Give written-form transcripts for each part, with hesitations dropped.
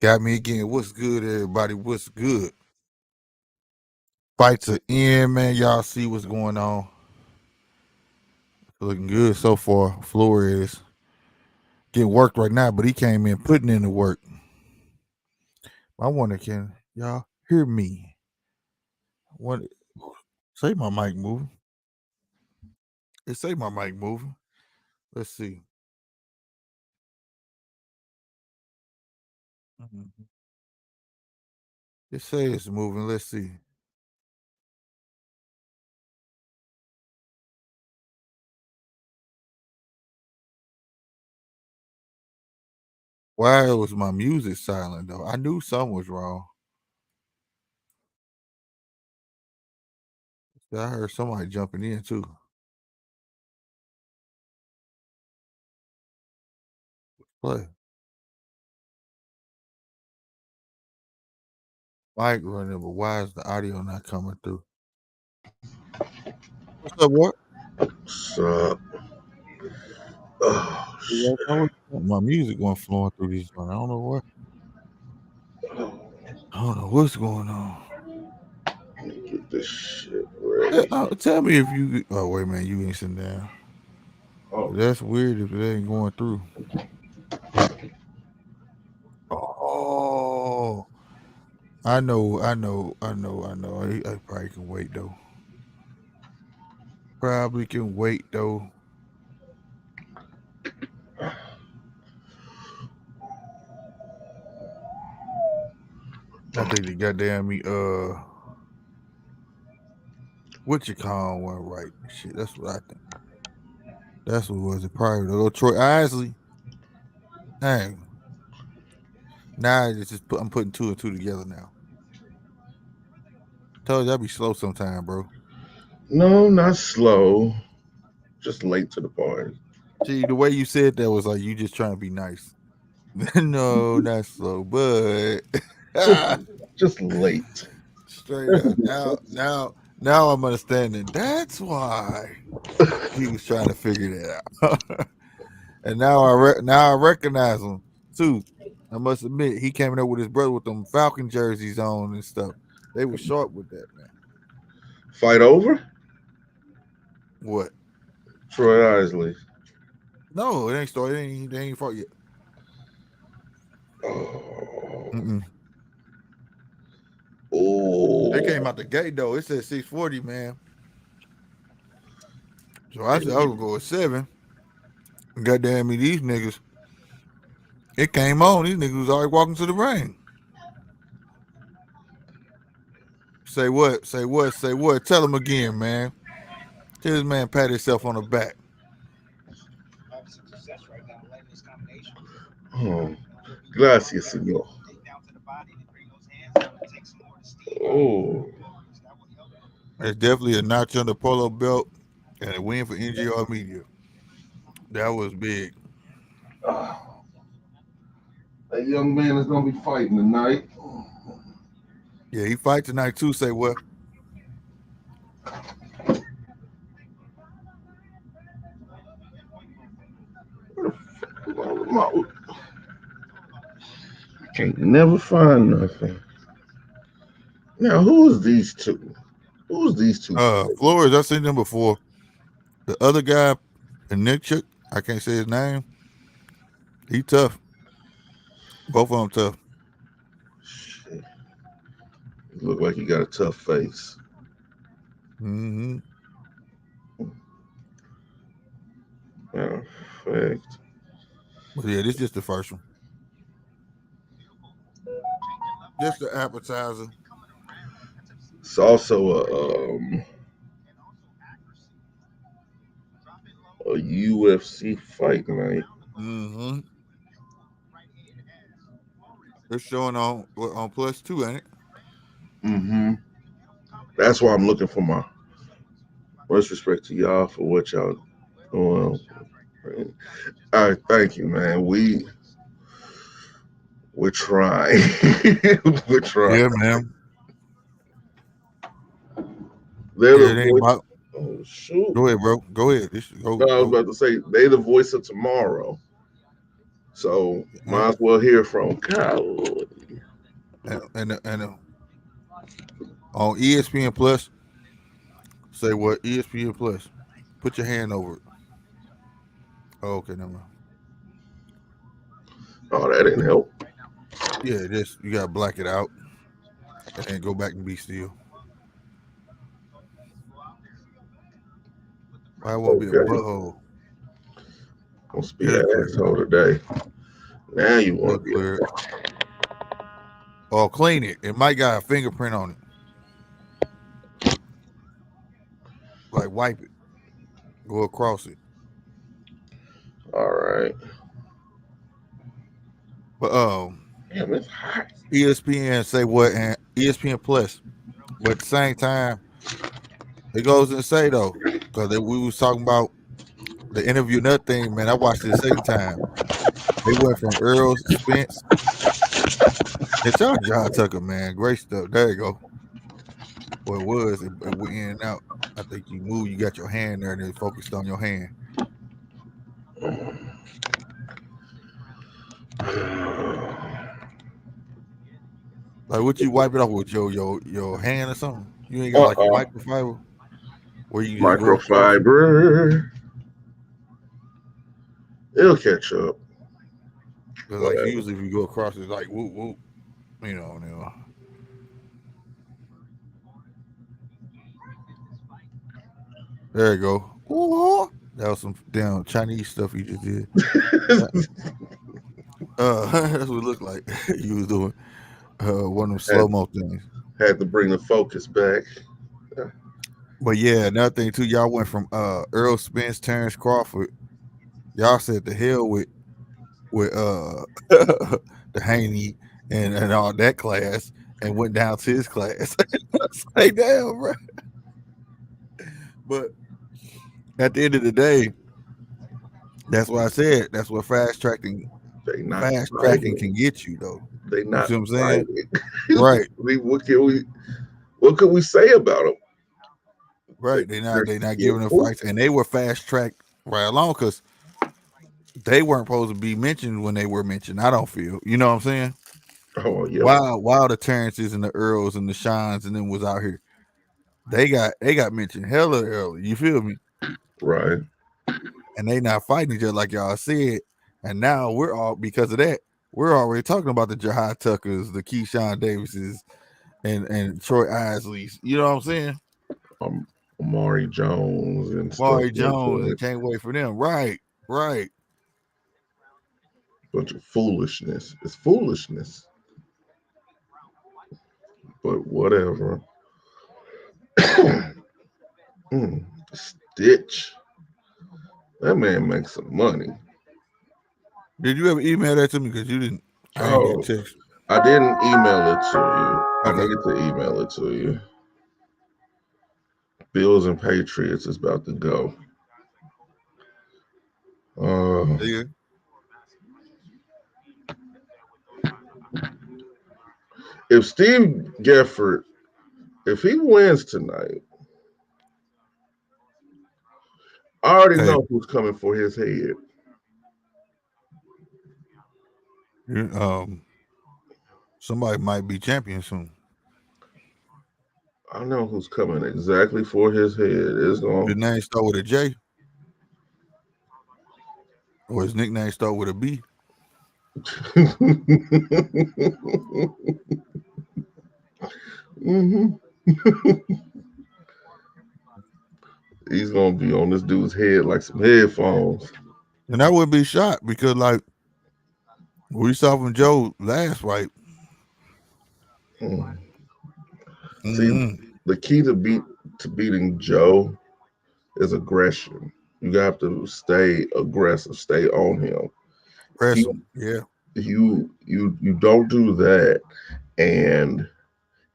Got me again. What's good, everybody? What's good? Fights are in, man. Y'all see what's going on. Looking good so far. Flores getting worked right now, but he came in putting in the work. I wonder, can y'all hear me? What? Say my mic moving. It say my mic moving. Let's see. It say it's moving. Let's see. Why was my music silent though? I knew something was wrong. I heard somebody jumping in too. Play. Mic running, but why is the audio not coming through? What's up, what? What's up? Oh, shit. My music going flowing through these one. I don't know what. I don't know what's going on. Get this shit ready. Tell me if you. Oh wait, man, you ain't sitting down. Oh. That's weird if it ain't going through. Oh, I know. I probably can wait though. Probably can wait though. I think they goddamn me. What you call one right? Shit, that's what I think. That's what was it. Probably little Troy Isley. Dang. Now I'm putting two and two together now. Told you I'd be slow sometime, bro. No, not slow. Just late to the party. See, the way you said that was like you just trying to be nice. No, not slow, but Just late. straight up. Now I'm understanding. That's why he was trying to figure that out. And now I recognize him too. I must admit, he came in there with his brother with them Falcon jerseys on and stuff. They were sharp with that, man. Fight over? What? Troy Isley. No, it ain't started. They ain't fought yet. Oh. Mm-mm. Oh. They came out the gate though. It said 640, man. So I said I was gonna go with 7. Goddamn me, these niggas. It came on. These niggas was already walking to the ring. Say what? Say what? Say what? Tell him again, man. Tell this man pat himself on the back. Oh. Gracias, senor. Oh. It's definitely a notch on the polo belt and a win for NGR Media. That was big. That young man is gonna be fighting tonight. Yeah, he fight tonight too. Say what? Can't never find nothing. Now, who is these two? Who's these two? Flores, I've seen them before. The other guy, Nick Chick, I can't say his name. He tough. Both of them tough. Shit. He look like he got a tough face. Mm-hmm. Perfect. But yeah, this is just the first one. Just the appetizer. It's also a UFC fight night. Mm-hmm. It's showing on +2, ain't it? Mm-hmm. That's why I'm looking for my much respect to y'all for what y'all doing. All right, thank you, man. We're trying. We're trying. Yeah, man. They're Yeah, the it ain't voice. about. Oh shoot! Go ahead, bro. Go ahead. Go. No, I was Go. about to say they the voice of tomorrow. So Huh? might as well hear from God. and on ESPN Plus, say what ESPN Plus. Put your hand over it. Oh, okay, never mind. Oh, that didn't help. Yeah, just you gotta black it out and then go back and be still. Why won't be a Okay. butthole? Must be It'll an clear. asshole today. Now you It'll want to be clear. Or clean it. It might got a fingerprint on it. Like wipe it. Go across it. all right. But Damn, it's hot. ESPN say what and ESPN Plus. But at the same time, it goes and say though, because we was talking about the interview and that thing, man. I watched it a second time. They went from Earl Spence. It's y'all John Tucker, man. Great stuff. There you go. Well, it was. It went in and out. I think you moved. You got your hand there, and it focused on your hand. Like, what you wipe it off with your hand or something? You ain't got like a Uh-uh. microfiber where you just go across it. Microfiber. It'll catch up. Because like Whatever. usually if you go across, it's like whoop whoop. You know. There you go. Ooh, that was some damn Chinese stuff you just did. That's what it looked like you was doing. One of them had slow mo things. had to bring the focus back. But yeah, another thing too, y'all went from Earl Spence, Terrence Crawford. Y'all said the hell with the Haney and all that class and went down to his class. It's like damn, bro. But at the end of the day, that's what I said. That's what They not fast tracking fighting. can get you though. They You not see what I'm saying? fighting. Right, What could we say about them? right. They not giving them Skillful. fights, and they were fast tracked right along because they weren't supposed to be mentioned when they were mentioned. I don't feel. You know what I'm saying? Oh yeah, While the Terrences and the Earls and the Shines and them was out here, they got mentioned hella early. You feel me? right. And they not fighting each other like y'all said. And now we're all because of that. We're already talking about the Jahi Tuckers, the Keyshawn Davises, and Troy Isleys. You know what I'm saying? Um, Amari Jones and stuff Maury like Jones that. and can't wait for them. Right, right. Bunch of foolishness. It's foolishness, but whatever. Mm, Stitch. That man makes some money. Did you ever email that to me? Because you didn't. I didn't get Oh, a text. I didn't email it to you. I Okay. need to email it to you. Bills and Patriots is about to go. Uh, Yeah. if Steve Geffrard, if he wins tonight, I already Hey, know who's coming for his head. um, somebody might be champion soon. I know who's coming exactly for his head. It's His going. name start with a J, or his nickname start with a B. hmm He's gonna be on this dude's head like some headphones. And I wouldn't be shocked because, like, we saw from Joe last fight. Mm. See, Mm-hmm. the key to beating Joe is aggression. You have to stay aggressive, stay on him. He, Wrestle. Yeah. you don't do that, and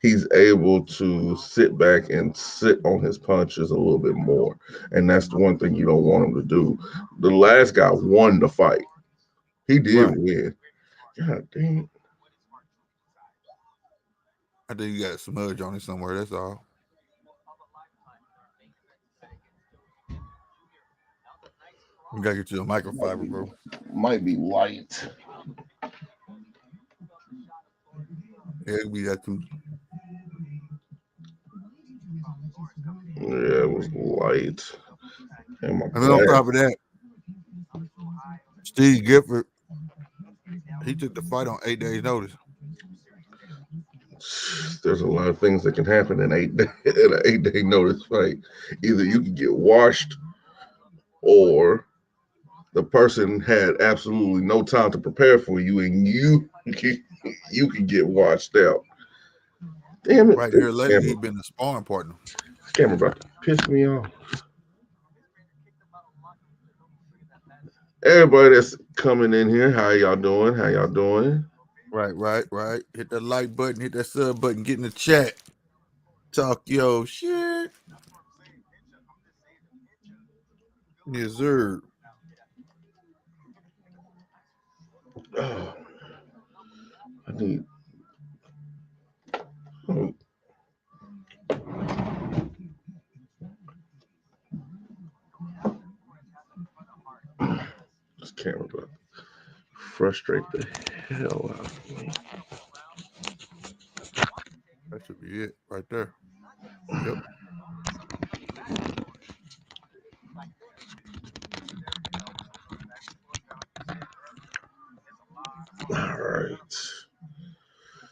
he's able to sit back and sit on his punches a little bit more. And that's the one thing you don't want him to do. The last guy won the fight. He did Right. win. God dang. I think you got a smudge on it somewhere. That's all. You gotta get you a Might microfiber, be, bro. might be white. Yeah, it be that too. Yeah, it was light. And my And then on back. top of that, Steve Gifford, he took the fight on 8 days' notice. There's a lot of things that can happen in 8 day, in an 8 day notice fight. Either you can get washed, or the person had absolutely no time to prepare for you, and you can get washed out. Damn it! Right This here lately, he been the sparring partner. camera about to piss me off. Everybody that's coming in here, how y'all doing? How y'all doing? Right. Hit that like button, hit that sub button, get in the chat. Talk yo shit. Yes, sir. Oh, I need. Oh, this camera about to frustrate the hell out of me. That should be it right there. Yep. All right.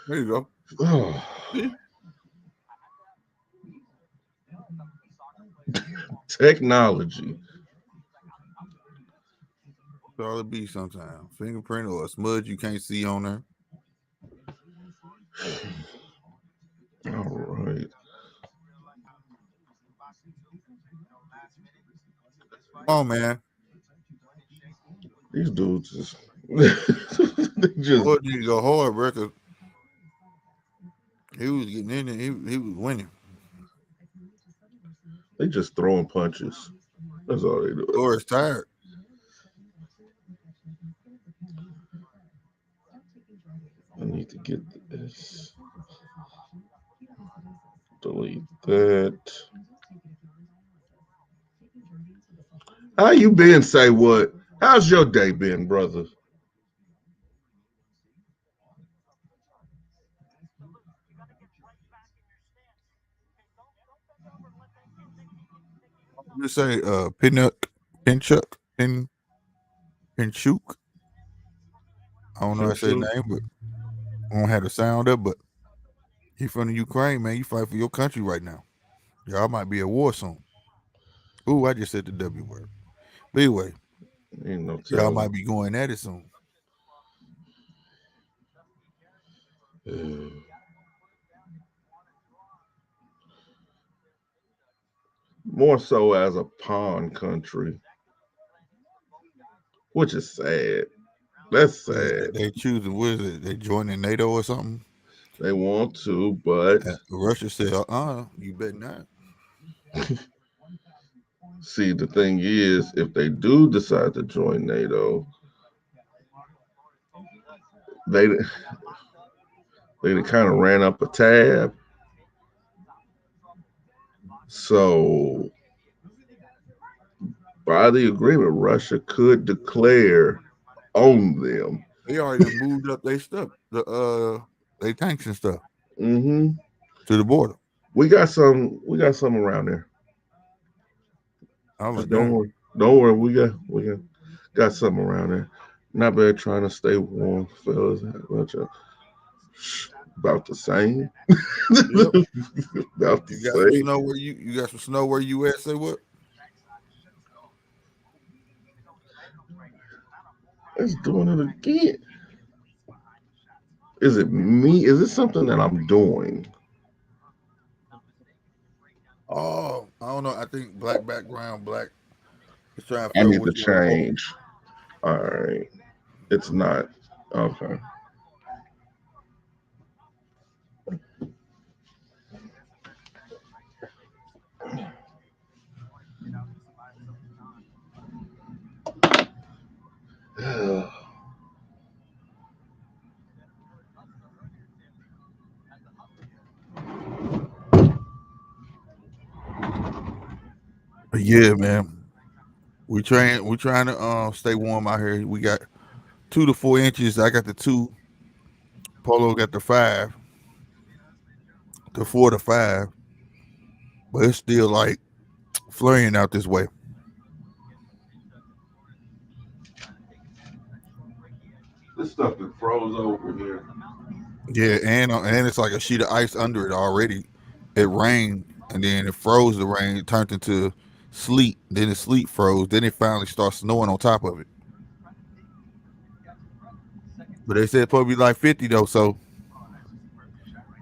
There you go. Oh, See? technology. That's all it be sometimes. Fingerprint or a smudge you can't see on there. All right. Come on, man. These dudes is they just Boy didn't go hard, bro, 'cause he was getting in there. He was winning. they just throwing punches. That's all they do. Or is tired. I need to get this. Delete that. How you been? Say what? How's your day been, brother? You say Pinchuk, Pinchuk. I don't know how to say his Pinchu? name, but I don't have the sound up, but he from the Ukraine, man. You fight for your country right now. Y'all might be at war soon. Ooh, I just said the W word. But anyway, Ain't no y'all telling. might be going at it soon. Uh, more so as a pawn country, which is sad. That's sad. They choosing, what is it? They joining NATO or something? They want to, but Russia said, you bet not. see, the thing is, if they do decide to join NATO, they they kind of ran up a tab. So by the agreement, Russia could declare on them. They already done moved up their stuff, they tanks and stuff Hmm. to the border. We got some. We got some around there. I was Just like, don't damn. worry. Don't worry. We got something around there. Not bad trying to stay warm, fellas. About about the same. Yep. About the You got some same. snow where you got some snow where you at? Say what? It's doing it again. Is it me? Is it something that I'm doing? Oh, I don't know. I think black background, black. It's trying to I figure out need to what you want to post. change. All right. It's not. Okay. But yeah, man. We trying to stay warm out here. We got 2 to 4 inches. I got the 2. Polo got the 5. to 4 to 5, but it's still like flurrying out this way. This stuff that froze over here. Yeah, and it's like a sheet of ice under it already. It rained and then it froze. The rain it turned into sleet. Then the sleet froze. Then it finally starts snowing on top of it. But they said it's supposed to be like 50 though, so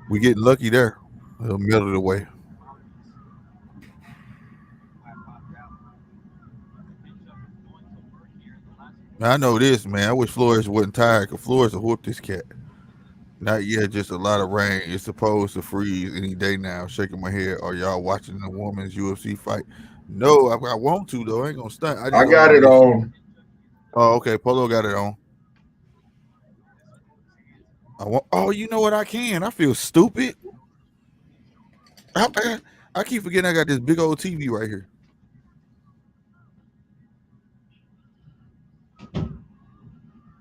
we getting lucky there. The middle of the way. Now, I know this, man. I wish Flores wasn't tired because Flores will whoop this cat. Not yet, just a lot of rain. It's supposed to freeze any day now. Shaking my head. Are y'all watching the women's UFC fight? No, I want to though. I ain't gonna stunt. I just I don't got know it this. on. Oh, okay. Polo got it on. I want. Oh, you know what? I can. I feel stupid. I keep forgetting I got this big old TV right here.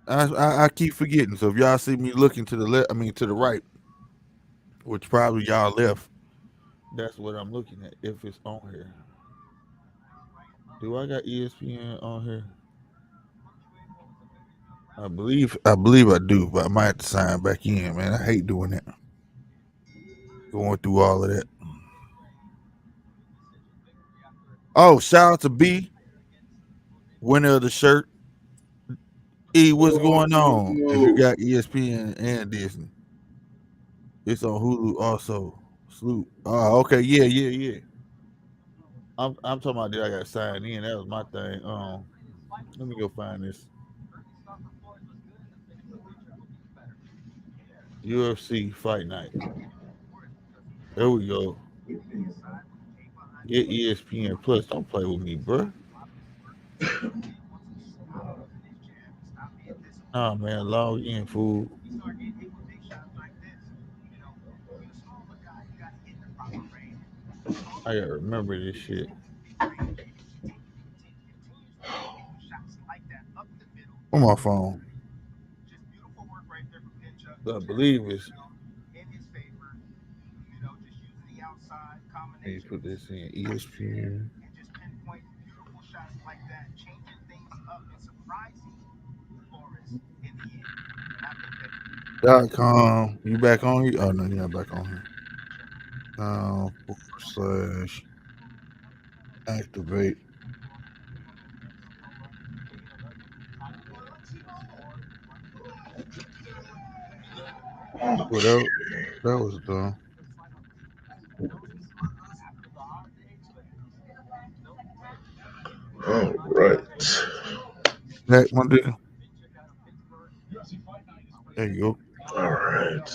I keep forgetting. So if y'all see me looking to the left, I mean to the right, which probably y'all left, that's what I'm looking at. If it's on here, do I got ESPN on here? I believe I do, but I might have to sign back in, man. I hate doing that. Going through all of that. Oh, shout out to B, winner of the shirt. E, what's going on? If you Oh, got ESPN and Disney, it's on Hulu also. Salute. Oh, okay, yeah, yeah, yeah. I'm talking about that I got signed in. That was my thing. Let me go find this UFC Fight Night. There we go. Get ESPN Plus. Don't play with me, bruh. Nah, man, log in, fool. I gotta remember this shit on my phone. I believe it's. Let me put this in ESPN. .com. You back on here? Oh no, you're not back on here. Slash activate. Well, that was done. all right. That one did. There you go. All right.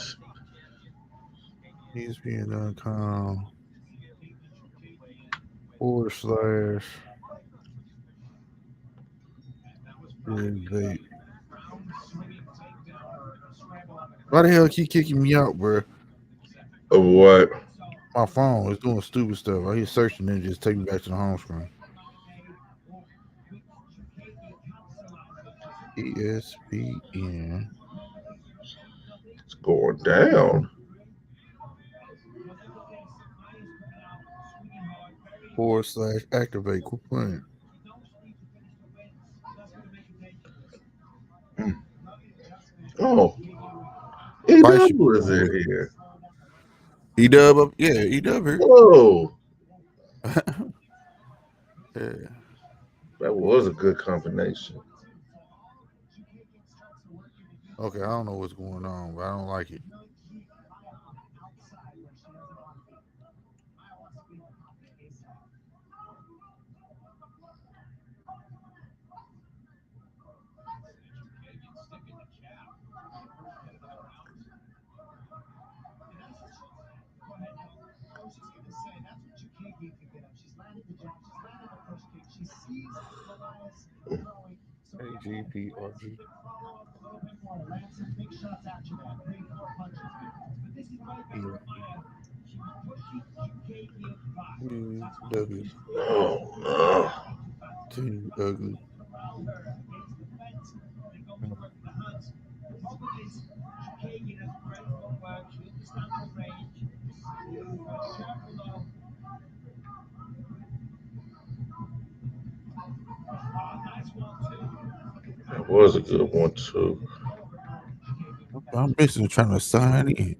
ESPN.com forward slash activate. Why the hell keep kicking me out, bro? Of what? My phone is doing stupid stuff. I hit searching and just take me back to the home screen. ESPN It's going down. forward slash activate. Quit playing. Oh, Fight should be EW is on in with here. Edub. Yeah, Edub here. Whoa, Yeah. that was a good combination. Okay, I don't know what's going on, but I don't like it. AGPRG. W. Oh no. Too ugly. That was a good one too. I'm basically trying to sign in.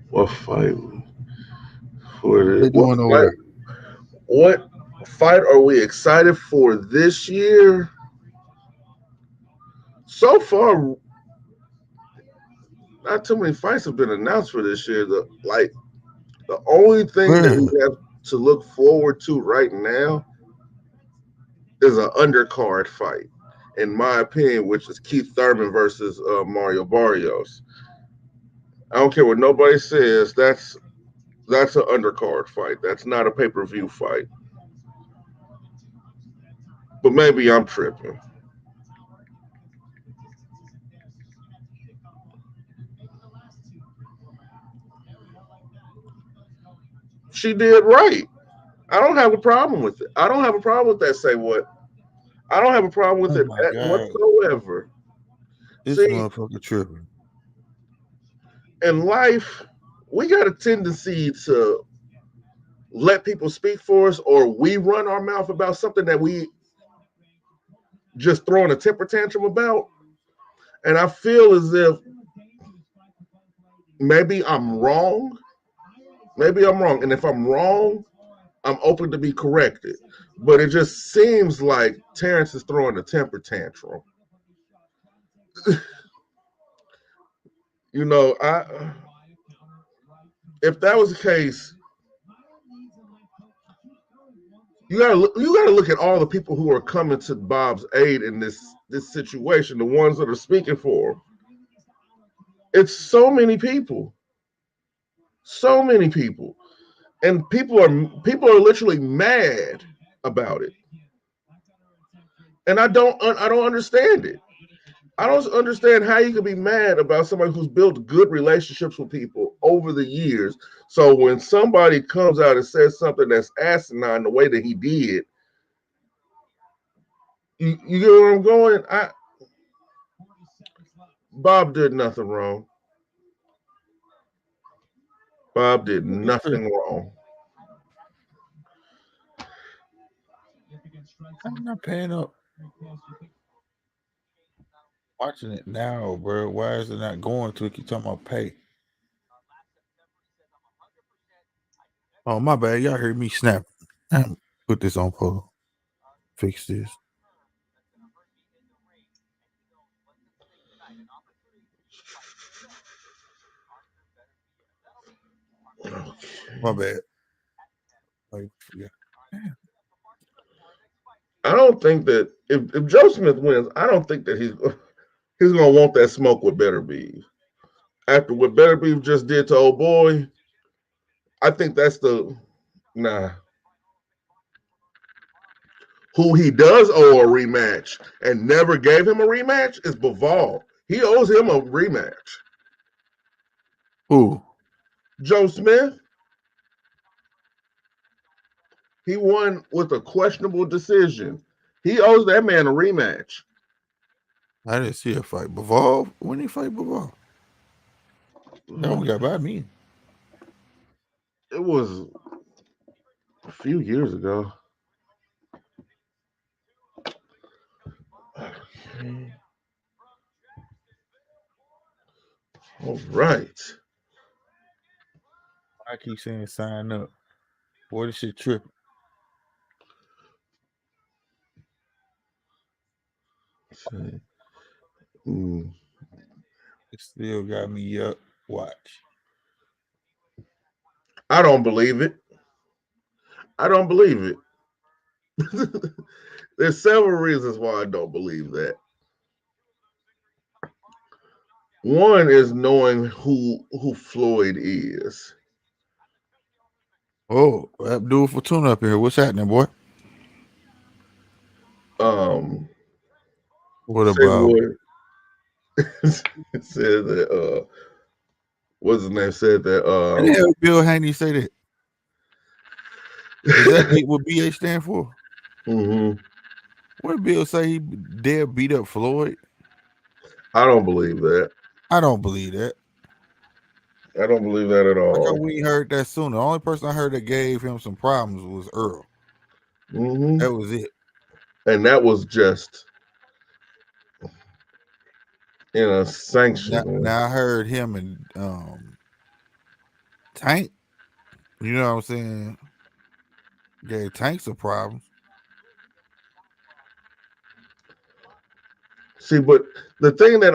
What fight for What the they doing over there? what fight are we excited for this year? So far, not too many fights have been announced for this year. The only thing that we Bruh. have to look forward to right now is an undercard fight, in my opinion, which is Keith Thurman versus Mario Barrios. I don't care what nobody says. That's an undercard fight. That's not a pay per view fight. But maybe I'm tripping. She did right. I don't have a problem with it. I don't have a problem with that. Say what? I don't have a problem with Oh it my God. whatsoever. This See, motherfucker tripping. in life, we got a tendency to let people speak for us, or we run our mouth about something that we just throwing a temper tantrum about. And I feel as if maybe I'm wrong. Maybe I'm wrong. And if I'm wrong, I'm open to be corrected. But it just seems like Terrence is throwing a temper tantrum. You know, I if that was the case, you gotta look at all the people who are coming to Bob's aid in this situation, the ones that are speaking for him. It's so many people, and people are literally mad about it, and I don't understand it. I don't understand how you could be mad about somebody who's built good relationships with people over the years. So when somebody comes out and says something that's asinine the way that he did, you get where I'm going? Bob did nothing wrong. Bob did He nothing tripping. wrong. I'm not paying up. Watching it now, bro. Why is it not going to it? Keep talking about pay. Oh, my bad. Y'all heard me snap. Put this on pause. Fix this. My bad. Like, yeah. I don't think that if Joe Smith wins, I don't think that he's gonna want that smoke with Better Beef. After what Better Beef just did to old boy, I think that's the nah. Who he does owe a rematch and never gave him a rematch is Bivol. He owes him a rematch. Who? Joe Smith, he won with a questionable decision. He owes that man a rematch. I didn't see a fight. Bivol? When he fight Bivol? That one got by me. It was a few years ago. All right. I keep saying sign up. Boy, this shit tripping. Mm, It still got me up. Watch. I don't believe it. I don't believe it. There's several reasons why I don't believe that. One is knowing who Floyd is. Oh, Abdul Fortuna up here. What's happening, boy? Um, What say about what said that what's his name said that how the hell Bill Haney say that? Is that what BA stand for? mhm. What Bill say he dare beat up Floyd? I don't believe that. I don't believe that. I don't believe that at How come all. we ain't heard that sooner? The only person I heard that gave him some problems was Earl. Hmm. That was it. And that was just in a Now, sanctioned one. now I heard him and Tank. You know what I'm saying? Gave Tank some problems. See, but the thing that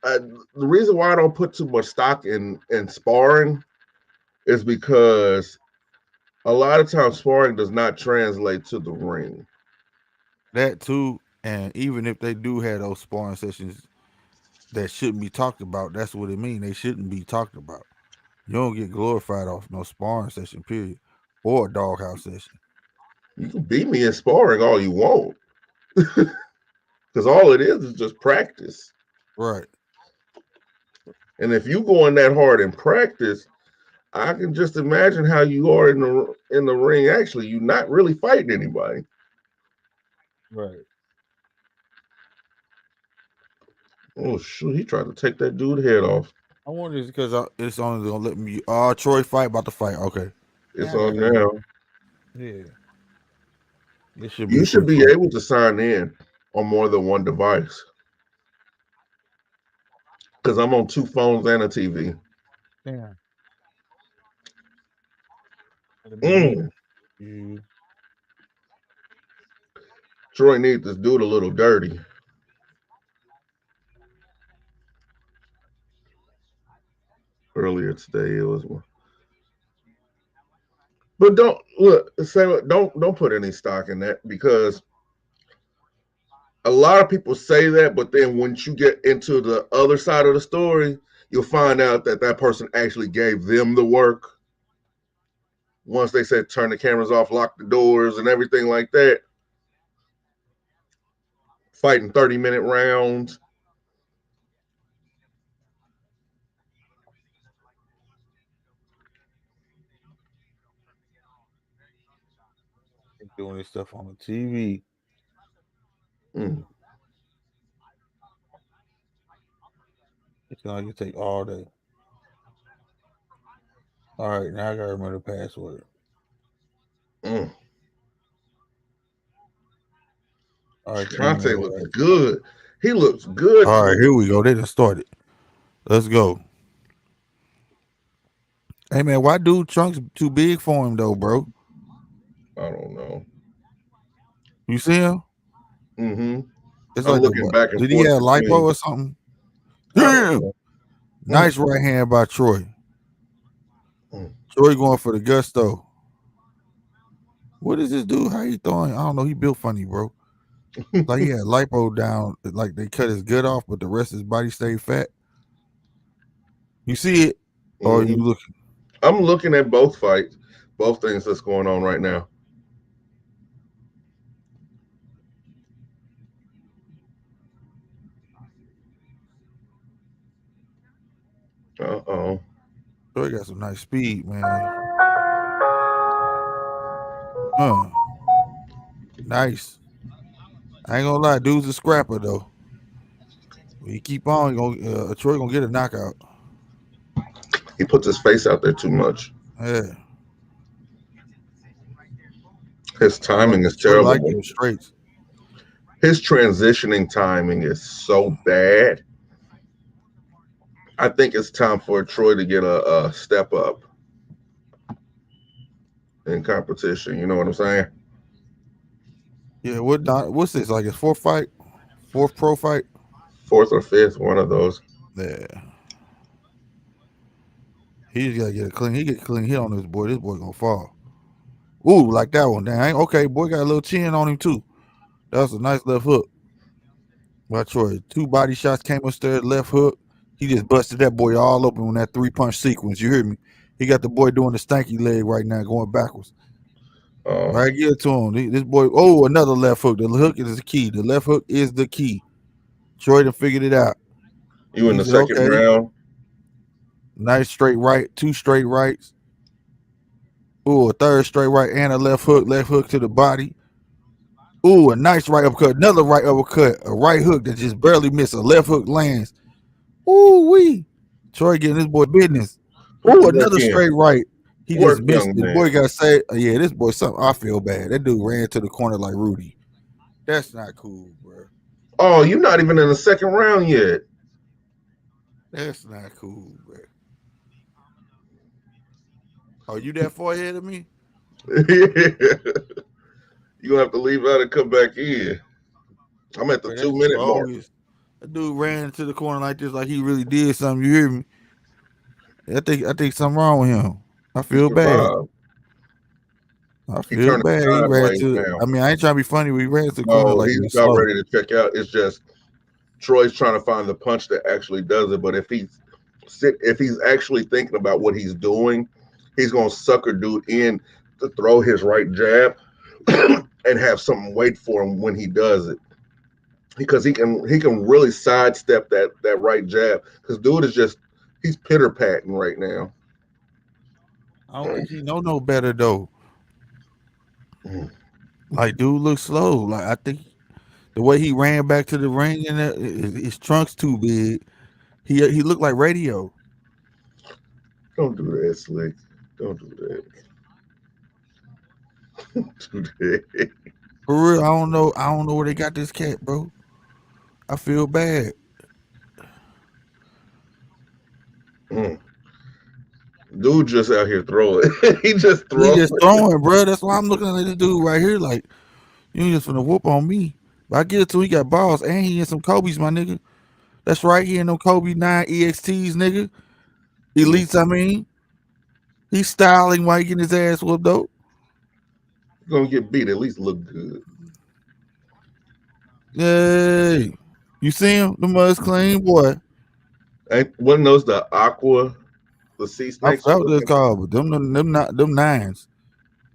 the reason why I don't put too much stock in sparring is because a lot of times sparring does not translate to the ring. That too. And even if they do have those sparring sessions that shouldn't be talked about, that's what it means. They shouldn't be talked about. You don't get glorified off no sparring session, period, or a doghouse session. You can beat me in sparring all you want, because all it is just practice. Right. And if you going that hard in practice, I can just imagine how you are in the ring. Actually, you're not really fighting anybody. Right. Oh shoot, he tried to take that dude's head off. I wonder is because it's only gonna let me. Troy fight about to fight. Okay. It's Yeah, I got on you. now. Yeah. This should be You should quick be fight. able to sign in on more than one device. Because I'm on two phones and a TV. Yeah. Let me mute Mm. you. Troy needs this dude a little dirty. Earlier today, it was one. But don't look. Say don't put any stock in that because a lot of people say that, but then once you get into the other side of the story, you'll find out that that person actually gave them the work. Once they said turn the cameras off, lock the doors, and everything like that, fighting 30-minute rounds. Doing this stuff on the TV. Mm, It's gonna take all day. All right, now I gotta remember the password. mm. All right, the Conte email, looks right? good. He looks good All to right, me. here we go. They done started. Let's go. Hey man, why dude trunks too big for him though, bro? I don't know. You see him? Hmm. It's I'm like the looking what? back and Did he forth have lipo between. or something? I don't Damn! know. Mm, Nice right hand by Troy. mm. Troy going for the gusto. What is this dude? How he throwing? I don't know. He built funny, bro. Like he had lipo down, like they cut his gut off, but the rest of his body stayed fat. You see it? Or you Hmm. looking? I'm looking at both fights, both things that's going on right now. Uh-oh. Troy got some nice speed, man. Nice. I ain't gonna lie, dude's a scrapper though. When you keep on, Troy gonna get a knockout. He puts his face out there too much. Yeah, His timing is Troy terrible. like them straights. His transitioning timing is so bad. I think it's time for Troy to get a step up in competition. You know what I'm saying? Yeah, what's this? Like his fourth fight, fourth pro fight. Fourth or fifth, one of those. Yeah, he just gotta get a clean. He get a clean hit on this boy. This boy gonna fall. Ooh, like that one. Dang, okay, boy got a little chin on him too. That was a nice left hook by Troy. Two body shots came upstairs, left hook. He just busted that boy all open on that 3 punch sequence. You hear me? He got the boy doing the stanky leg right now, going backwards. Uh, Right, give it to him. This boy. Oh, another left hook. The hook is the key. The left hook is the key. Troy done figured it out. you in He the said, second "Okay, round? nice straight right, two straight rights. Ooh, a third straight right and a left hook to the body. Ooh, a nice right uppercut, another right uppercut, a right hook that just barely missed, a left hook lands. Ooh wee. Troy getting this boy business. Put the Ooh, work another in. straight right. He just Work, missed young it. The man. boy got saved. Yeah, this boy something. I feel bad. That dude ran to the corner like Rudy. That's not cool, bro. Oh, you're not even in the second round yet. That's not cool, bro. Oh, you that far ahead of me? You're gonna have to leave out and come back in. I'm at the Bro, two that's minute mark. bogus. That dude ran into the corner like this, like he really did something. You hear me? I think something wrong with him. I He feel bad. survived. I He feel turning bad. He ran sideways to. now. I mean, I ain't trying to be funny, but he ran to the corner No, like he he's was about slow. ready to check out. It's just Troy's trying to find the punch that actually does it. But if he's actually thinking about what he's doing, he's gonna sucker dude in to throw his right jab and have something wait for him when he does it. Because he can really sidestep that right jab. Because dude is just he's pitter patting right now. I don't think he know no better though. Like dude looks slow. Like I think the way he ran back to the ring and his trunk's too big. He looked like radio. Don't do that, Slick. Don't do that. Do that. For real, I don't know. I don't know where they got this cat, bro. I feel bad. Mm. Dude just out here throwing. He just He throwing. just throwing, bro. That's why I'm looking at this dude right here. Like you ain't just finna whoop on me. But I get it too. He got balls and he in some Kobe's, my nigga. That's right. He in them Kobe 9 EXTs, nigga. Elites, I mean. He's styling while he getting his ass whooped though. Gonna get beat. At least look good. Yay. You see him? The mud's clean, boy. Ain't one of those the aqua, the sea I snakes you're forgot what they're looking called, but them not them nines.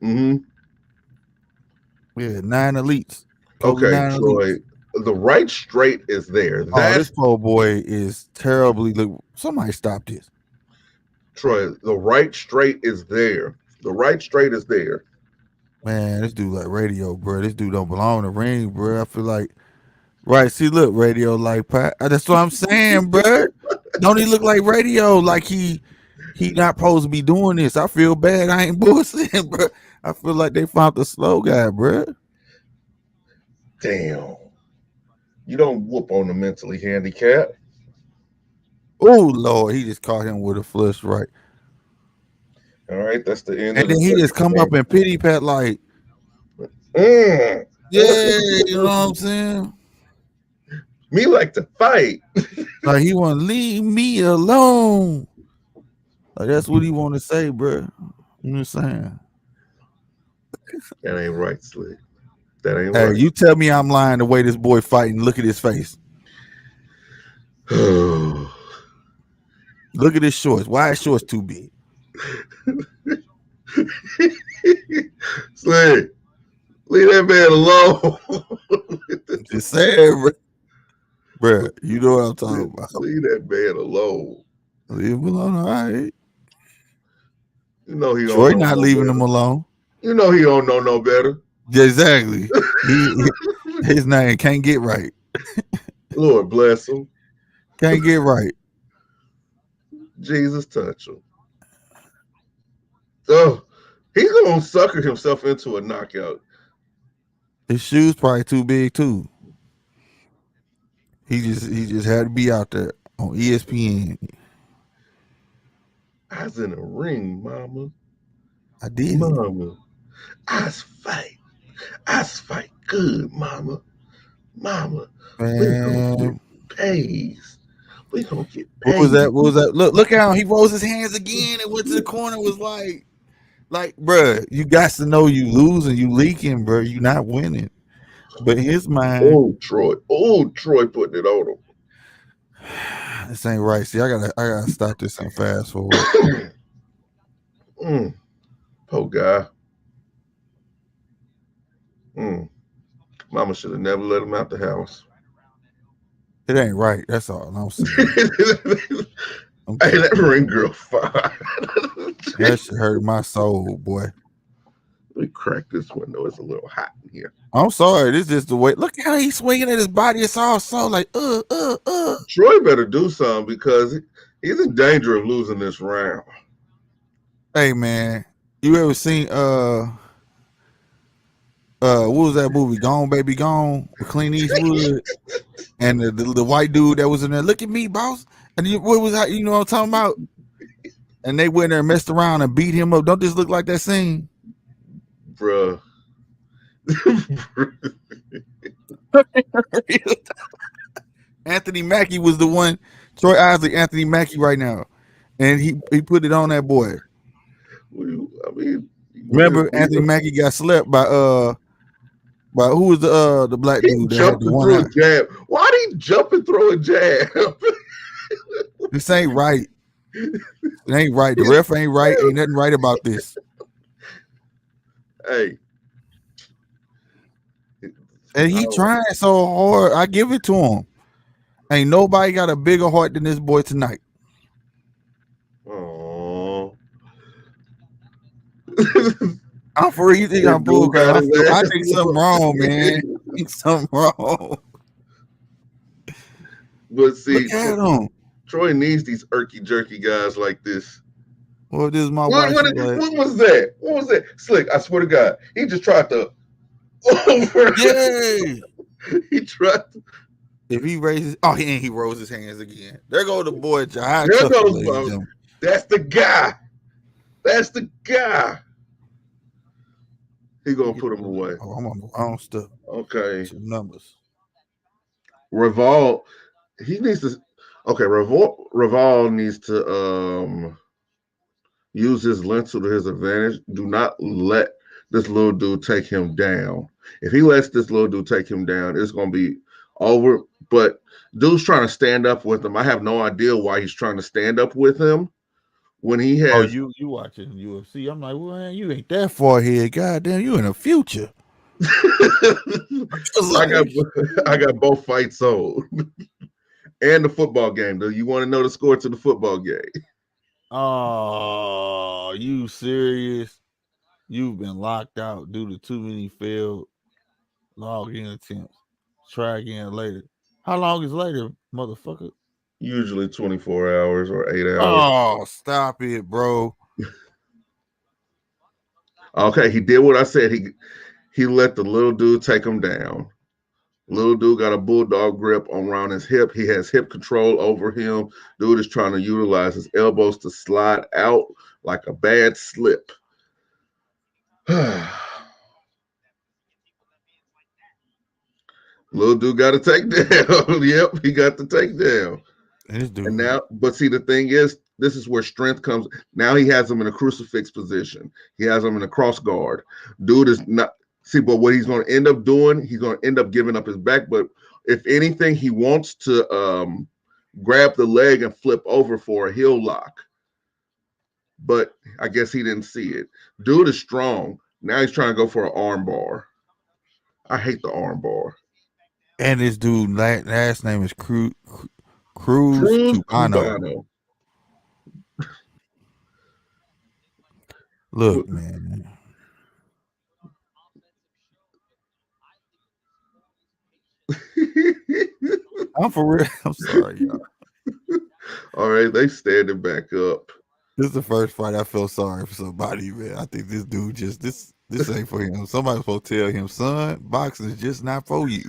at? Mm-hmm. Yeah, 9 elites. Kobe Okay, 9 elites. Troy. The right straight is there. Oh, That's this poor boy is terribly look. Somebody stop this. Troy. The right straight is there. The right straight is there. Man, this dude like radio, bro. This dude don't belong in the ring, bro. I feel like right. See, look, radio like Pat. That's what I'm saying, bro. Don't he look like radio? Like he not supposed to be doing this. I feel bad. I ain't bullshitting, bro. I feel like they found the slow guy, bro. Damn. You don't whoop on the mentally handicapped. Oh Lord, he just caught him with a flush right, All right, that's the end of and the then he just second come up round. and pity pat like, Mm. yeah, you know what I'm saying? Me like to fight. Like he want to leave me alone. Like that's what he want to say, bro. I'm just saying. That ain't right, Slick. That ain't Hey, right. you tell me I'm lying the way this boy fighting. Look at his face. Look at his shorts. Why his shorts too big? Slick, leave that man alone. Just saying, bro. Bruh, you know what I'm talking about. Leave that man alone. Leave him alone, all right. You know he don't Troy know not no leaving him better. alone. You know he don't know no better. Yeah, exactly. His name can't get right. Lord bless him. Can't get right. Jesus touch him. Oh, he's gonna sucker himself into a knockout. His shoes probably too big too. He just had to be out there on ESPN. I was in the ring, mama. I did it. Mama. I's fight. I's fight good, mama. Mama. We gonna get Man, paid. We gonna get what was paid. that? What was that? Look how he rose his hands again and went to the corner. Was like, bruh, you got to know you losing, you leaking, bruh. You not winning. But in his mind, Oh, Troy. Oh, Troy putting it on this ain't right. See, I gotta stop this and fast forward. him. Poor guy. Mm. Mama should have never let him out the house. It ain't right. That's all I'm saying. Hey, that ring girl fine. That shit hurt my soul, boy. Let me crack this window. It's a little hot in here. I'm sorry. This is just the way. Look how he's swinging at his body. It's all so like, Troy better do something because he's in danger of losing this round. Hey man, you ever seen what was that movie? Gone Baby Gone with Clint Eastwood and the white dude that was in there. Look at me, boss. And what was that? You know what I'm talking about? And they went there and messed around and beat him up. Don't this look like that scene? Bruh. Anthony Mackie was the one. Troy Isaac, Anthony Mackie, right now, and he put it on that boy. I mean, Remember, Anthony Mackie got slept by who was the black dude that had the one through a jab? Why did he jump and throw a jab? This ain't right. It ain't right. The ref ain't right. Ain't nothing right about this. Hey. And he trying so hard. I give it to him. Ain't nobody got a bigger heart than this boy tonight. Oh. I'm for you think I'm bull crap. I think something wrong, man. I think something wrong. But see, look at him. Troy needs these irky jerky guys like this. Well, this is my wife. What was that? What was that? Slick, I swear to God, he just tried to. Yay! He tried to. If he raises, he rose his hands again. There goes the boy Jahi. There goes. That's the guy. That's the guy. He gonna put him away. Oh, I'm on my own stuff. Okay. Some numbers. Revolve. He needs to. Okay, Revolve needs to use his lentil to his advantage. Do not let this little dude take him down. If he lets this little dude take him down, it's gonna be over. But dude's trying to stand up with him. I have no idea why he's trying to stand up with him when he has. Oh, you watching UFC? I'm like, well, man, you ain't that far ahead. Goddamn, you in the future. I got both fights sold. And the football game. Do you want to know the score to the football game? Oh, you serious? You've been locked out due to too many failed login attempts. Try again later. How long is later, motherfucker? Usually 24 hours or 8 hours. Oh, stop it, bro. Okay, he did what I said. He let the little dude take him down. Little dude got a bulldog grip around his hip. He has hip control over him. Dude is trying to utilize his elbows to slide out like a bad slip. Little dude got a takedown. Yep, he got the takedown. And now, but see, the thing is, this is where strength comes. Now he has him in a crucifix position. He has him in a cross guard. Dude is not. See, but what he's going to end up doing, he's going to end up giving up his back. But if anything, he wants to grab the leg and flip over for a heel lock. But I guess he didn't see it. Dude is strong. Now he's trying to go for an arm bar. I hate the arm bar. And this dude, last name is Cruz Cubano. Look, man. I'm for real. I'm sorry, y'all. All right, they standing back up. This is the first fight I felt sorry for somebody, man. I think this dude just this ain't for him. Somebody's supposed to tell him, son, boxing is just not for you.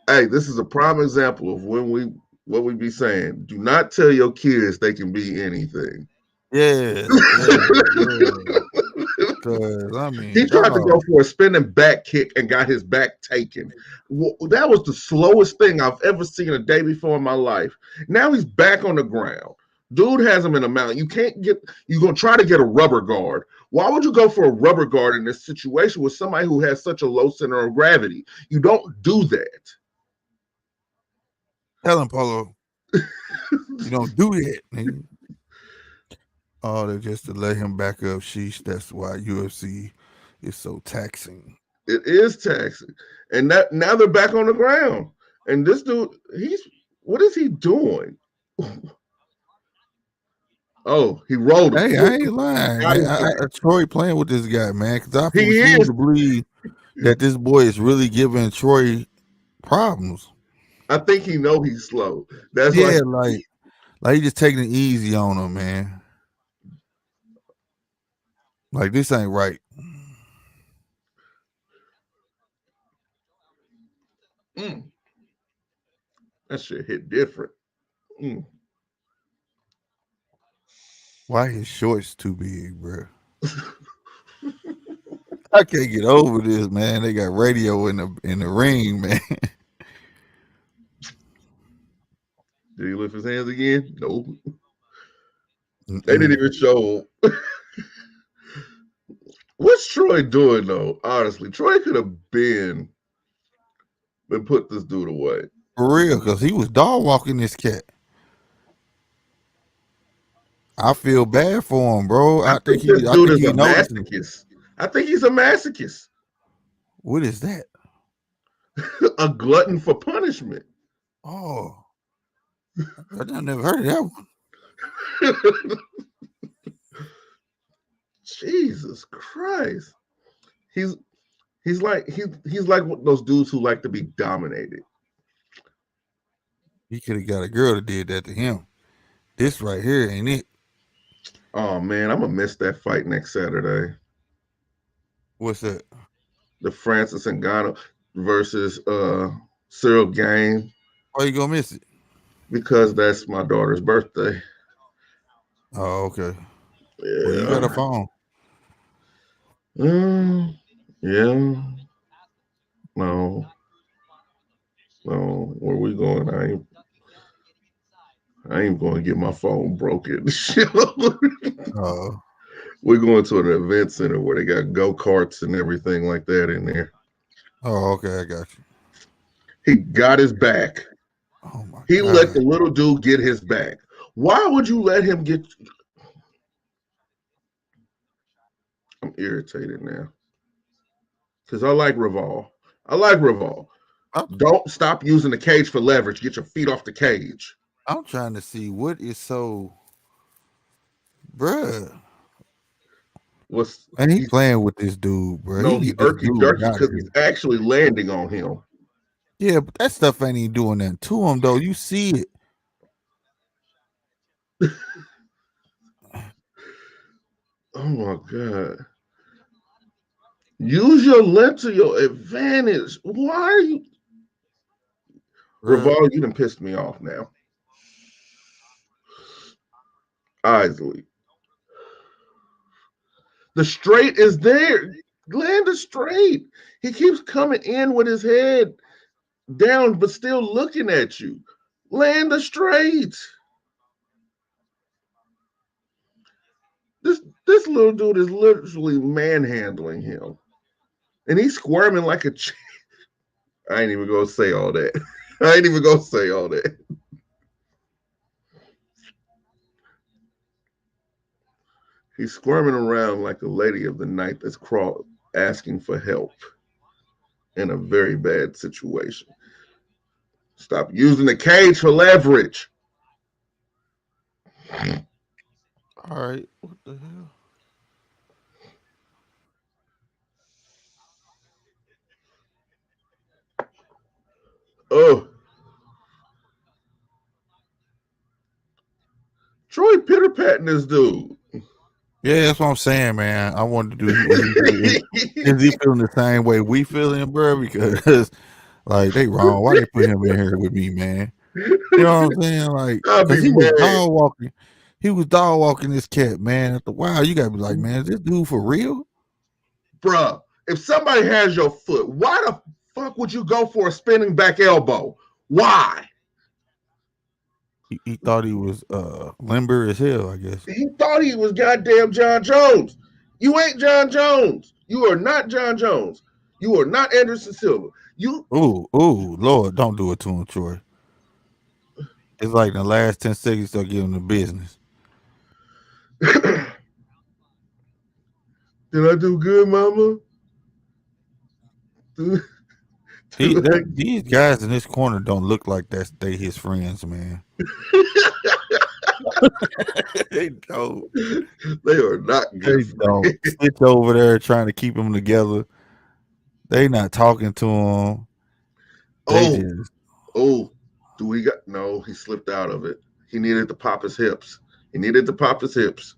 Hey, this is a prime example of what we be saying. Do not tell your kids they can be anything. Yeah. Because I mean, he tried to go for a spinning back kick and got his back taken. That was the slowest thing I've ever seen a day before in my life. Now he's back on the ground. Dude has him in a mount. You're going to try to get a rubber guard. Why would you go for a rubber guard in this situation with somebody who has such a low center of gravity? You don't do that. Tell him, Polo. You don't do that, nigga. Oh, they're just to let him back up. Sheesh, that's why UFC is so taxing. It is taxing. And now they're back on the ground. And this dude, what is he doing? Oh, he rolled him. Hey, I ain't lying, Got man. his back. Troy playing with this guy, man, because I He refuse is. to believe that this boy is really giving Troy problems. I think he know he's slow. That's why. Yeah, like he just taking it easy on him, man. Like this ain't right. Mm, that shit hit different. Mm. Why his shorts too big, bro? I can't get over this, man. They got radio in the ring, man. Did he lift his hands again? No. They didn't Mm-mm. even show. What's Troy doing though? Honestly, Troy could have been put this dude away. For real, because he was dog walking this cat. I feel bad for him, bro. I think this I dude think is he a noticing. masochist. I think he's a masochist, What is that? a glutton for punishment. Oh, I never heard of that one. Jesus Christ. He's he's like those dudes who like to be dominated. He could have got a girl that did that to him. This right here ain't it? Oh man, I'm gonna miss that fight next Saturday. What's that? The Francis Ngannou versus Cyril Game, Why you gonna miss it? because that's my daughter's birthday. Oh, okay. Well, you got a Yeah. phone. Yeah. No. No. Where we going? I ain't going to get my phone broken. Oh, We're going to an event center where they got go-karts and everything like that in there. okay, I got you. He got his back. Oh my He let god. the little dude get his back. Why would you let him get? I'm irritated now because I like Revolve. I like Revolve. I'm, Don't stop using the cage for leverage. Get your feet off the cage. I'm trying to see what is so, bruh. What's And he he's playing with this dude, bro. He no, he need this irky dude jerky out of because here. he's actually landing on him. Yeah, but that stuff ain't even doing nothing to him though. You see it. Oh my god. Use your length to your advantage. Why are you Bruh. Revolve? You done pissed me off now. Isley. The straight is there. Land the straight. He keeps coming in with his head down, but still looking at you. Land the straight. This little dude is literally manhandling him, and he's squirming like a. I ain't even gonna say all that. I ain't even gonna say all that. He's squirming around like a lady of the night that's crawled asking for help in a very bad situation. Stop using the cage for leverage. All right. What the hell? Oh, Troy Pitter patting this dude. Yeah, that's what I'm saying, man. I wanted to do what he did. Is he feeling the same way we feeling, bro? Because like they wrong. Why they put him in here with me, man? You know what I'm saying? Like, I'll cause be he was mad, dog walking. He was dog walking this cat, man. After a while, you gotta be like, man, is this dude for real? bruh. If somebody has your foot, why the fuck would you go for a spinning back elbow? Why? He thought he was limber as hell, I guess. He thought he was goddamn John Jones. You ain't John Jones. You are not John Jones. You are not Anderson Silva. You Ooh, Lord, don't do it to him, Troy. It's like in the last 10 seconds they'll give him the business. did I do good, mama? These guys in this corner don't look like they his friends, man. They don't. They are not They good for don't. it. Stitch over there trying to keep them together. They not talking to him. They Oh, just oh, do we got no? He slipped out of it. He needed to pop his hips. He needed to pop his hips.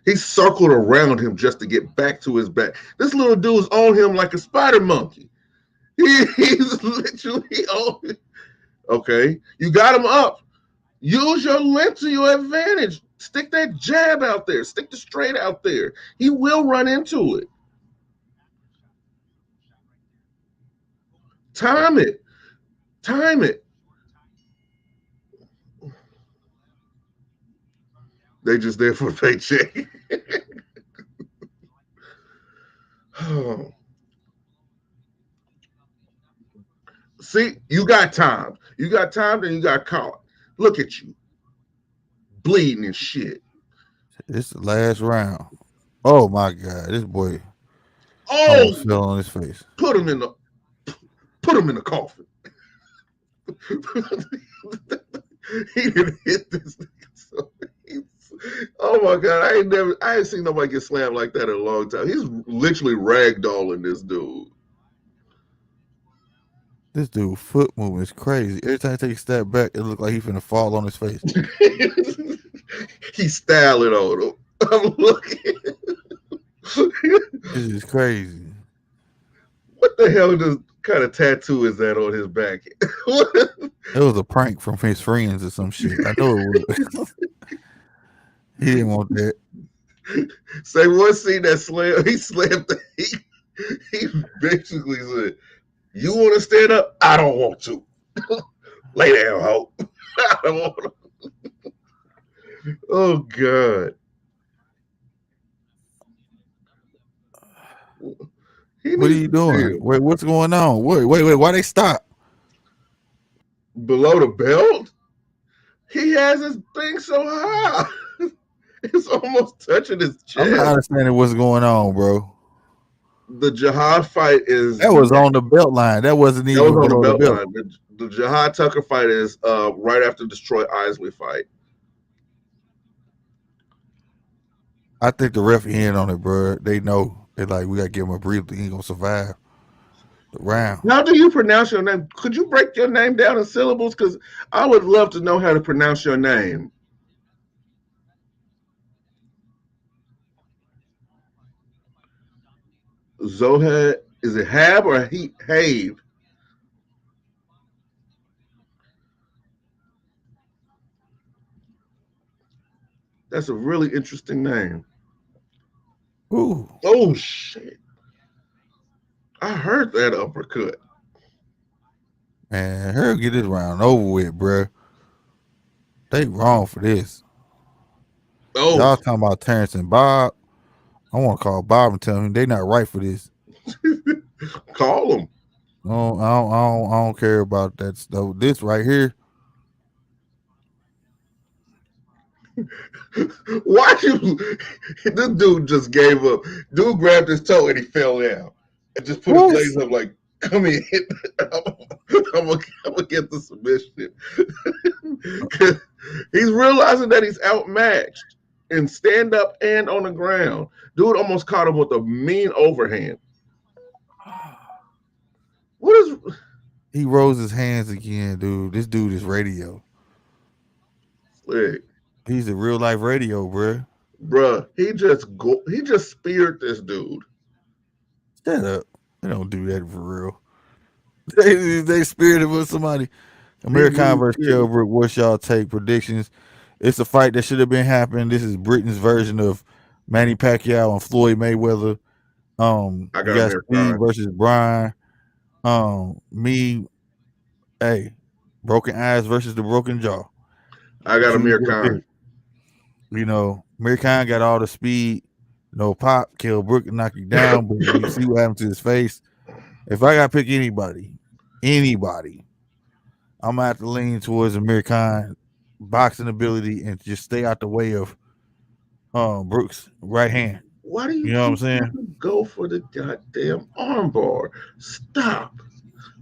He circled around him just to get back to his back. This little dude's on him like a spider monkey. He's literally on him. Okay, you got him up. Use your length to your advantage. Stick that jab out there. Stick the straight out there. He will run into it. Time it. Time it. They just there for a paycheck. See, you got time. You got time, then you got caught. Look at you, bleeding and shit. it's the last round. Oh my god, this boy almost Oh, fell on his face. put him in the put him in the coffin. He didn't hit this nigga. So oh my god, I ain't seen nobody get slammed like that in a long time. He's literally ragdolling this dude. This dude foot movement is crazy. Every time he take a step back, it look like he finna fall on his face. He's styling on him. I'm looking. This is crazy. What the hell kind of tattoo is that on his back? It was a prank from his friends or some shit. I know it was. He didn't want that. Say one scene that he slammed he basically said, "You want to stand up? I don't want to. Lay down, ho. I don't want to." Oh god. What are you doing? Wait, what's going on? Wait. Why they stop? Below the belt? He has his thing so high. It's almost touching his chest. I'm not understanding what's going on, bro. The Jahi fight is That was on the belt line. That wasn't even on the below the belt belt. line. The Jahi Tucker fight is right after the Troy Isley fight. I think the ref in on it, bro. They know. They like, we gotta give him a breather. He ain't gonna survive the round. How do you pronounce your name? Could you break your name down in syllables? Because I would love to know how to pronounce your name. Zohad, is it Hab or Have? That's a really interesting name. Ooh, Oh shit! I heard that uppercut. man, her get this round over with, bro. They wrong for this. Oh, Y'all talking about Terrence and Bob? I want to call Bob and tell him they not right for this. call him. I don't care about that stuff. This right here, Why you? This dude just gave up. Dude grabbed his toe and he fell down and just put his what? legs up like, "Come in, I'm gonna get the submission." He's realizing that he's outmatched in stand up and on the ground. Dude almost caught him with a mean overhand. What is? He rose his hands again, dude. This dude is radio. Like, He's a real life radio, bro. bruh, he just speared this dude. Shut up. They don't do that for real. They spirited with somebody. American versus Kilbrook. What's y'all take predictions? It's a fight that should have been happening. This is Britain's version of Manny Pacquiao and Floyd Mayweather. I You got got Steve American. versus Brian. Me, hey, broken eyes versus the broken jaw. I got Choose your American. pick. You know, American got all the speed. No pop, kill Brook and knock you down, but you see what happened to his face. If I gotta pick anybody, I'm gonna have to lean towards American boxing ability and just stay out the way of Brooks' right hand. Why do you You know what I'm keep saying? having to go for the goddamn armbar? Stop.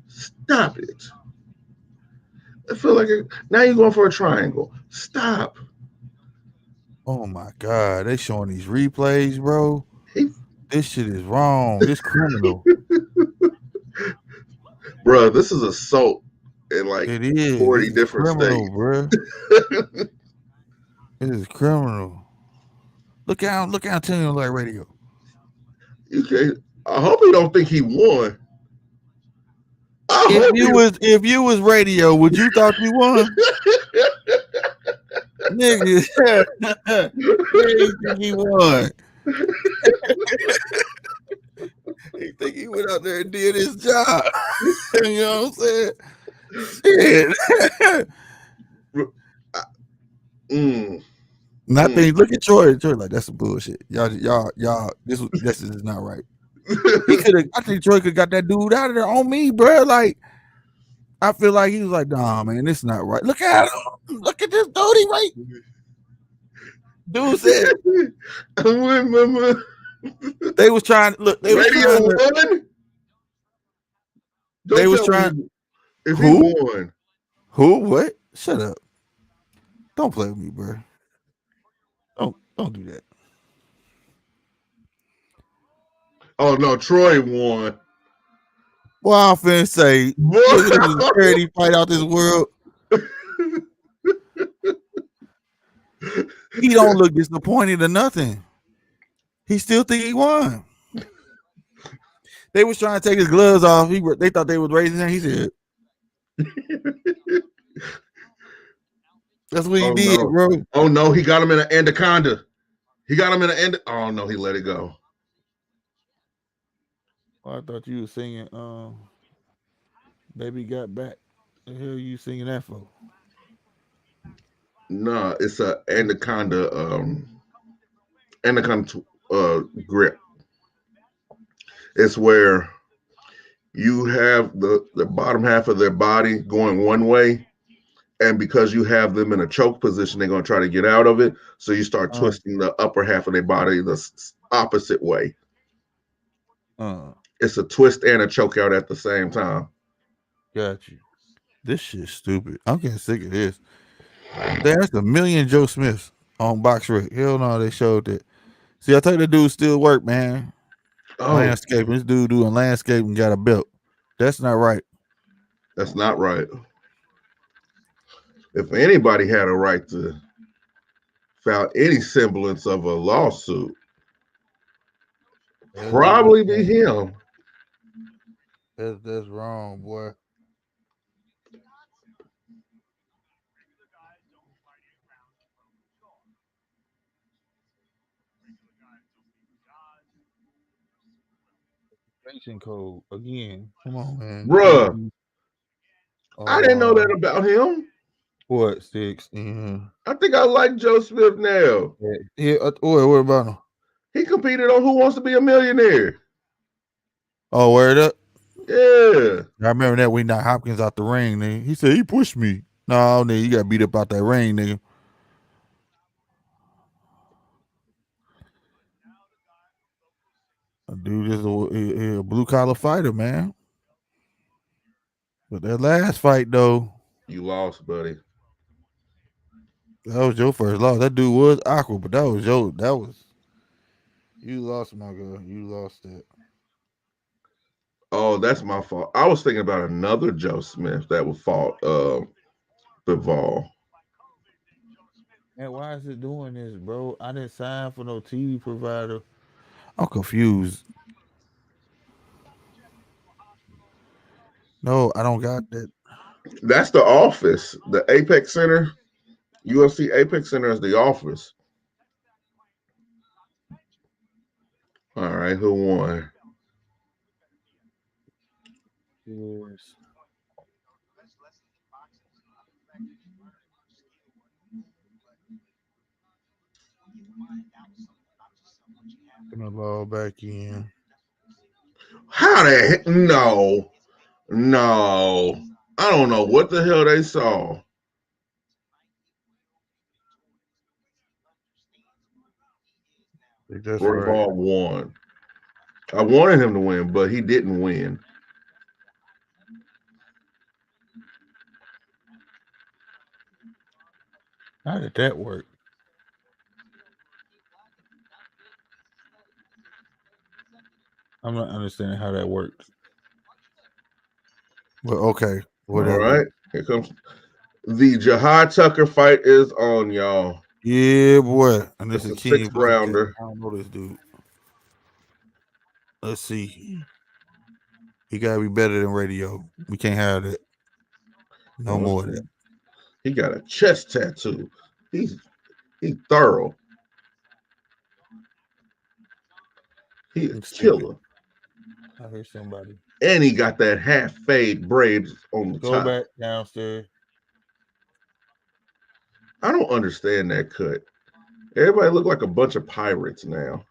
Stop it. I feel like now you're going for a triangle. Stop. Oh my god, they showing these replays, bro. He, This shit is wrong. This criminal. bro, this is assault in like It is. 40 This is different criminal, states. bro. This is criminal. Look out, telling like radio. You can't. I hope he don't think he won. I hope If you was radio, would you thought you won? Nigga, yeah, he think he won. He think he went out there and did his job. You know what I'm saying? Shit. And I think look at Troy. Troy like that's some bullshit. Y'all. This is not right. He could have. I think Troy could got that dude out of there on me, bro. Like I feel like he was like, nah, man, this is not right. Look at him. Look at this dude. He right. Dude said, they was trying. Look, they was trying. They was trying. If he won, who? What? Shut up. Don't play with me, bro. Don't do that. Oh no, Troy won. Well, I'm finna say, nigga, this is a charity fight out this world. He don't look disappointed or nothing. He still think he won. They was trying to take his gloves off. They thought they was raising him. He said, "That's what he did, no. bro." Oh no, he got him in an anaconda. Oh no, he let it go. Oh, I thought you was singing. Baby got back. The hell you singing that for? Nah, it's a anaconda. Anaconda grip. It's where you have the bottom half of their body going one way, and because you have them in a choke position, they're going to try to get out of it. So you start twisting the upper half of their body the opposite way. It's a twist and a choke out at the same time. Got you. This shit's stupid. I'm getting sick of this. There's a million Joe Smiths on BoxRec. Hell no, they showed that. See, I think the dude still work, man. Landscaping. This dude doing landscaping got a belt. That's not right. That's not right. If anybody had a right to file any semblance of a lawsuit, probably be him. That's wrong, boy. Code again. Come on, man. Bruh. I didn't know that about him. What, Six? I think I like Joe Smith now. Yeah. What about him? He competed on Who Wants to Be a Millionaire. Oh, word up. Yeah. I remember that we knocked Hopkins out the ring, nigga. He said he pushed me. No, nigga, you got beat up out that ring, nigga. Dude is a blue collar fighter, man. But that last fight, though, you lost, buddy. That was your first loss. That dude was awkward, but you lost, my girl. You lost that. Oh, that's my fault. I was thinking about another Joe Smith that would fought Bivol. Man, why is it doing this, bro? I didn't sign for no TV provider. I'm confused. No, I don't got that. That's the office. The Apex Center. UFC Apex Center is the office. All right, who won? Yes. Gonna log back in. How the heck? No. I don't know what the hell they saw. Bivol won. I wanted him to win, but he didn't win. How did that work? I'm not understanding how that works. But okay, All whatever. right, here comes the Jahi Tucker fight is on, y'all. Yeah, boy. And this It's is a Akeem sixth versus Jahi. rounder. I don't know this dude. Let's see. He gotta be better than radio. We can't have that. No Oh, let's more of see. that. He got a chest tattoo. He's thorough. He a I'm stupid. killer. I hear somebody. And he got that half fade braids on the Go top. back downstairs. I don't understand that cut. Everybody look like a bunch of pirates now.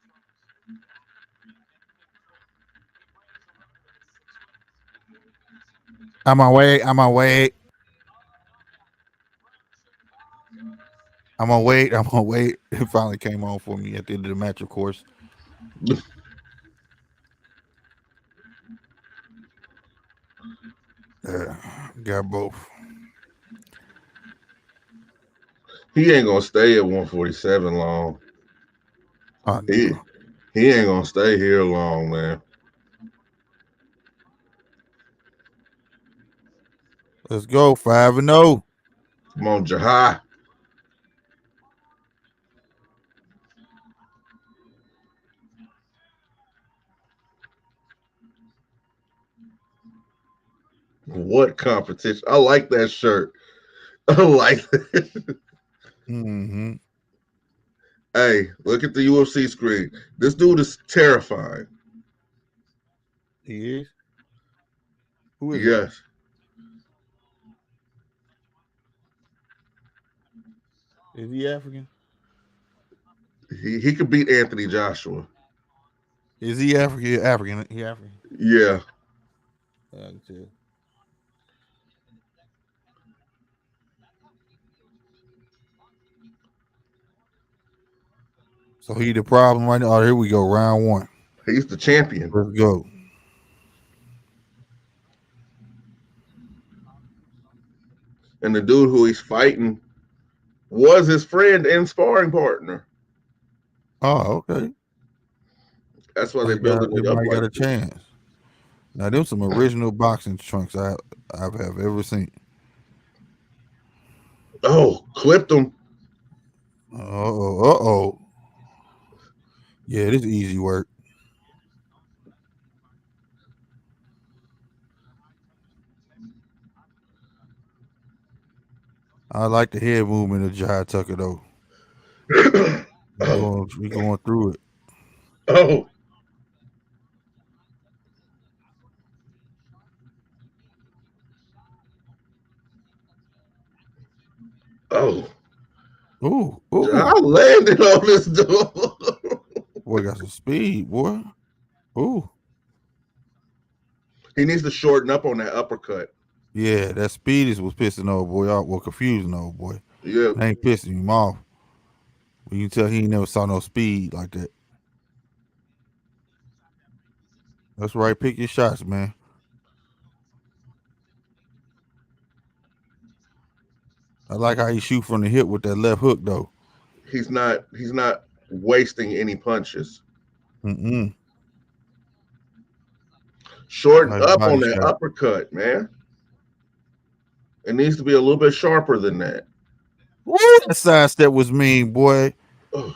I'm on way. I'm on way. I'm on wait. I'm on wait. It finally came on for me at the end of the match, of course. Uh, got both. He ain't gonna stay at 147 long. I He know. he ain't gonna stay here long, man. Let's go. 5-0. Come on, Jahi. What competition? I like that shirt. I like that. Mm-hmm. Hey, look at the UFC screen. This dude is terrifying. He is. Who is it? Yes. Is he African? He could beat Anthony Joshua. Is he African? African. He African. Yeah. I can tell. So he the problem right now. Oh, here we go. Round one. He's the champion. Let's go. And the dude who he's fighting was his friend and sparring partner. Oh, okay. That's why they're building it up Everybody got like a this. chance. Now, them some original boxing trunks I've have ever seen. Oh, clipped him. Uh oh. Yeah, this is easy work. I like the head movement of Jahi Tucker though. Oh, We going through it. oh, oh. Ooh. I landed on this dude. Boy got some speed, boy. Ooh. He needs to shorten up on that uppercut. Yeah, that speed is what's pissing old boy off. Well, confusing old boy. Yeah, It ain't pissing him off. But you can tell he ain't never saw no speed like that. That's right. Pick your shots, man. I like how he shoot from the hip with that left hook though. he's not wasting any punches. Mm-mm. Shorten Nice up body on that shot. uppercut, man. It needs to be a little bit sharper than that. Woo, that sidestep was mean, boy. Oh,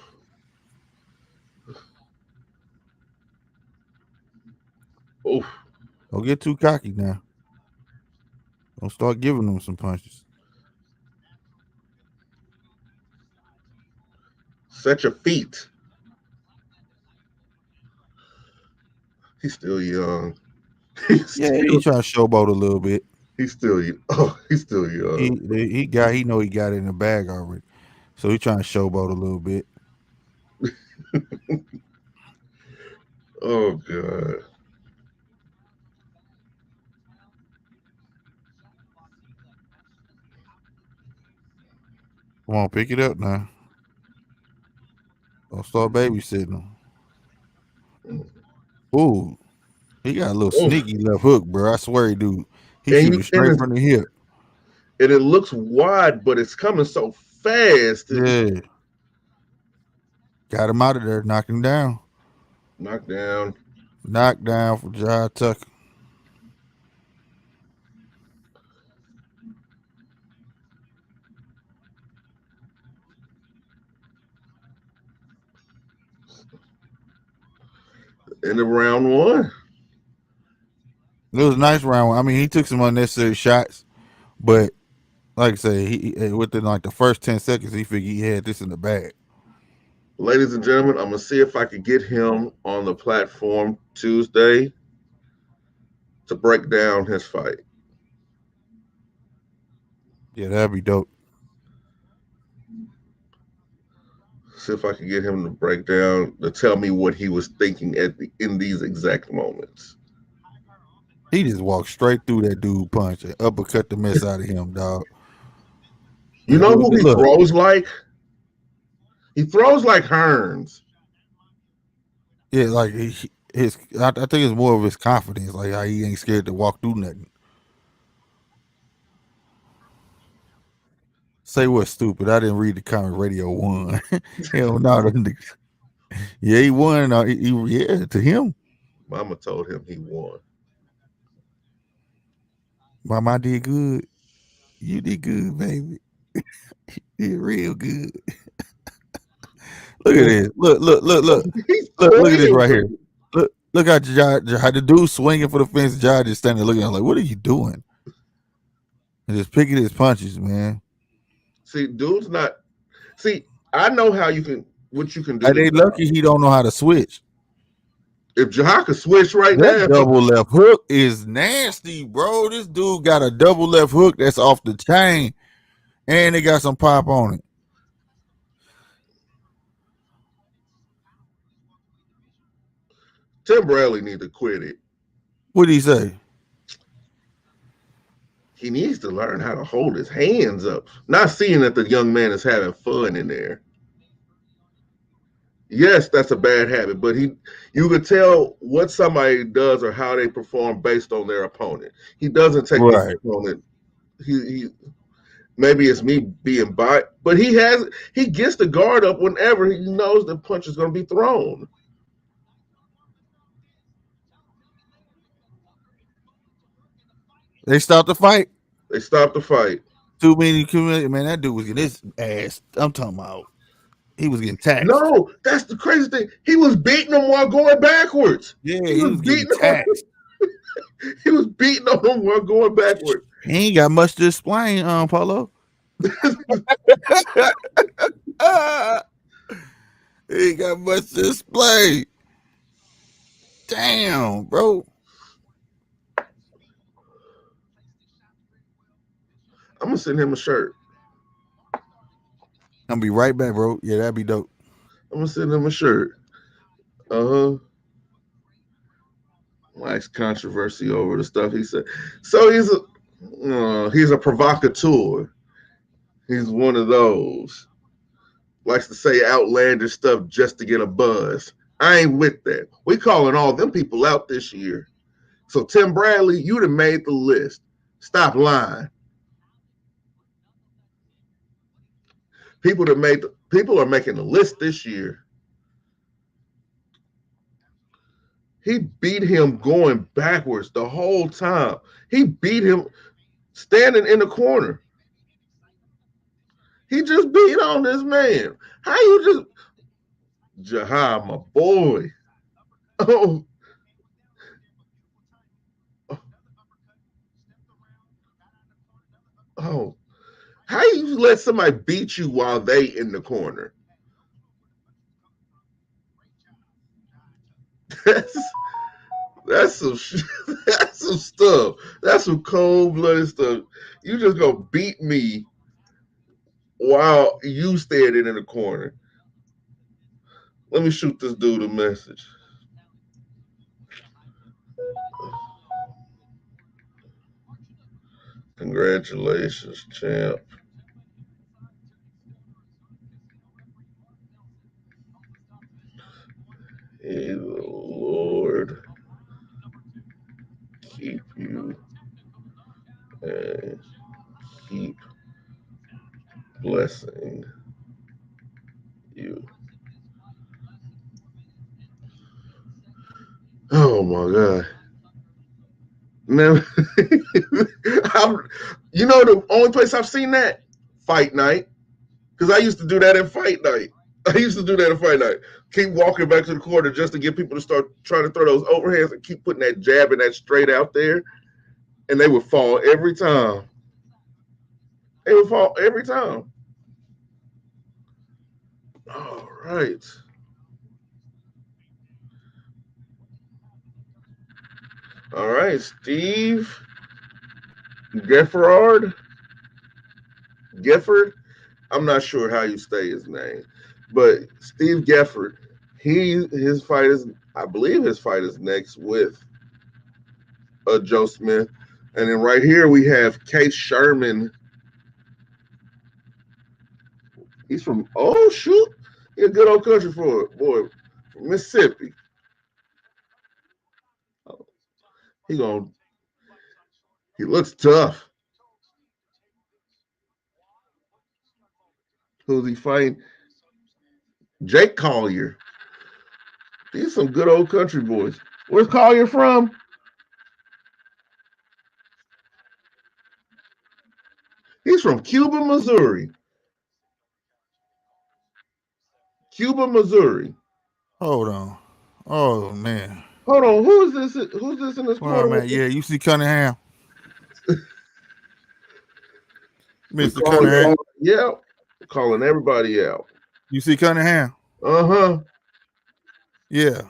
oof. Don't get too cocky now. Don't start giving them some punches. Set your feet. He's still young. He's Yeah, he still trying to showboat a little bit. he's still oh he's still He young. he know he got it in the bag already. So he trying to showboat a little bit. Oh god. Come on, pick it up now. Don't start babysitting him. Ooh, he got a little Oof. sneaky left hook, bro. I swear he do. He And shooting straight from the hip. it looks wide, but it's coming so fast. Yeah. Got him out of there, knocked him down. Knockdown. Knocked down for Jahi Tucker. End of round one. It was a nice round. I mean, he took some unnecessary shots, but like I say, within like the first 10 seconds, he figured he had this in the bag. Ladies and gentlemen, I'm gonna see if I can get him on the platform Tuesday to break down his fight. Yeah, that'd be dope. See if I can get him to break down to tell me what he was thinking in these exact moments. He just walked straight through that dude punch and uppercut the mess out of him, dog. You know who he Look, throws like? He throws like Hearns. yeah, like I think it's more of his confidence, like how he ain't scared to walk through nothing. Say what's stupid. I didn't read the comment. Radio won. Hell no, yeah, he won. Yeah, to him. Mama told him he won. Mama, I did good. You did good, baby. You did real good. Look at this. He's Look at this toying right with here. me. Look how the dude swinging for the fence. Jai just standing there looking at him like, what are you doing? And just picking his punches, man. See, dude's not. See, I know how you can. What you can do Like, to they Jahi. lucky he don't know how to switch. If Jahi could switch right That now, double left hook is nasty, bro. This dude got a double left hook that's off the chain, and it got some pop on it. Tim Bradley need to quit it. What did he say? He needs to learn how to hold his hands up. Not seeing that the young man is having fun in there. Yes, that's a bad habit, but you could tell what somebody does or how they perform based on their opponent. He doesn't take his Right. opponent. He maybe it's me being biased, but he gets the guard up whenever he knows the punch is going to be thrown. They stopped the fight. They stop the fight. Too many community. Man, that dude was getting his ass. I'm talking about. He was getting taxed. No, that's the crazy thing. He was beating him while going backwards. Yeah, He he was was getting beating him. taxed. He was beating on him while going backwards. He ain't got much to explain, Polo. He ain't got much to explain. Damn, bro. I'm gonna send him a shirt. I'm be right back, bro. Yeah, that'd be dope. I'm gonna send him a shirt. Uh huh. Likes controversy over the stuff he said. So he's a provocateur. He's one of those. Likes to say outlandish stuff just to get a buzz. I ain't with that. We calling all them people out this year. So Tim Bradley, you'd have made the list. Stop lying. People are making the list this year. He beat him going backwards the whole time. He beat him standing in the corner. He just beat on this man. How you just Jahi, my boy? Oh, oh. How you let somebody beat you while they in the corner? That's that's some that's some stuff. That's some cold blooded stuff. You just gonna beat me while you standing in the corner. Let me shoot this dude a message. Congratulations, champ. May the Lord keep you and keep blessing Oh my god. Now, the only place I've seen that fight night, because I used to do that in fight night. Keep walking back to the corner just to get people to start trying to throw those overhands and keep putting that jab and that straight out there, and they would fall every time. They would fall every time. All right. All right, Steve Geffrard. Geffrard. I'm not sure how you say his name, but Steve Geffrard. His fight is, I believe, his fight is next with Joe Smith, and then right here we have Case Sherman. He's from he's a good old country boy from Mississippi. He going he looks tough. Who's he fighting? Jake Collier. These some good old country boys. Where's Collier from? He's from Cuba, Missouri. Cuba, Missouri. Hold on. Oh man. Hold on, who is this? Who's this in this Well, corner? man, yeah, you see Cunningham, We Mr. calling Cunningham. yeah, calling everybody out. You see Cunningham? Uh-huh. Yeah,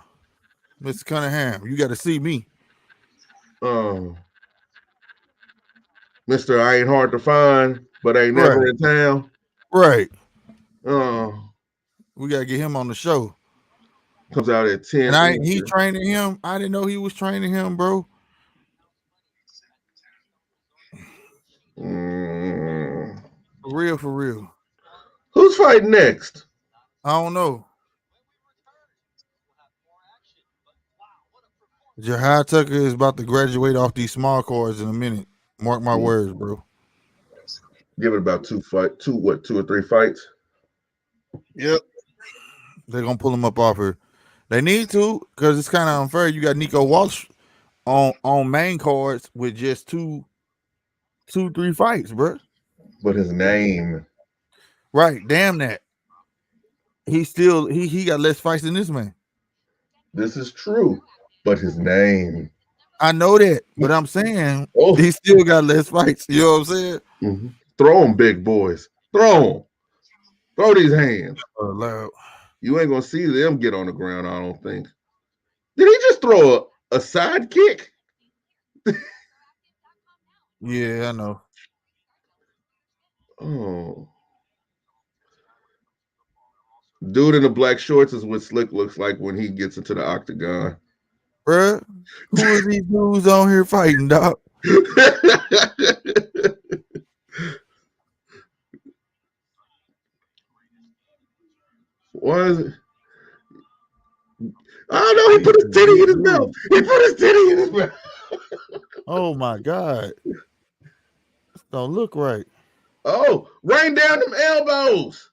Mr. Cunningham. You got to see me. Mr. I ain't hard to find, but ain't never Right. in town. Right. Uh, We got to get him on the show. comes out at 10. And he training him. I didn't know he was training him, bro. For real, for real. Who's fighting next? I don't know. Jahi Tucker is about to graduate off these small cards in a minute. Mark my words, bro. Give it about two or three fights. Yep. They're gonna pull him up off her. They need to, because it's kind of unfair. You got Nico Walsh on main cards with just two, 3 fights, bro. But his name. Right. Damn that. He got less fights than this man. This is true. But his name. I know that, but I'm saying he still got less fights. You know what I'm saying? Mm-hmm. Throw them, big boys. Throw them. Throw these hands. Loud. You ain't gonna see them get on the ground, I don't think. Did he just throw a side kick? Yeah, I know. Oh. Dude in the black shorts is what Slick looks like when he gets into the octagon. Bruh, who are these dudes on here fighting, dog? Why is it? Oh no, he put his titty in his mouth. He put his titty in his mouth. Oh my God. This don't look right. Oh, rain down them elbows.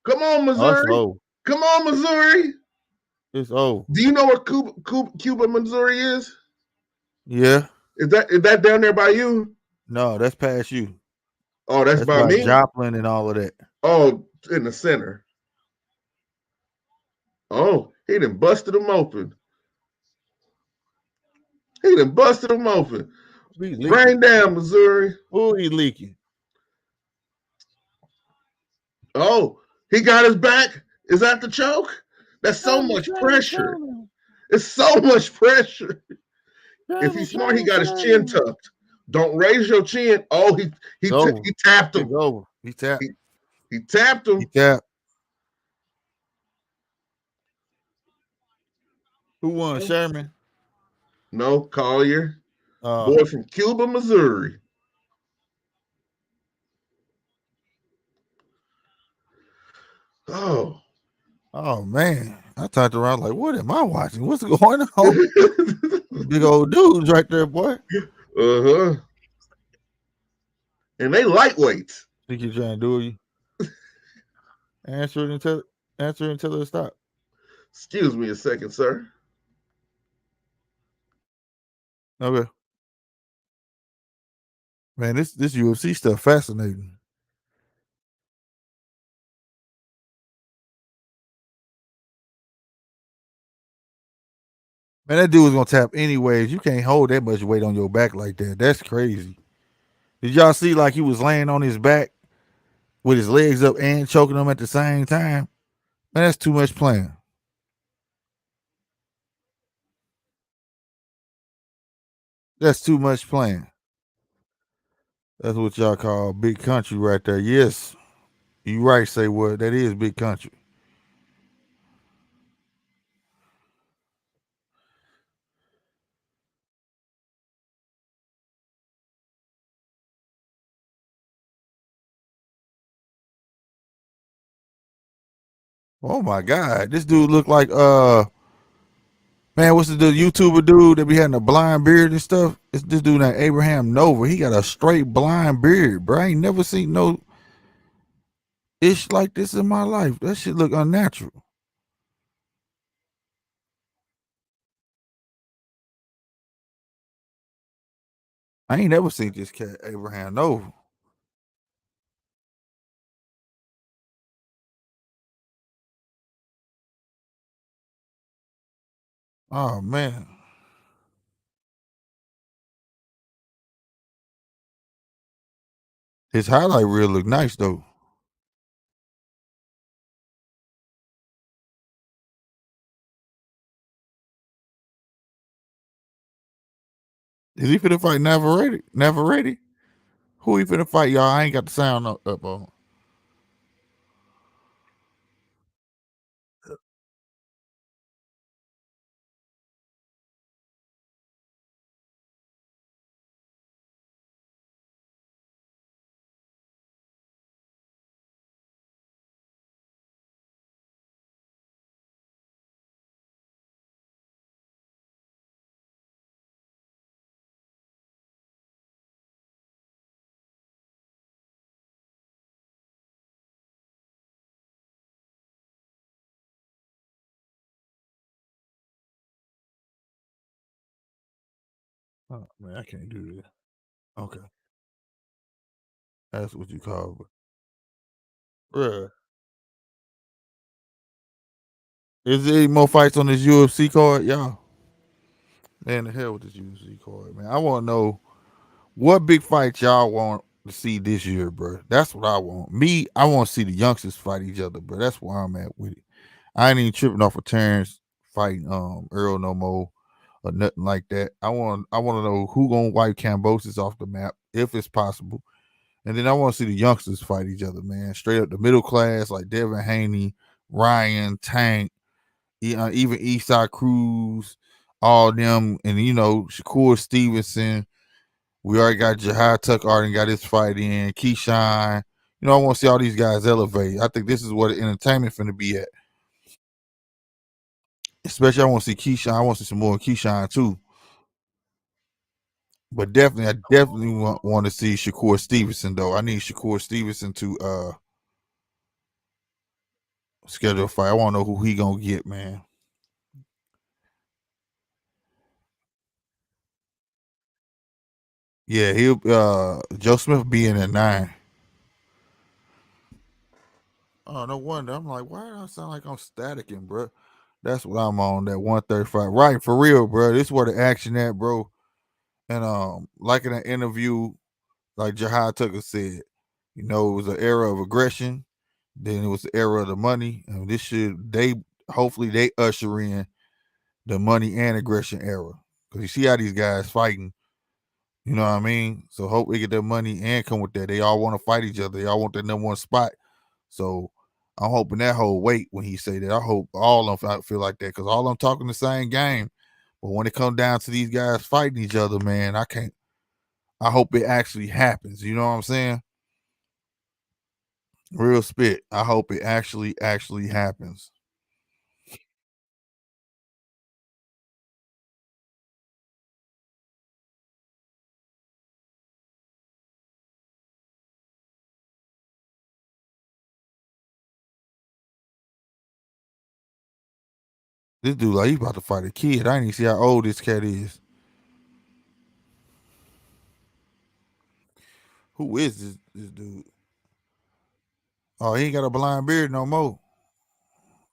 Come on, Missouri. Oh, Come on, Missouri. it's old. Do you know where Cuba, Missouri is? Yeah. Is that down there by you? No, that's past you. Oh, that's by me? Joplin and all of that. Oh, in the center. Oh, he done busted him open. Rain down, Missouri. Who he leaking? Oh, he got his back. Is that the choke? That's so much pressure. It's so much pressure. If he's smart, he got his chin tucked. Don't raise your chin. Oh, he tapped him. He tapped. He tapped him. He tapped. Who won? Sherman? No, Collier. Boy from Cuba, Missouri. Oh man. I turned around like, what am I watching? What's going on? Big old dudes right there, boy. Uh-huh. And they lightweights. Think you're trying to do you? Answer until it stop. Excuse me a second, sir. Okay. Man, this UFC stuff fascinating. Man, that dude was gonna tap anyways. You can't hold that much weight on your back like that. That's crazy. Did y'all see like he was laying on his back with his legs up and choking him at the same time? Man, that's too much playing. That's too much playing. That's what y'all call big country right there. Yes, you right. Say what? That is big country. Oh my God, this dude look like man, what's the YouTuber dude that be having a blind beard and stuff? It's this dude named Abraham Nova. He got a straight blind beard, bro. I ain't never seen no ish like this in my life. That shit look unnatural. I ain't never seen this cat Abraham Nova. Oh man, his highlight reel look nice though. Is he finna fight Navarrete? Navarrete? Who he finna fight, y'all? I ain't got the sound up on. Oh man, I can't do this. Okay, that's what you call it. Bruh. Is there any more fights on this UFC card, y'all? Man, the hell with this UFC card, man. I want to know what big fight y'all want to see this year, bro. That's what I want. Me, I want to see the youngsters fight each other, bro. That's where I'm at with it. I ain't even tripping off of Terrence fighting Earl no more or nothing like that. I want to know who gonna wipe Cambosis off the map if it's possible, and then I want to see the youngsters fight each other, man. Straight up the middle class like Devin Haney, Ryan Tank, even Eastside Cruz, all them, and Shakur Stevenson. We already got Jahi Tuck already got his fight in. Keyshawn. I want to see all these guys elevate. I think this is where the entertainment finna be at. Especially I want to see Keyshawn. I want to see some more Keyshawn too. But definitely, I definitely want to see Shakur Stevenson though. I need Shakur Stevenson to schedule a fight. I want to know who he gonna get, man. Yeah, he'll Joe Smith be in at 9. Oh, no wonder. I'm like, why do I sound like I'm staticking, bro? That's what I'm on, that 135. Right, for real, bro. This is where the action at, bro. And like in an interview, like Jahi Tucker said, it was an era of aggression, then it was the era of the money. And this should they hopefully they usher in the money and aggression era. Cause you see how these guys fighting, you know what I mean? So hope they get their money and come with that. They all want to fight each other. They all want that number one spot. So I'm hoping that whole weight when he say that. I hope all of them feel like that because all of them talking the same game. But when it comes down to these guys fighting each other, man, I can't. I hope it actually happens. You know what I'm saying? Real spit. I hope it actually happens. This dude like he about to fight a kid. I ain't even see how old this cat is. Who is this dude? Oh, he ain't got a blind beard no more.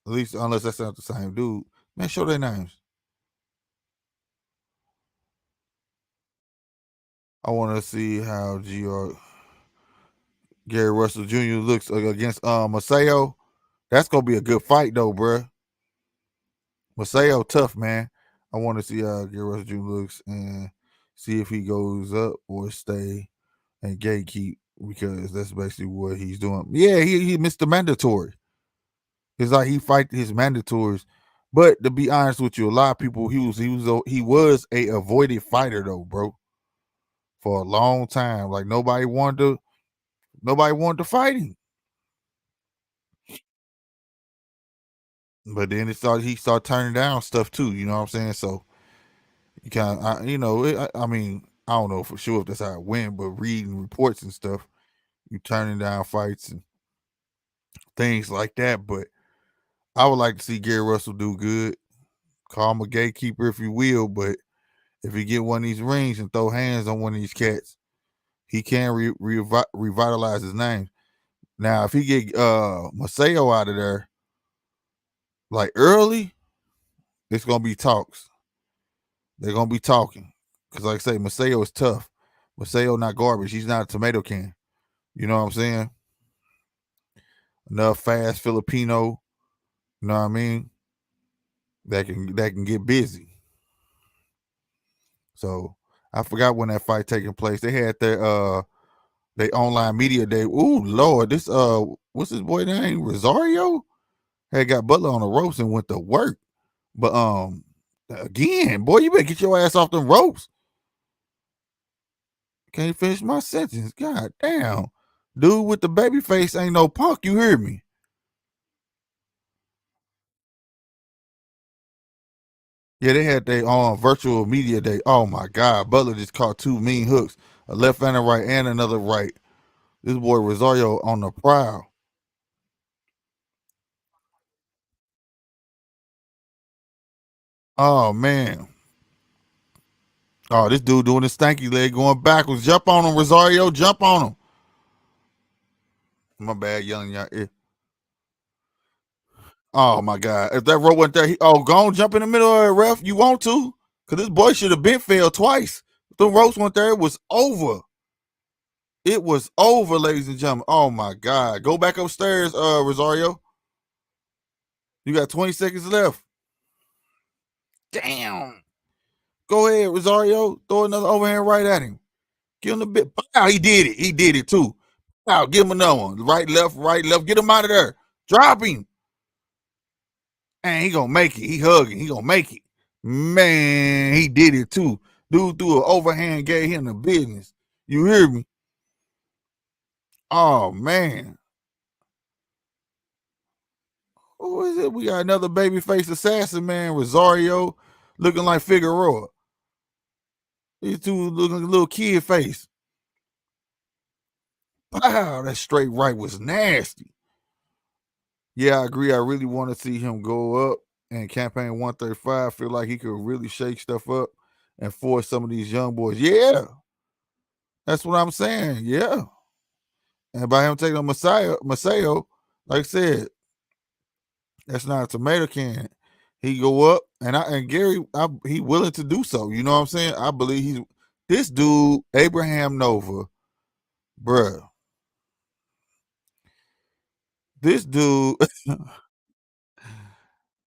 At least unless that's not the same dude. Man, show their names. I want to see how Gary Russell Jr. looks against Maseo. That's gonna be a good fight though, bruh. Maseo tough, man. I want to see how Gary Russell Jr. looks and see if he goes up or stay and gatekeep because that's basically what he's doing. Yeah, he missed the mandatory. It's like he fight his mandatories. But to be honest with you, a lot of people he was a avoided fighter though, bro, for a long time. Like nobody wanted to fight him. But then he started turning down stuff too. You know what I'm saying? So you kind of I mean I don't know for sure if that's how it went, but reading reports and stuff, you turning down fights and things like that. But I would like to see Gary Russell do good. Call him a gatekeeper if you will, but if he get one of these rings and throw hands on one of these cats, he can revitalize his name. Now, if he get Maseo out of there like early, it's gonna be talks. They're gonna be talking because, like I say, Maseo is tough. Maseo not garbage. He's not a tomato can. You know what I'm saying? Enough fast Filipino. You know what I mean? That can get busy. So I forgot when that fight taking place. They had their online media day. Ooh Lord, this what's his boy name? Rosario had got Butler on the ropes and went to work. But again, boy, you better get your ass off them ropes. Can't finish my sentence. God damn. Dude with the baby face ain't no punk, you hear me? Yeah, they had their virtual media day. Oh my God. Butler just caught two mean hooks. A left and a right and another right. This boy Rosario on the prowl. Oh man. Oh, this dude doing the stanky leg going backwards. Jump on him, Rosario. Jump on him. My bad, young. Oh my God. If that rope went there, go on, jump in the middle of the ref. You want to? Because this boy should have been failed twice. If the ropes went there, it was over. It was over, ladies and gentlemen. Oh my God. Go back upstairs, Rosario. You got 20 seconds left. Damn. Go ahead, Rosario. Throw another overhand right at him. Give him the bit. Wow, he did it. He did it too. Wow, give him another one. Right, left, right, left. Get him out of there. Drop him. And he gonna make it. He hugging. He gonna make it. Man, he did it too. Dude threw an overhand, gave him the business. You hear me? Oh man. Who is it? We got another babyface assassin, man. Rosario, looking like Figueroa. These two looking like a little kid face. Wow, that straight right was nasty. Yeah, I agree. I really want to see him go up and campaign 135. Feel like he could really shake stuff up and force some of these young boys. Yeah, that's what I'm saying. Yeah. And by him taking on Maseo, like I said, that's not a tomato can. He go up and Gary, he willing to do so. You know what I'm saying? I believe he's this dude, Abraham Nova, bruh. This dude,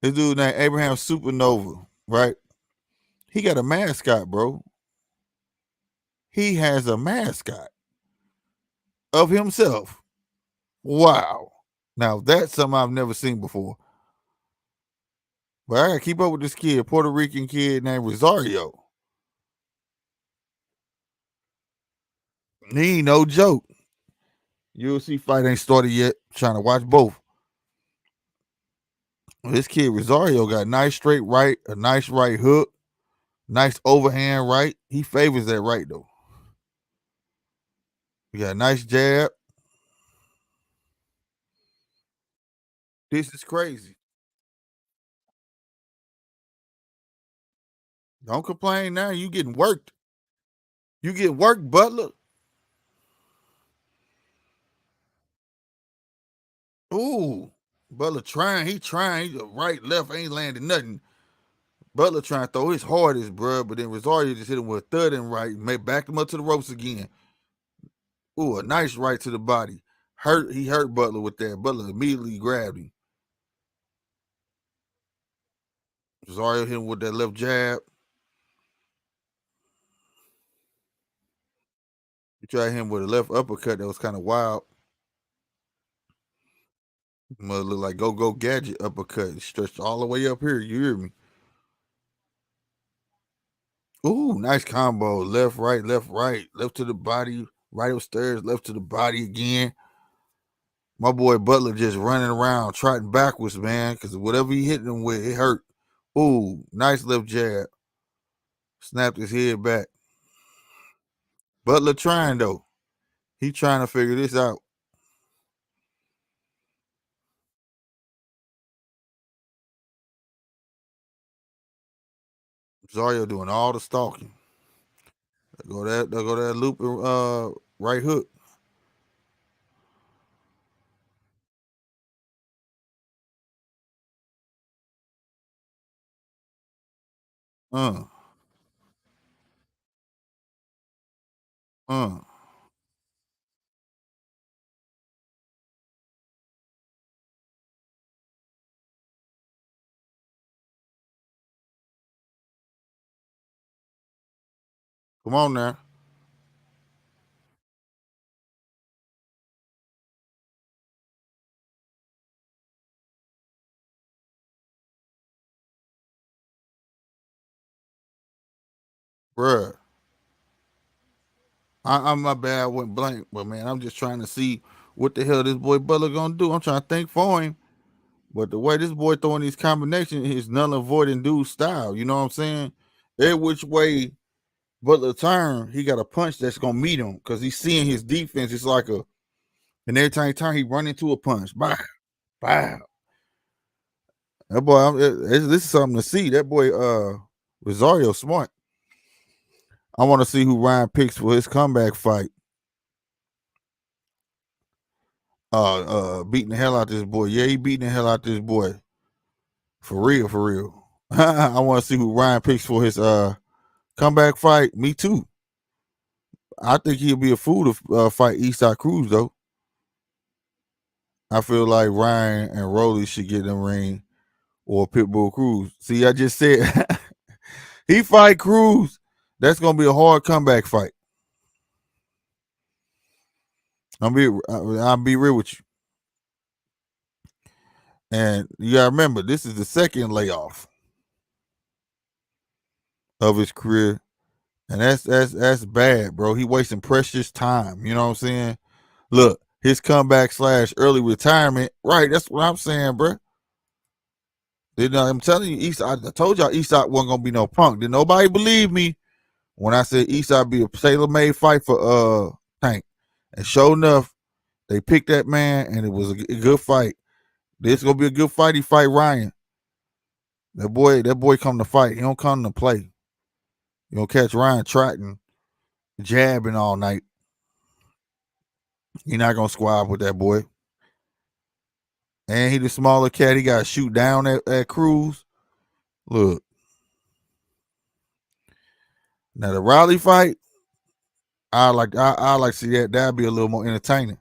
this dude named Abraham Supernova, right? He got a mascot, bro. He has a mascot of himself. Wow. Now that's something I've never seen before. But I gotta keep up with this kid, Puerto Rican kid named Rosario. He ain't no joke. UFC fight ain't started yet. Trying to watch both. This kid Rosario got a nice straight right, a nice right hook, nice overhand right. He favors that right though. He got a nice jab. This is crazy. Don't complain now. You getting worked. You get worked, Butler. Ooh, Butler trying. He trying. He right, left, ain't landing nothing. Butler trying to throw his hardest, bro, but then Rosario just hit him with a third and right, backed him up to the ropes again. Ooh, a nice right to the body. He hurt Butler with that. Butler immediately grabbed him. Rosario hit him with that left jab. He tried him with a left uppercut that was kind of wild. Mother look like go gadget uppercut. It stretched all the way up here. You hear me? Ooh, nice combo. Left, right, left to the body, right upstairs, left to the body again. My boy Butler just running around, trotting backwards, man, because whatever he hit him with, it hurt. Ooh, nice left jab. Snapped his head back. Butler trying, though. He trying to figure this out. Zario doing all the stalking. There go that looping right hook. Uh, uh. Come on now. Bruh. I'm my bad, I went blank, but man, I'm just trying to see what the hell this boy Butler gonna do. I'm trying to think for him. But the way this boy throwing these combinations, his null avoiding dude style. You know what I'm saying? Every which way Butler turn, he got a punch that's gonna meet him because he's seeing his defense. It's like a, and every time he turn, he run into a punch. Bah, bah. That boy, this is something to see. That boy, Rosario smart. I want to see who Ryan picks for his comeback fight. Beating the hell out this boy. Yeah, he beating the hell out this boy. For real, for real. I want to see who Ryan picks for his comeback fight. Me too. I think he'll be a fool to fight Eastside Cruz though. I feel like Ryan and Rolly should get in the ring or Pitbull Cruz. See, I just said he fight Cruz. That's gonna be a hard comeback fight. I'll be real with you. And you gotta remember, this is the second layoff of his career. And that's bad, bro. He wasting precious time. You know what I'm saying? Look, his comeback / early retirement. Right, that's what I'm saying, bro. I'm telling you, Eastside. I told y'all Eastside wasn't gonna be no punk. Did nobody believe me when I said Eastside be a tailor-made fight for Tank? And sure enough, they picked that man, and it was a good fight. This gonna be a good fight. He fight Ryan. That boy come to fight. He don't come to play. You don't catch Ryan trotting, jabbing all night. He not gonna squab with that boy. And he the smaller cat. He got to shoot down at Cruz. Look, now the Riley fight, I like to see that. That'd be a little more entertaining.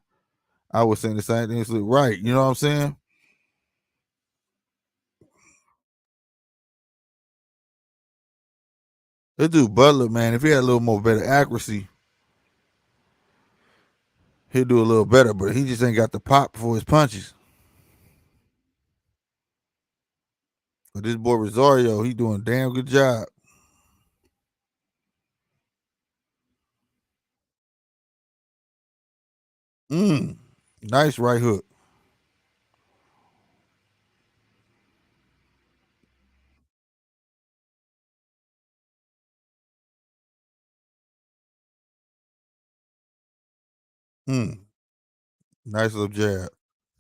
I was saying the same thing. It's like, right, you know what I'm saying? This dude Butler, man, if he had a little more better accuracy, he'd do a little better. But he just ain't got the pop for his punches. But this boy Rosario, he doing a damn good job. Mm, nice right hook. Mm, nice little jab.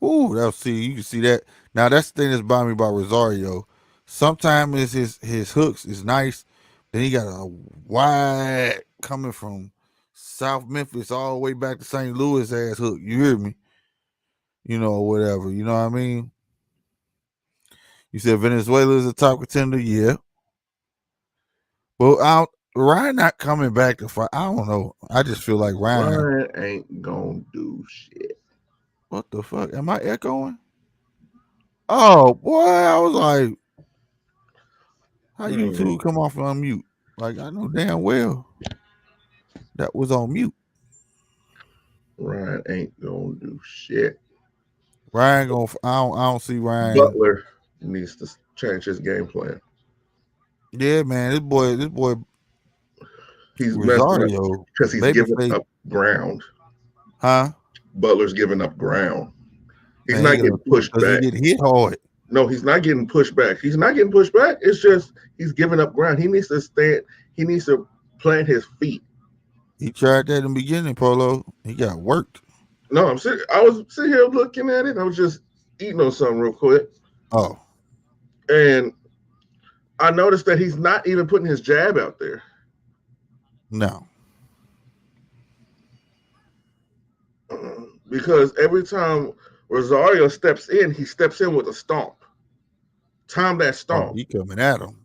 Ooh, that'll see. You can see that. Now that's the thing that's bothering me about Rosario. Sometimes his hooks is nice. Then he got a wide coming from South Memphis all the way back to St. Louis ass hook. You hear me? or whatever. You know what I mean? You said Venezuela is a top contender, yeah. But Ryan not coming back to fight. I don't know. I just feel like Ryan. Ryan ain't gonna do shit. What the fuck? Am I echoing? Oh boy, I was like, how you two come off on mute? Like I know damn well that was on mute. Ryan ain't gonna do shit. Ryan gonna. I don't see Ryan. Butler needs to change his game plan. Yeah, man, this boy He's messing up Rosario because he's giving babyface, up ground. huh? Butler's giving up ground. He's Man, not getting pushed because he back. get hit hard. No, he's not getting pushed back. He's not getting pushed back. It's just he's giving up ground. He needs to stand. He needs to plant his feet. He tried that in the beginning, Polo. He got worked. No, I was sitting here looking at it. I was just eating on something real quick. Oh. And I noticed that he's not even putting his jab out there. No. Because every time Rosario steps in, he steps in with a stomp. Time that stomp. Oh, he coming at him.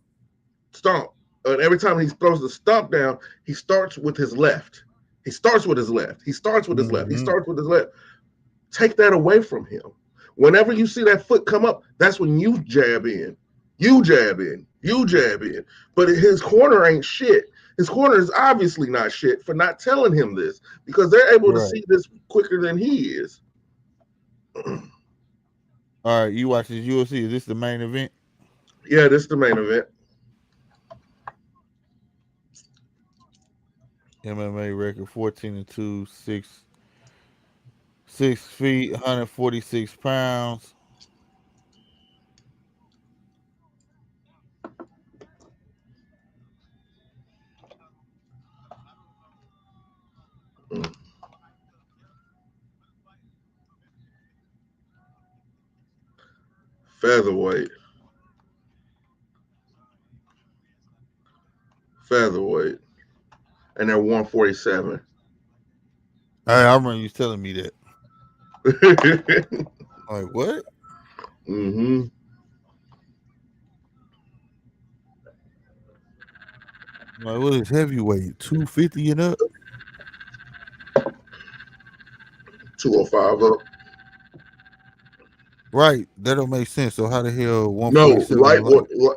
Stomp. And every time he throws the stomp down, he starts with his left. He starts with his left. He starts with his left. He starts with his left. Take that away from him. Whenever you see that foot come up, that's when you jab in. You jab in. You jab in. But his corner ain't shit. His corner is obviously not shit for not telling him this because they're able to see this quicker than he is. All right, you watch this UFC. Is this the main event? Yeah, this is the main event. MMA record 14-2, 6 feet, 146 pounds. Featherweight. And they're 147. I remember you telling me that. Like, what? Mm-hmm. Like, what is heavyweight? 250 and up? 205 up. Right. That don't make sense. So how the hell 147? No,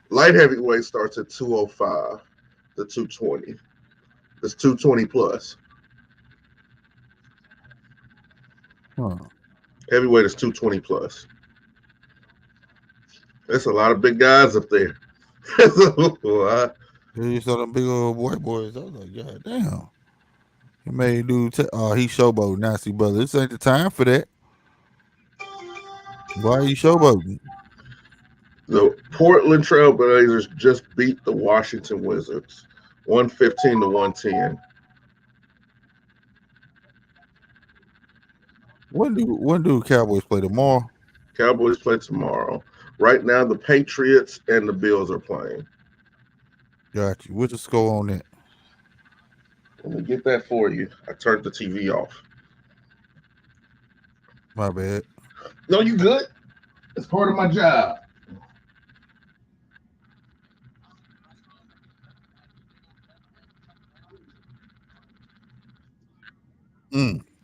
light heavyweight starts at 205 to 220. It's 220 plus. Huh. Heavyweight is 220 plus. There's a lot of big guys up there. You saw them big old white boys. I was like, God damn. He made dude. He showboating. Nasty brother. This ain't the time for that. Why are you showboating? The Portland Trailblazers just beat the Washington Wizards, 115 to 110. When do Cowboys play tomorrow? Cowboys play tomorrow. Right now, the Patriots and the Bills are playing. Got you. What's the score on that? Let me get that for you. I turned the TV off. My bad. No, you good? It's part of my job.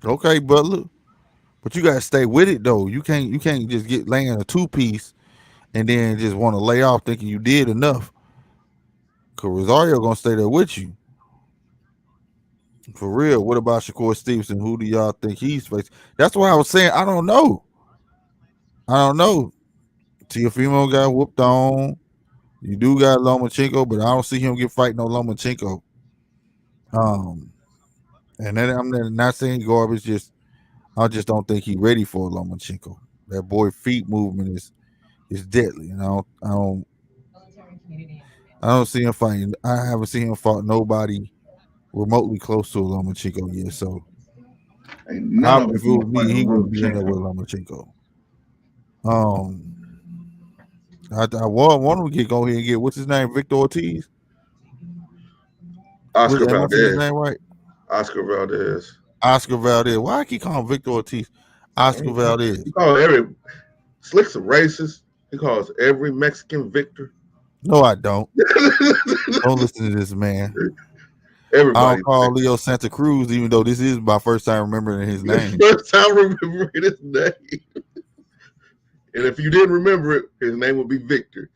Okay, Butler. But you gotta stay with it though. You can't just get laying a 2-piece and then just want to lay off thinking you did enough. Cause Rosario gonna stay there with you. For real. What about Shakur Stevenson? Who do y'all think he's facing? That's why I was saying I don't know. Teofimo got whooped on. You do got Lomachenko, but I don't see him get fighting no Lomachenko. And then I'm not saying garbage. I just don't think he's ready for Lomachenko. That boy feet movement is deadly. And I don't see him fighting. I haven't seen him fight nobody remotely close to Lomachenko yet. So if it was me, he would be in there with Lomachenko. I want him to go ahead and get what's his name, Victor Ortiz. Oscar Am I saying his Valdez. name right? Oscar Valdez. Oscar Valdez. Why I keep calling him Victor Ortiz? Oscar Valdez. He calls every Slick's a racist. He calls every Mexican Victor. No, I don't. Don't listen to this man. I Everybody. don't call Leo Santa Cruz, even though this is my first time remembering his name. First time remembering his name. And if you didn't remember it, his name would be Victor.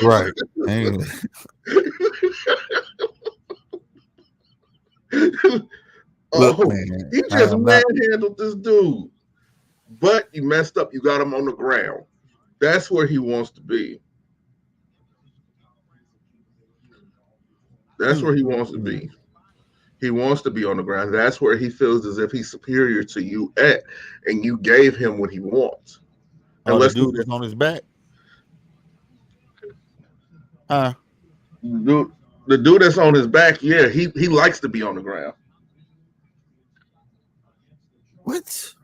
Right. Ain't- Look, man, he I just am not. manhandled this dude. But you messed up. You got him on the ground. That's where he wants to be. That's where he wants to be. He wants to be on the ground. That's where he feels as if he's superior to you at, and you gave him what he wants. Oh, the Unless dude that's on his back. the dude that's on his back, yeah, he likes to be on the ground. What?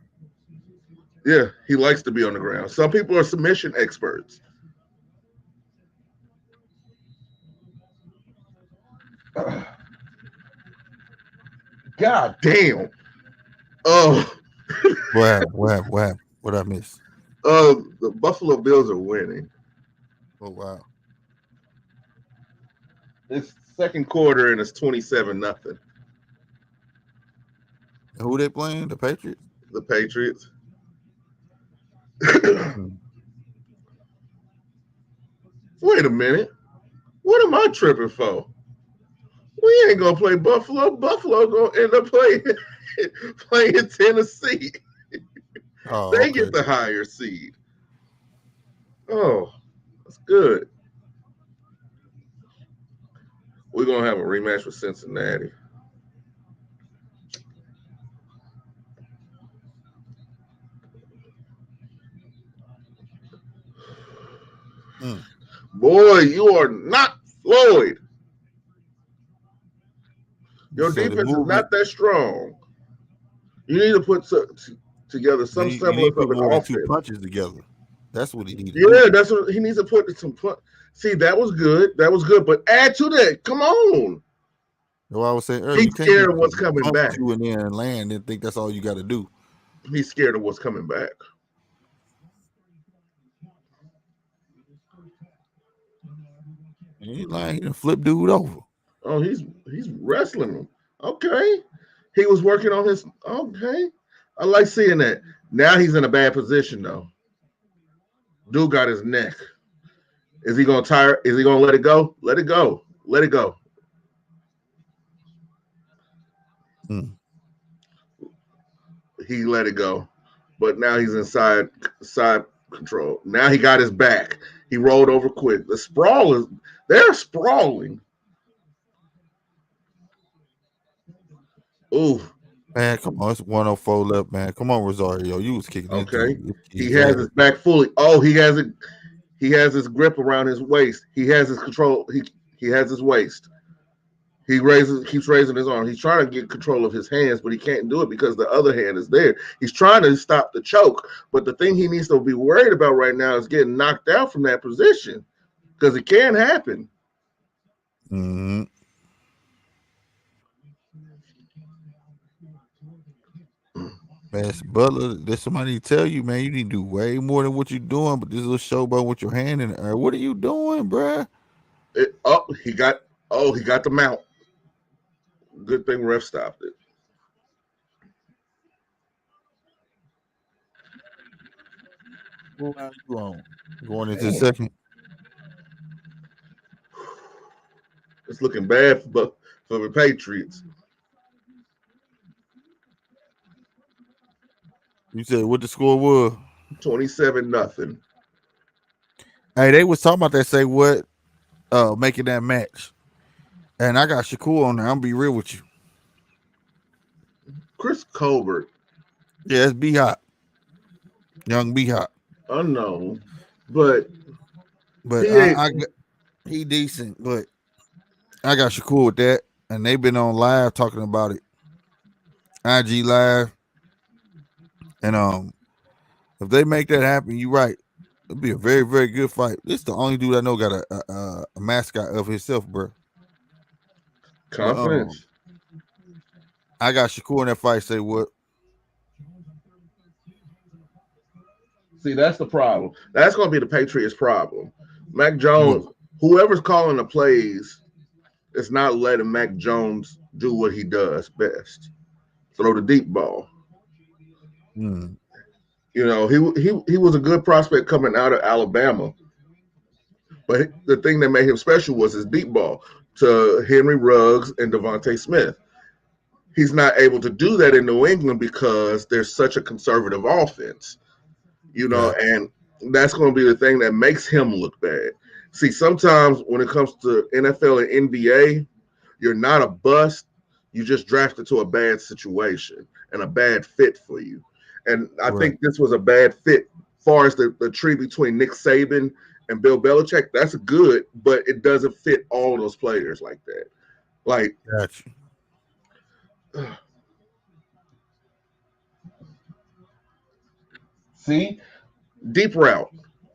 Yeah, he likes to be on the ground. Some people are submission experts. God damn. Oh, What happened? What happened? What happened? What I missed? the Buffalo Bills are winning. Oh wow. It's second quarter and it's 27-0. Who they playing? The Patriots. The Patriots. Hmm. Wait a minute. What am I tripping for? We ain't gonna play Buffalo. Buffalo gonna end up playing Tennessee. Oh, They okay. get the higher seed. Oh, that's good. We're gonna have a rematch with Cincinnati. Mm. Boy, you are not Floyd. You Your said the defense is movement. not that strong. You need to put together some You need semblance to of put an more than two offense. punches together. That's what he need to do. Yeah, that's what he needs to put some. See, that was good. That was good. But add to that. Come on. That's why I was saying earlier, He's you can't scared just of what's coming punch back. two in there and land and think that's all you got to do. He's scared of what's coming back. And he's like, he done flip dude over. Oh, he's wrestling him. Okay. He was working on his. Okay. I like seeing that. Now he's in a bad position though. Dude got his neck. Is he gonna tire? Is he gonna let it go? Let it go. Let it go. Mm. He let it go. But now he's inside side control. Now he got his back. He rolled over quick. The sprawl is they're sprawling. Ooh, Man, come on. It's 104 left, man. Come on, Rosario. You was kicking this okay. dude. He His has ass. his back fully. Oh, he has it. He has his grip around his waist. He has his control. He has his waist. He keeps raising his arm. He's trying to get control of his hands, but he can't do it because the other hand is there. He's trying to stop the choke, but the thing he needs to be worried about right now is getting knocked out from that position because it can happen. Mm-hmm. Man, Butler, there's somebody tell you, man, you need to do way more than what you're doing, but this little showboat with your hand in the air. What are you doing, bruh? He got the mount. Good thing ref stopped it. What round you on? Going into the second? It's looking bad for the Patriots. You said what the score was? 27-0. Hey, they was talking about that, say what, making that match. And I got Shakur on there. I'm gonna be real with you. Chris Colbert, Yeah, it's B Hop. Young B Hop. unknown, but But he ain't. he decent, but I got Shakur with that. And they've been on live talking about it. IG live. And if they make that happen, you're right. It'll be a very, very good fight. This is the only dude I know got a mascot of himself, bro. But Confidence. I got Shakur in that fight. Say what? See, that's the problem. That's going to be the Patriots' problem. Mac What? Jones, whoever's calling the plays, is not letting Mac Jones do what he does best: throw the deep ball. Mm, You know, he was a good prospect coming out of Alabama, but the thing that made him special was his deep ball to Henry Ruggs and Devontae Smith. He's not able to do that in New England because there's such a conservative offense, you know, gotcha. and that's going to be the thing that makes him look bad. See, sometimes when it comes to NFL and NBA, you're not a bust. You just drafted to a bad situation and a bad fit for you. And I Right. think this was a bad fit. Far as the tree between Nick Saban and Bill Belichick, that's good, but it doesn't fit all those players like that. Like, Gotcha. see, deep route,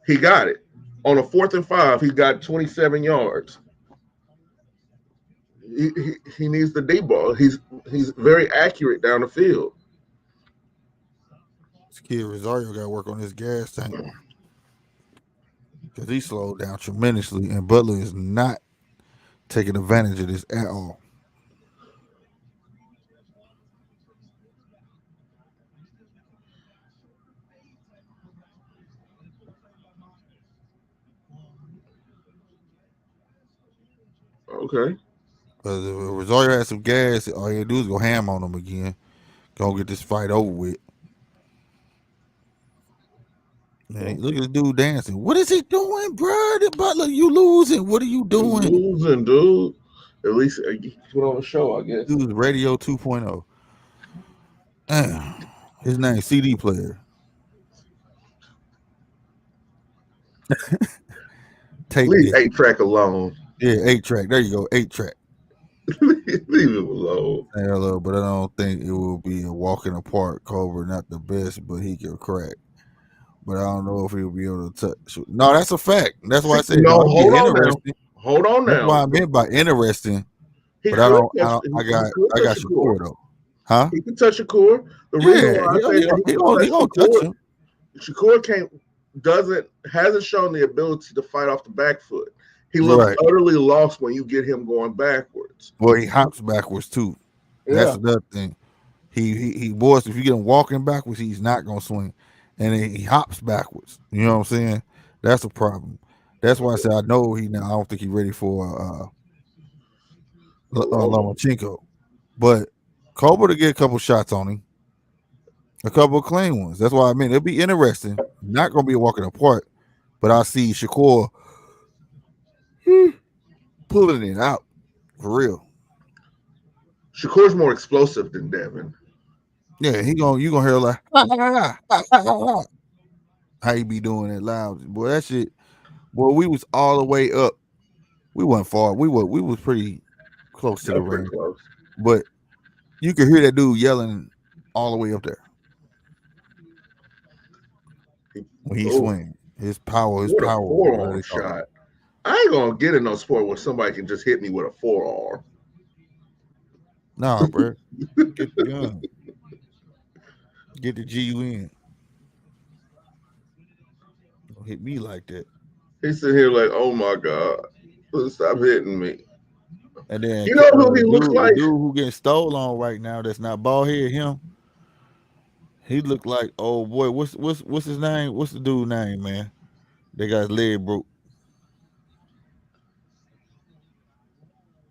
he got it. On a 4th and 5, he got 27 yards. He needs the deep ball. He's very accurate down the field. This kid Rosario got to work on his gas tank because he slowed down tremendously, and Butler is not taking advantage of this at all. Okay. Because if Rosario has some gas, all he do is go ham on him again. Gonna get this fight over with. Man, look at this dude dancing. What is he doing, bro? Butler, you losing. What are you You're doing? losing, dude. At least you put on a show, I guess. Dude's Radio 2.0. Damn. His name CD player. Tape Leave deck. 8 track alone. Yeah, 8 track. There you go. 8 track. Leave it alone. Hello, but I don't think it will be a walk in the park. Cobra, not the best, but he can crack. But I don't know if he'll be able to touch. No, that's a fact. That's why See, I said no, no. It'll be hold on now. interesting. Hold on That's now. why I meant by interesting. He But I could don't. I touch. don't. He could I touch got Shakur. Shakur though. Huh? He could touch Shakur. The reason Yeah. why I say He, that he could touch he gonna touch Shakur, him. Shakur hasn't shown the ability to fight off the back foot. He looks Right. utterly lost when you get him going backwards. Well, he hops backwards too. That's Yeah. another thing. He boys. If you get him walking backwards, he's not gonna swing, and then he hops backwards. You know what I'm saying? That's a problem. That's why I said I know he now. I don't think he's ready for Loma. Lomachenko, but Cobra to get a couple shots on him, a couple of clean ones. That's why I mean it'll be interesting. Not gonna be a walking apart, but I see Shakur pulling it out for real. Shakur's more explosive than Devin. Yeah, you gonna hear like how he be doing it loud, boy. That shit. Boy, we was all the way up. We wasn't far. We was pretty close to Yeah, the pretty ring, close. but you could hear that dude yelling all the way up there when he Oh, swing. His power, what a whatever forearm they call it. shot. I ain't gonna get in no sport where somebody can just hit me with a forearm. Nah, bro. Get the gun. Get the GUN. Don't hit me like that. He's sitting here like, oh my God, stop hitting me. And then You know who he looks the like? dude who getting stole on right now that's not bald head, him, he look like, oh boy, what's his name? What's the dude name, man? They got his leg broke.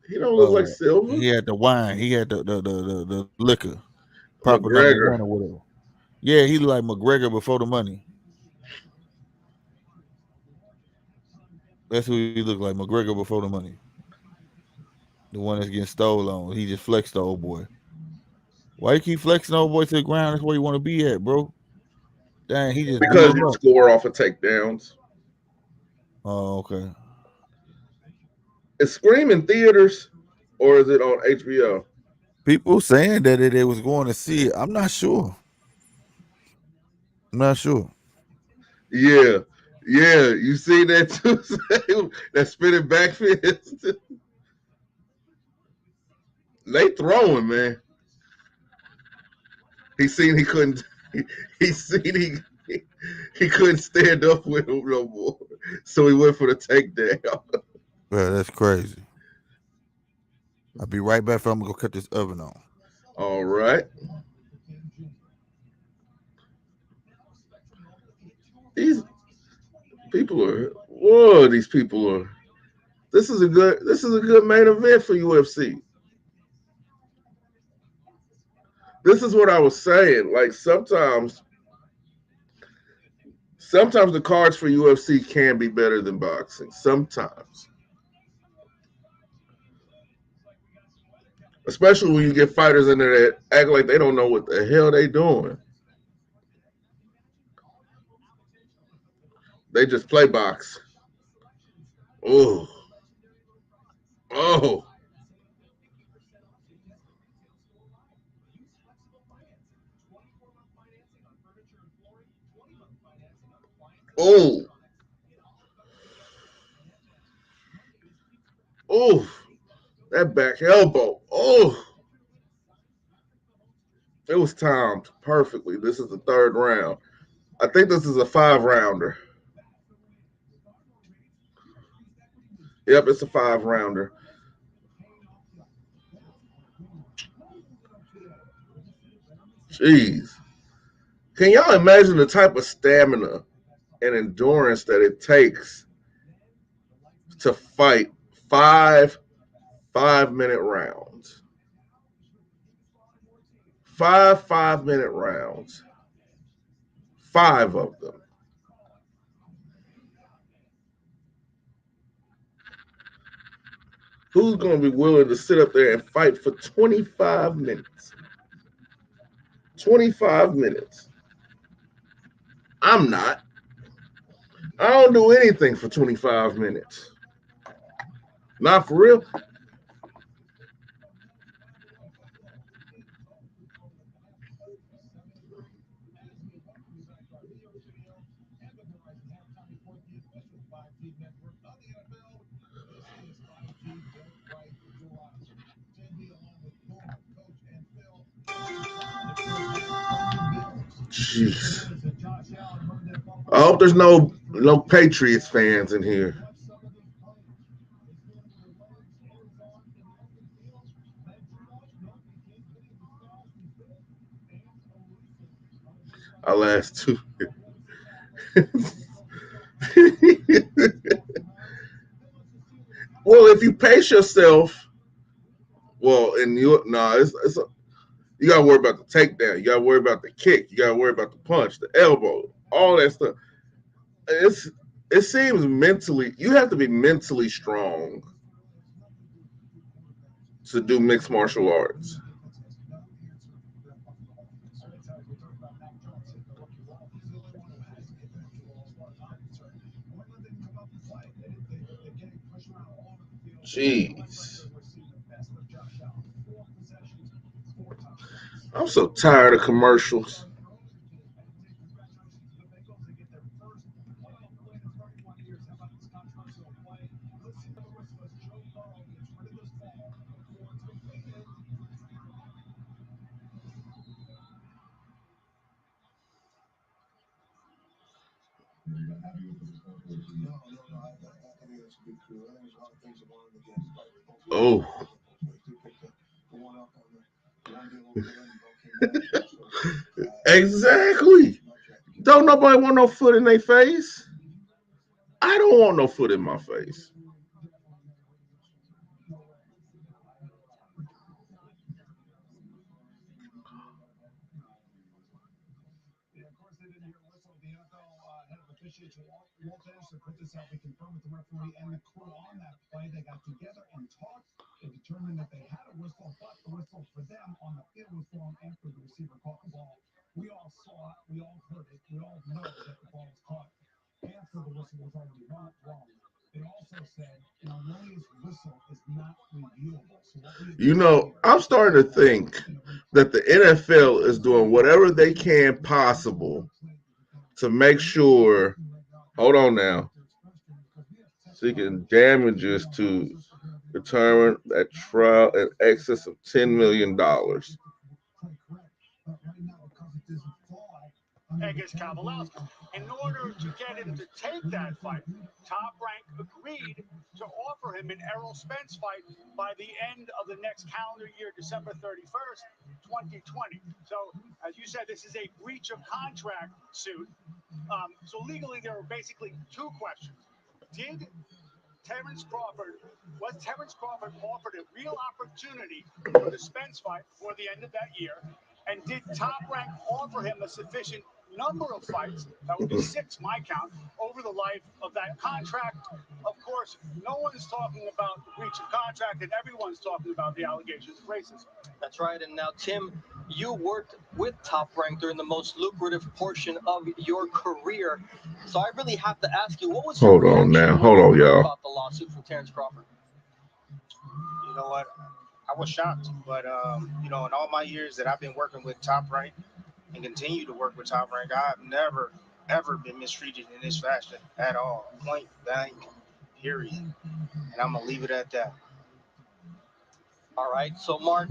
He don't look like Silver. He had the wine. He had the liquor. Proper number McGregor. one or whatever. Yeah, he look like McGregor before the money. That's who he looked like, McGregor before the money. The one that's getting stole on. He just flexed the old boy. Why you keep flexing the old boy to the ground? That's where you want to be at, bro. Dang, he just blew Because him you up. score off of takedowns. Oh, okay. Is Scream in theaters or is it on HBO? People saying that they was going to see it. I'm not sure. I'm not sure. Yeah. Yeah. You see that too? That spinning back fist. They throwing, man. He seen he couldn't. He seen He couldn't stand up with him no more, so he went for the takedown. Bro, that's crazy. I'll be right back. I'm gonna go cut this oven on. All right, these people are. Whoa, these people are. This is a good. This is a good main event for UFC. This is what I was saying. Like sometimes the cards for UFC can be better than boxing. Sometimes, especially when you get fighters in there that act like they don't know what the hell they doing. They just play box. Oh, oh, oh, oh. That back elbow. Oh, it was timed perfectly. This is the third round. I think this is a 5 rounder. Yep, it's a 5 rounder. Jeez. Can y'all imagine the type of stamina and endurance that it takes to fight 5 5 minute rounds? 5 5 minute rounds. 5 of them. Who's going to be willing to sit up there and fight for 25 minutes? 25 minutes. I'm not. I don't do anything for 25 minutes. Not for real. Jeez. I hope there's no Patriots fans in here. I'll ask too. Well, if you pace yourself, well, and you gotta worry about the takedown. You gotta worry about the kick. You gotta worry about the punch, the elbow, all that stuff. It's it seems mentally you have to be mentally strong to do mixed martial arts. Jeez. I'm so tired of commercials. Oh, exactly. Don't nobody want no foot in their face. I don't want no foot in my face. I'm starting to think that the NFL is doing whatever they can possible to make sure. Hold on now. Seeking damages to determine that trial in excess of $10 million. In order to get him to take that fight, Top Rank agreed to offer him an Errol Spence fight by the end of the next calendar year, December 31st, 2020. So, as you said, this is a breach of contract suit. So legally, there are basically two questions. Did Terrence Crawford was Terrence Crawford offered a real opportunity for the Spence fight before the end of that year? And did Top Rank offer him a sufficient number of fights, that would be 6, my count, over the life of that contract? Of course, no one's talking about the breach of contract, and everyone's talking about the allegations of racism. That's right. And now, Tim, you worked with Top Rank during the most lucrative portion of your career. So I really have to ask you, what was your Hold on reaction now. when Hold you on, heard y'all. about the lawsuit from Terrence Crawford? You know what? I was shocked, but in all my years that I've been working with Top Rank and continue to work with Top Rank, I've never ever been mistreated in this fashion at all. Point blank, period. And I'm gonna leave it at that. All right. So, Mark,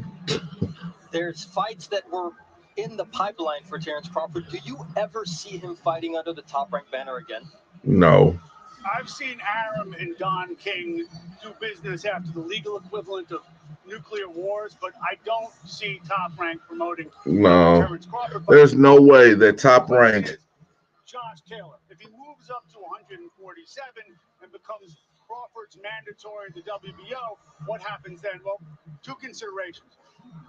there's fights that were in the pipeline for Terrence Crawford. Do you ever see him fighting under the Top Rank banner again? No. I've seen Aram and Don King do business after the legal equivalent of nuclear wars, but I don't see Top Rank promoting No. Terrence Crawford. There's no way that Top Rank. Josh Taylor, if he moves up to 147 and becomes Crawford's mandatory in the WBO, what happens then? Well, two considerations.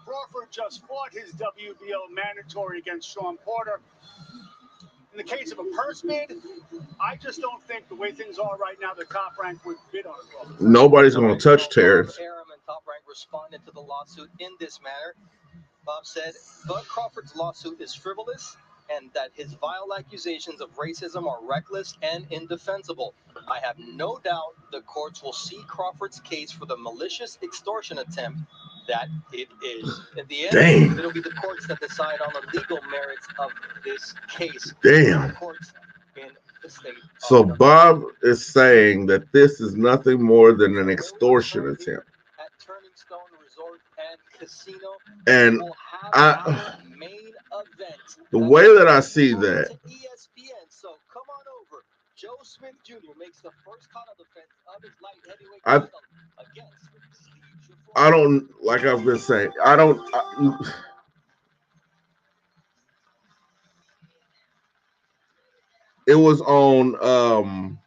Crawford just fought his WBO mandatory against Sean Porter. In the case of a purse bid, I just don't think the way things are right now, the Top Rank would bid on it. Nobody's going to touch Terrence. Aram and Top Rank responded to the lawsuit in this manner. Bob said, Bud Crawford's lawsuit is frivolous and that his vile accusations of racism are reckless and indefensible. I have no doubt the courts will see Crawford's case for the malicious extortion attempt that it is. In the end, it'll be the courts that decide on the legal merits of this case. Damn. Courts in the state. So Bob is saying that this is nothing more than an extortion attempt. At Turning Stone Resort and Casino, and we'll have our main event. The way that I see that, ESPN. So come on over. Joe Smith Jr. makes the first title defense of his light heavyweight title against Steve Geffrard. I don't, like I've been saying, it was on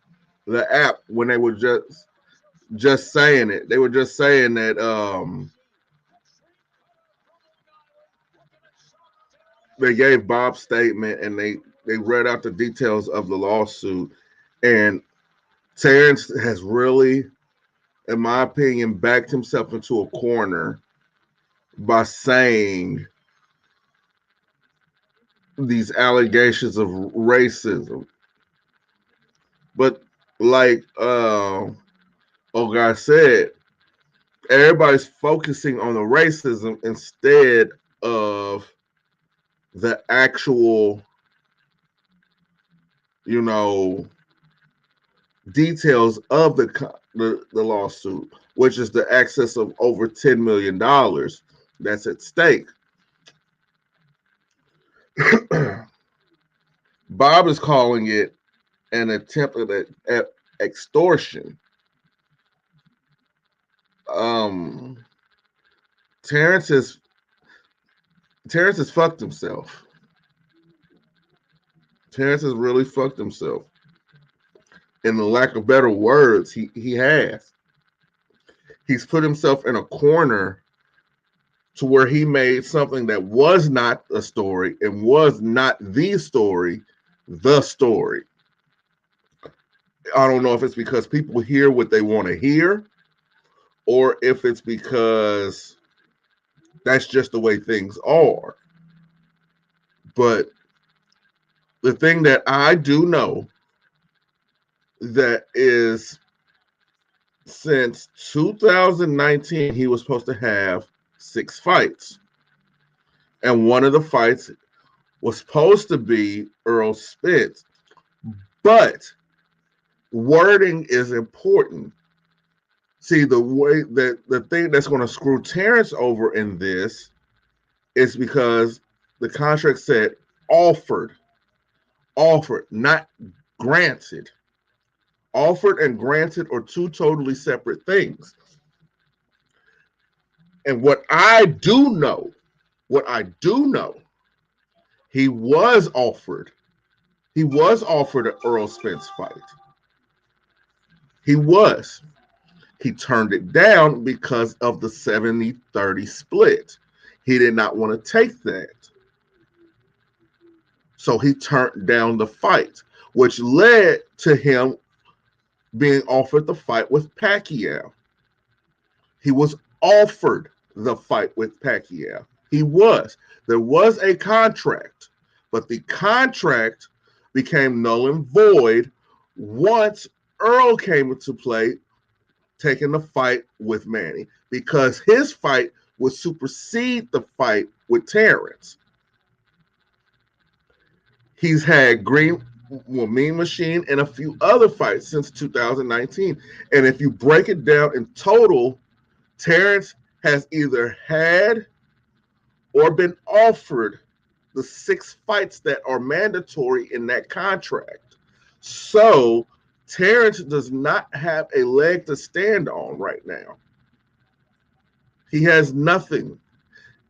the app when they were just saying it. They were just saying that they gave Bob's statement and they read out the details of the lawsuit. And Terrence has really, in my opinion, backed himself into a corner by saying these allegations of racism. But like Ogai said, everybody's focusing on the racism instead of the actual, details of the lawsuit, which is the excess of over $10 million that's at stake. Bob is calling it an attempt at extortion. Terrence has fucked himself. Terrence has really fucked himself. In the lack of better words, he has. He's put himself in a corner to where he made something that was not a story and was not the story. I don't know if it's because people hear what they want to hear or if it's because that's just the way things are. But the thing that I do know that is, since 2019, he was supposed to have 6 fights. And one of the fights was supposed to be Earl Spence. But wording is important. See, the way that the thing that's going to screw Terrence over in this is because the contract said offered. Offered, not granted. Offered and granted are two totally separate things. And what I do know, he was offered. He was offered an Earl Spence fight. He was. He turned it down because of the 70-30 split. He did not want to take that. So he turned down the fight, which led to him being offered the fight with Pacquiao. He was offered the fight with Pacquiao. He was. There was a contract, but the contract became null and void once Earl came into play, taking the fight with Manny, because his fight would supersede the fight with Terrence. He's had Mean Machine and a few other fights since 2019. And if you break it down in total, Terrence has either had or been offered the 6 fights that are mandatory in that contract. So Terrence does not have a leg to stand on right now. He has nothing.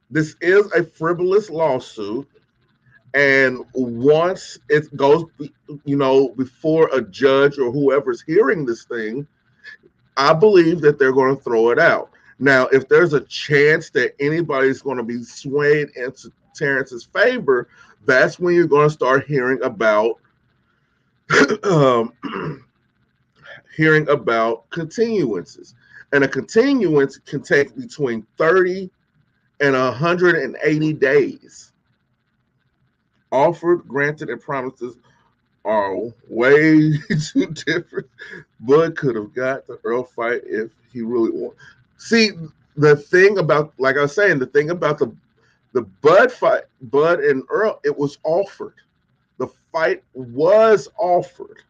This is a frivolous lawsuit. And once it goes, before a judge or whoever's hearing this thing, I believe that they're going to throw it out. Now, if there's a chance that anybody's going to be swayed into Terrence's favor, that's when you're going to start hearing about continuances. And a continuance can take between 30 and 180 days. Offered, granted, and promises are way too different. Bud could have got the Earl fight if he really wanted. See, the thing about, like I was saying, the thing about the Bud fight, Bud and Earl, it was offered. The fight was offered.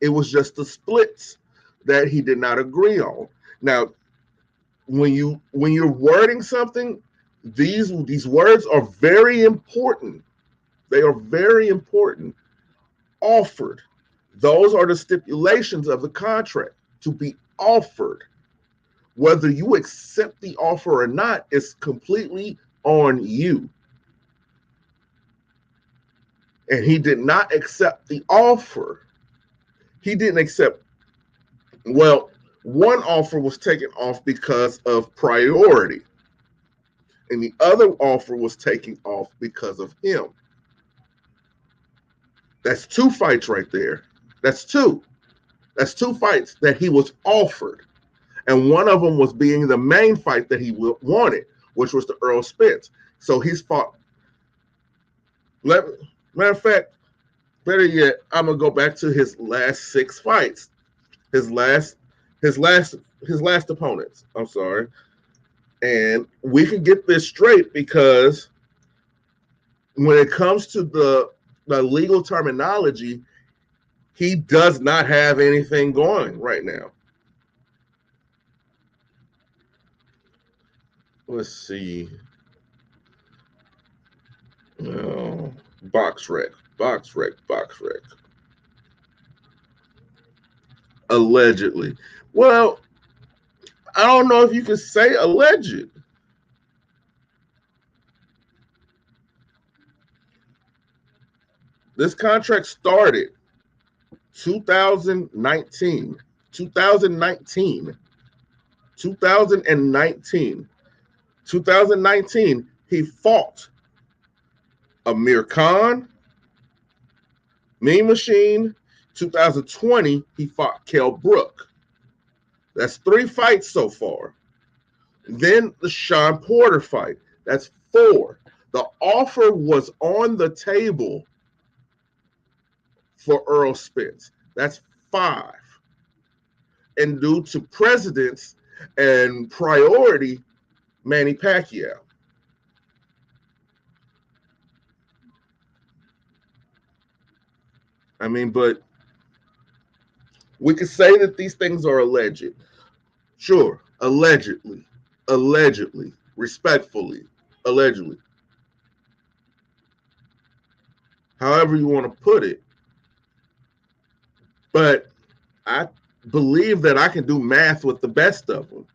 It was just the splits that he did not agree on. Now, when you're wording something, these words are very important. They are very important. Offered. Those are the stipulations of the contract, to be offered. Whether you accept the offer or not is completely on you. And he did not accept the offer. He didn't accept, well, one offer was taken off because of priority. And the other offer was taken off because of him. That's 2 fights right there. That's 2. That's 2 fights that he was offered. And one of them was being the main fight that he wanted, which was the Earl Spence. So he's fought. Matter of fact, better yet, I'm gonna go back to his last 6 fights. His last opponents. I'm sorry. And we can get this straight, because when it comes to the legal terminology, he does not have anything going right now. Let's see. Oh, box rec. Allegedly. Well, I don't know if you can say alleged. This contract started 2019. 2019, he fought Amir Khan, Mean Machine. 2020, he fought Kell Brook. That's 3 fights so far. Then the Sean Porter fight. That's 4. The offer was on the table for Earl Spence. That's 5. And due to precedence and priority, Manny Pacquiao. I mean, but we could say that these things are alleged. Sure, allegedly, respectfully, allegedly. however you want to put it. But I believe that I can do math with the best of them.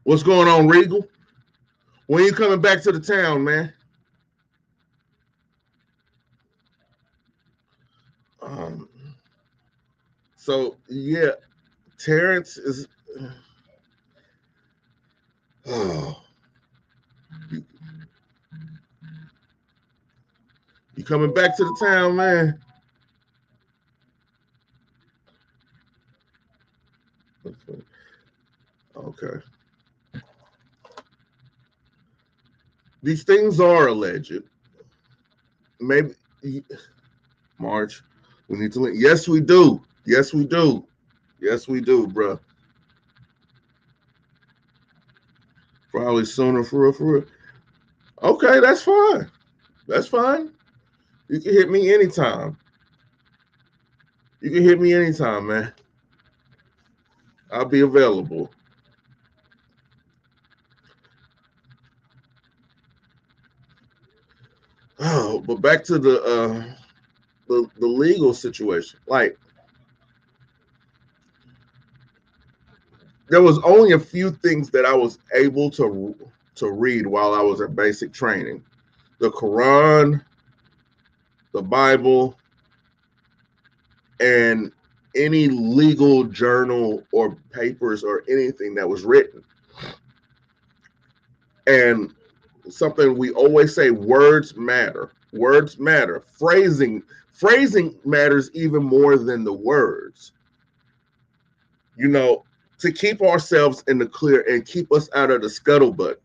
What's going on, Regal? When you coming back to the town, man? Um, so yeah, Terrence is. Oh, you, you coming back to the town, man? Okay. These things are alleged. Maybe March. We need to. Yes, we do. Yes, we do. Yes, we do, bro. Probably sooner for real, for real. Okay, that's fine. That's fine. You can hit me anytime. You can hit me anytime, man. I'll be available. Oh, but back to the legal situation. Like there was only a few things that I was able to read while I was at basic training. The Quran, the Bible, and any legal journal or papers or anything that was written. And something we always say, words matter. Words matter. Phrasing matters even more than the words. You know, to keep ourselves in the clear and keep us out of the scuttlebutt.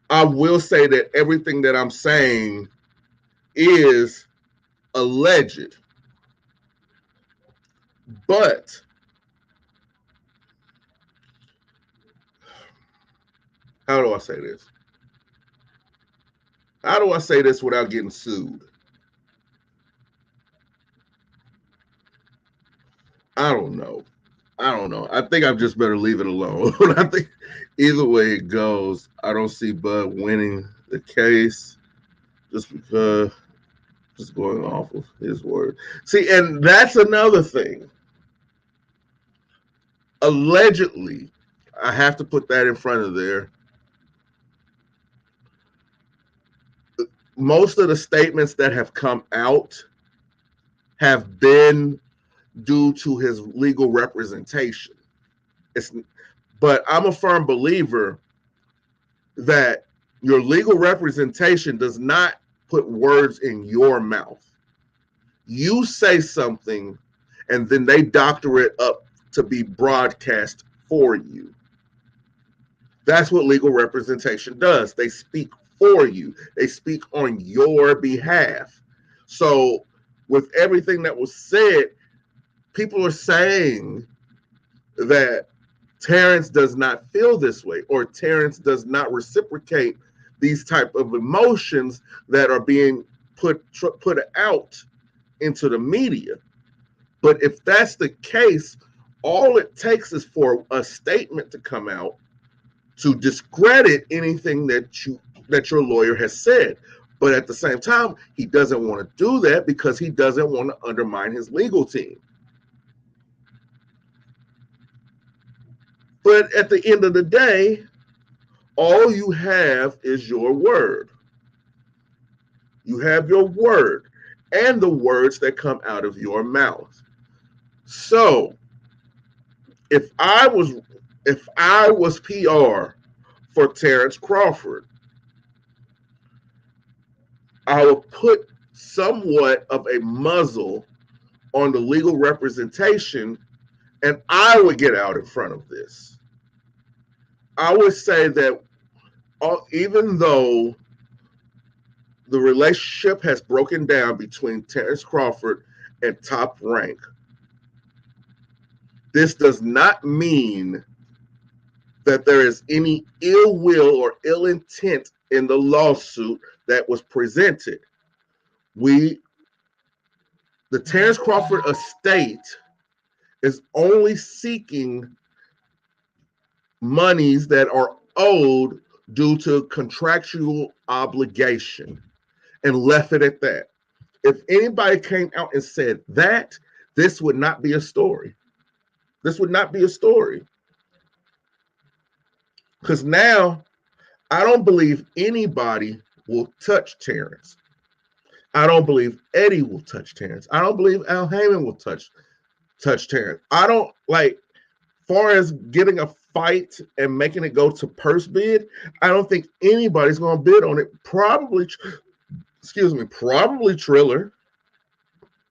I will say that everything that I'm saying is alleged. But how do I say this? How do I say this without getting sued? I don't know. I don't know. I think I just better leave it alone. I think either way it goes, I don't see Bud winning the case just because, just going off of his word. See, and that's another thing. Allegedly, I have to put that in front of there. Most of the statements that have come out have been due to his legal representation. It's, but I'm a firm believer that your legal representation does not put words in your mouth. You say something and then they doctor it up to be broadcast for you. That's what legal representation does. They speak for you, they speak on your behalf. So, with everything that was said, people are saying that Terrence does not feel this way, or Terrence does not reciprocate these type of emotions that are being put out into the media. But if that's the case, all it takes is for a statement to come out to discredit anything that your lawyer has said. But at the same time, he doesn't want to do that because he doesn't want to undermine his legal team. But at the end of the day, all you have is your word. You have your word and the words that come out of your mouth. So, if I was PR for Terrence Crawford, I would put somewhat of a muzzle on the legal representation, and I would get out in front of this. I would say that even though the relationship has broken down between Terrence Crawford and Top Rank, this does not mean that there is any ill will or ill intent in the lawsuit that was presented. The Terrence Crawford estate is only seeking monies that are owed due to contractual obligation and left it at that. If anybody came out and said that, this would not be a story. This would not be a story. Because now I don't believe anybody will touch Terrence. I don't believe Eddie will touch Terrence. I don't believe Al Heyman will touch Terrence. I don't like, far as getting a fight and making it go to purse bid, I don't think anybody's going to bid on it. Probably Triller.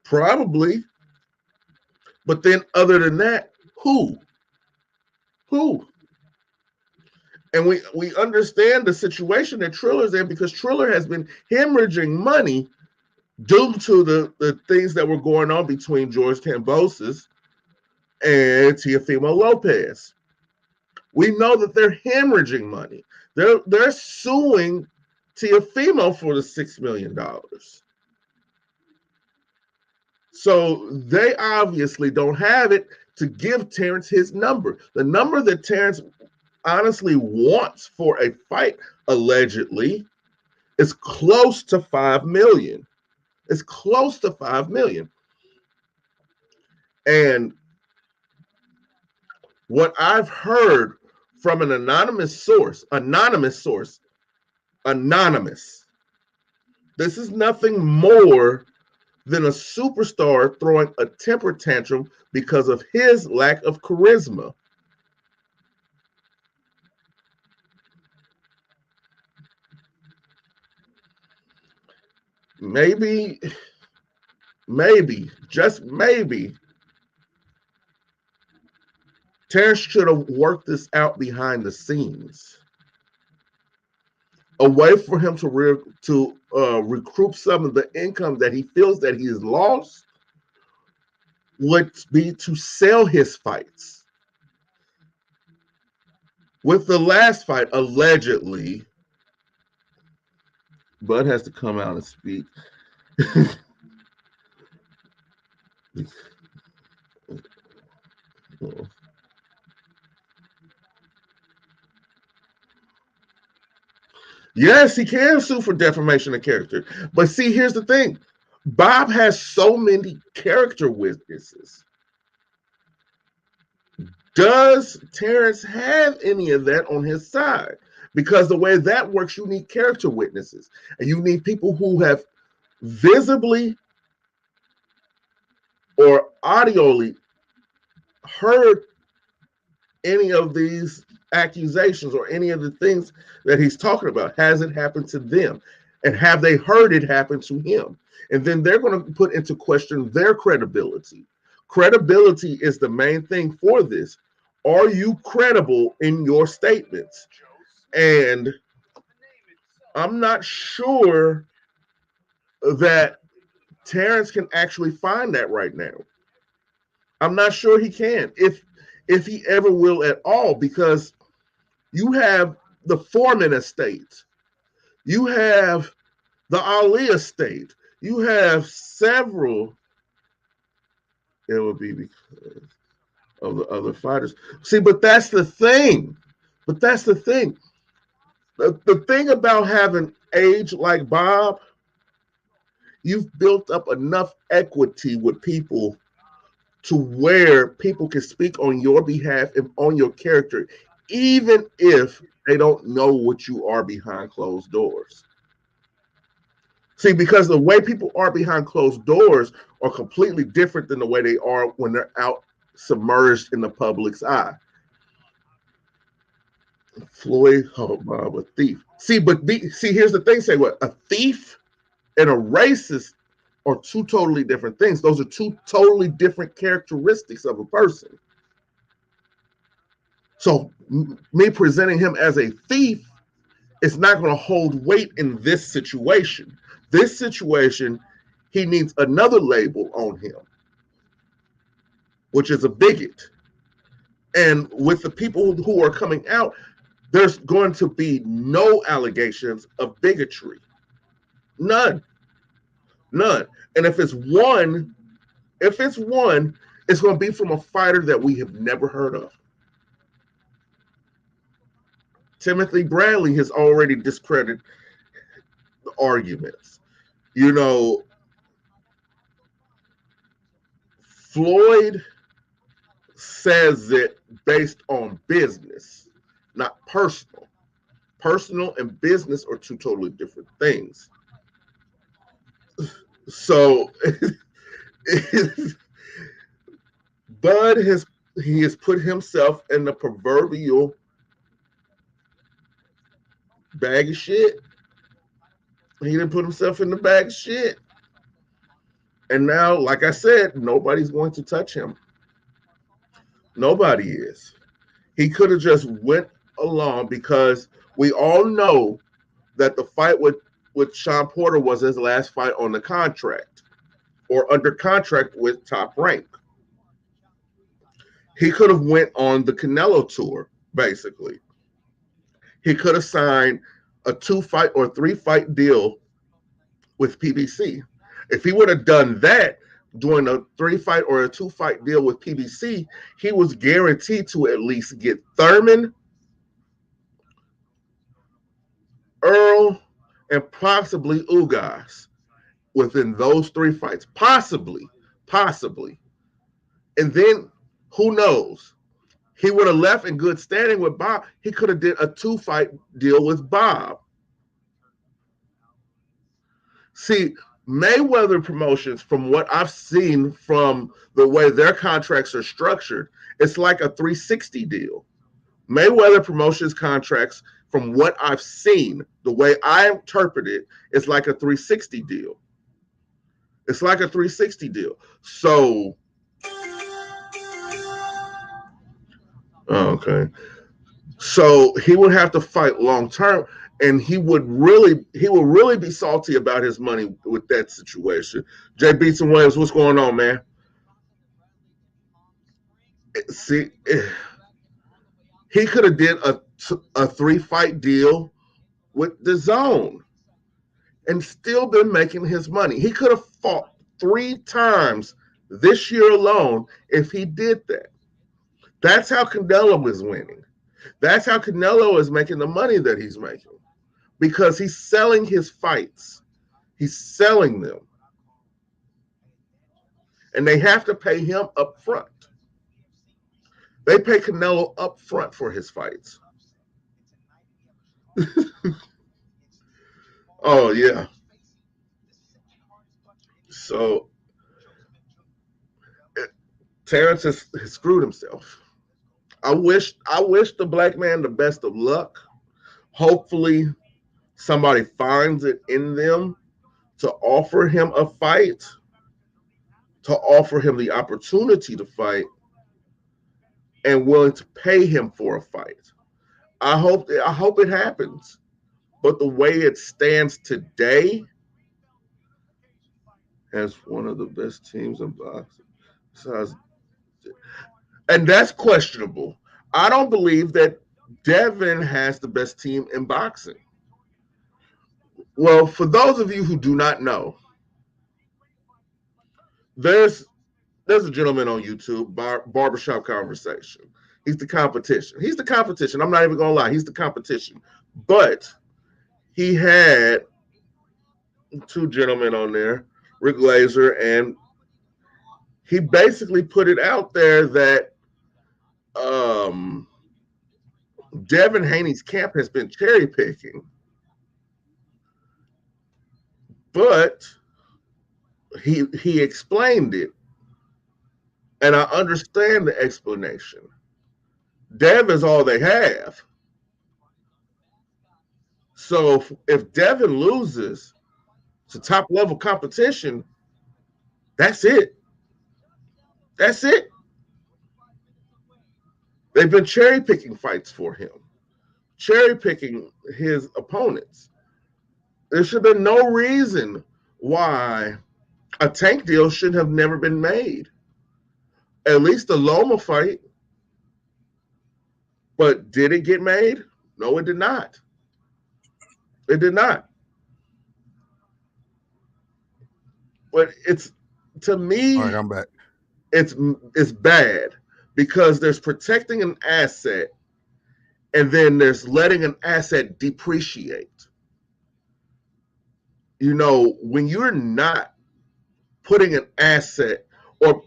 Probably. But then other than that, who? And we understand the situation that Triller's in, because Triller has been hemorrhaging money due to the things that were going on between George Kambosos and Teofimo Lopez. We know that they're hemorrhaging money. They're suing Teofimo for the $6 million. So they obviously don't have it to give Terrence his number. The number that Terrence honestly wants for a fight, allegedly, is close to $5 million. It's close to $5 million. And what I've heard from an anonymous source, this is nothing more than a superstar throwing a temper tantrum because of his lack of charisma. Maybe, just maybe, Terrence should have worked this out behind the scenes. A way for him to recoup some of the income that he feels that he has lost would be to sell his fights. With the last fight, allegedly, Bud has to come out and speak. Yes, he can sue for defamation of character. But see, here's the thing. Bob has so many character witnesses. Does Terrence have any of that on his side? Because the way that works, you need character witnesses. And you need people who have visibly or audioly heard any of these accusations or any of the things that he's talking about. Has it happened to them? And have they heard it happen to him? And then they're going to put into question their credibility. Credibility is the main thing for this. Are you credible in your statements? And I'm not sure that Terrence can actually find that right now. I'm not sure he can, if he ever will at all, because you have the Foreman estate, you have the Ali estate, you have several. It would be because of the other fighters. See, but that's the thing. The thing about having age like Bob, you've built up enough equity with people to where people can speak on your behalf and on your character, even if they don't know what you are behind closed doors. See, because the way people are behind closed doors are completely different than the way they are when they're out submerged in the public's eye. Floyd, oh, Bob, a thief. See, here's the thing. Say what? A thief and a racist are two totally different things. Those are two totally different characteristics of a person. So me presenting him as a thief is not going to hold weight in this situation. This situation, he needs another label on him, which is a bigot. And with the people who are coming out, there's going to be no allegations of bigotry. None. And if it's one, it's going to be from a fighter that we have never heard of. Timothy Bradley has already discredited the arguments. You know, Floyd says it based on business, not personal. Personal and business are two totally different things. So Bud has put himself in the proverbial bag of shit. He didn't put himself in the bag of shit. And now, like I said, nobody's going to touch him. Nobody is. He could have just went along because we all know that the fight with Sean Porter was his last fight on the contract or under contract with Top Rank. He could have went on the Canelo tour, basically. He could have signed a 2-fight or 3-fight deal with PBC. If he would have done that during a 3-fight or a 2-fight deal with PBC, he was guaranteed to at least get Thurman, Earl, and possibly Ugas within those 3 fights. Possibly. And then, who knows? He would have left in good standing with Bob. He could have did a 2-fight deal with Bob. See, Mayweather Promotions, from what I've seen from the way their contracts are structured, it's like a 360 deal. Mayweather Promotions contracts, from what I've seen, the way I interpret it, it's like a 360 deal. It's like a 360 deal. So, okay. So he would have to fight long term, and he would really be salty about his money with that situation. Jay Beatson Williams, what's going on, man? See, he could have did a 3-fight deal with the Zone and still been making his money. He could have fought 3 times this year alone if he did that. That's how Canelo is winning. That's how Canelo is making the money that he's making, because he's selling his fights. He's selling them. And they have to pay him up front. They pay Canelo up front for his fights. Oh, yeah. So Terrence has screwed himself. I wish the black man the best of luck. Hopefully somebody finds it in them to offer him a fight, to offer him the opportunity to fight, and willing to pay him for a fight. I hope it happens. But the way it stands today, as one of the best teams in boxing, besides, and that's questionable. I don't believe that Devin has the best team in boxing. Well, for those of you who do not know, there's a gentleman on YouTube, Barbershop Conversation. He's the competition. I'm not even gonna lie. He's the competition. But he had 2 gentlemen on there, Rick Glazer, and he basically put it out there that Devin Haney's camp has been cherry picking, but he explained it, and I understand the explanation. Dev is all they have. So if Devin loses to top level competition, that's it. That's it. They've been cherry picking fights for him, cherry picking his opponents. There should have been no reason why a Tank deal should have never been made. At least the Loma fight. But did it get made? No, it did not. It did not. But it's, to me, All right, I'm back. It's bad because there's protecting an asset, And then there's letting an asset depreciate. When you're not putting an asset or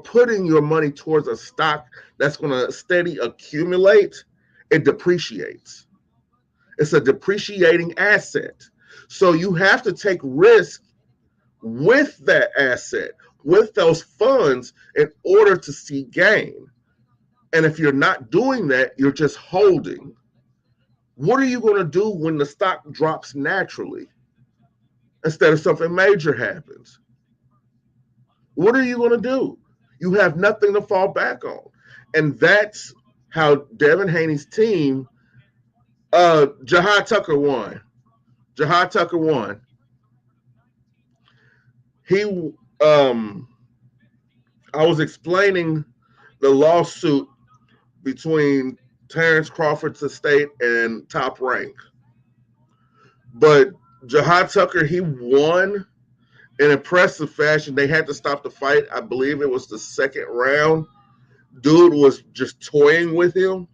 putting your money towards a stock that's going to steady accumulate, it depreciates. It's a depreciating asset. So you have to take risk with that asset, with those funds, in order to see gain. And if you're not doing that, you're just holding. What are you going to do when the stock drops naturally instead of something major happens? What are you going to do? You have nothing to fall back on. And that's how Devin Haney's team, Jahi Tucker won. Jahi Tucker won. He, I was explaining the lawsuit between Terrence Crawford's estate and Top Rank. But Jahi Tucker, he won in impressive fashion. They had to stop the fight. I believe it was the second round. Dude was just toying with him.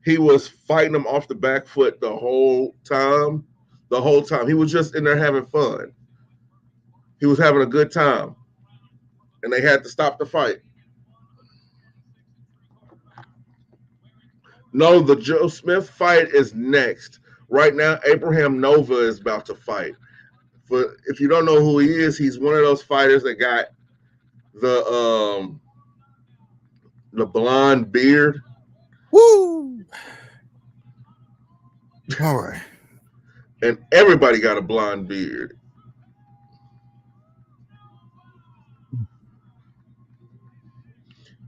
He was fighting him off the back foot the whole time. The whole time. He was just in there having fun. He was having a good time. And they had to stop the fight. No, the Joe Smith fight is next. Right now, Abraham Nova is about to fight. If you don't know who he is, he's one of those fighters that got the blonde beard. Woo! All right. And everybody got a blonde beard.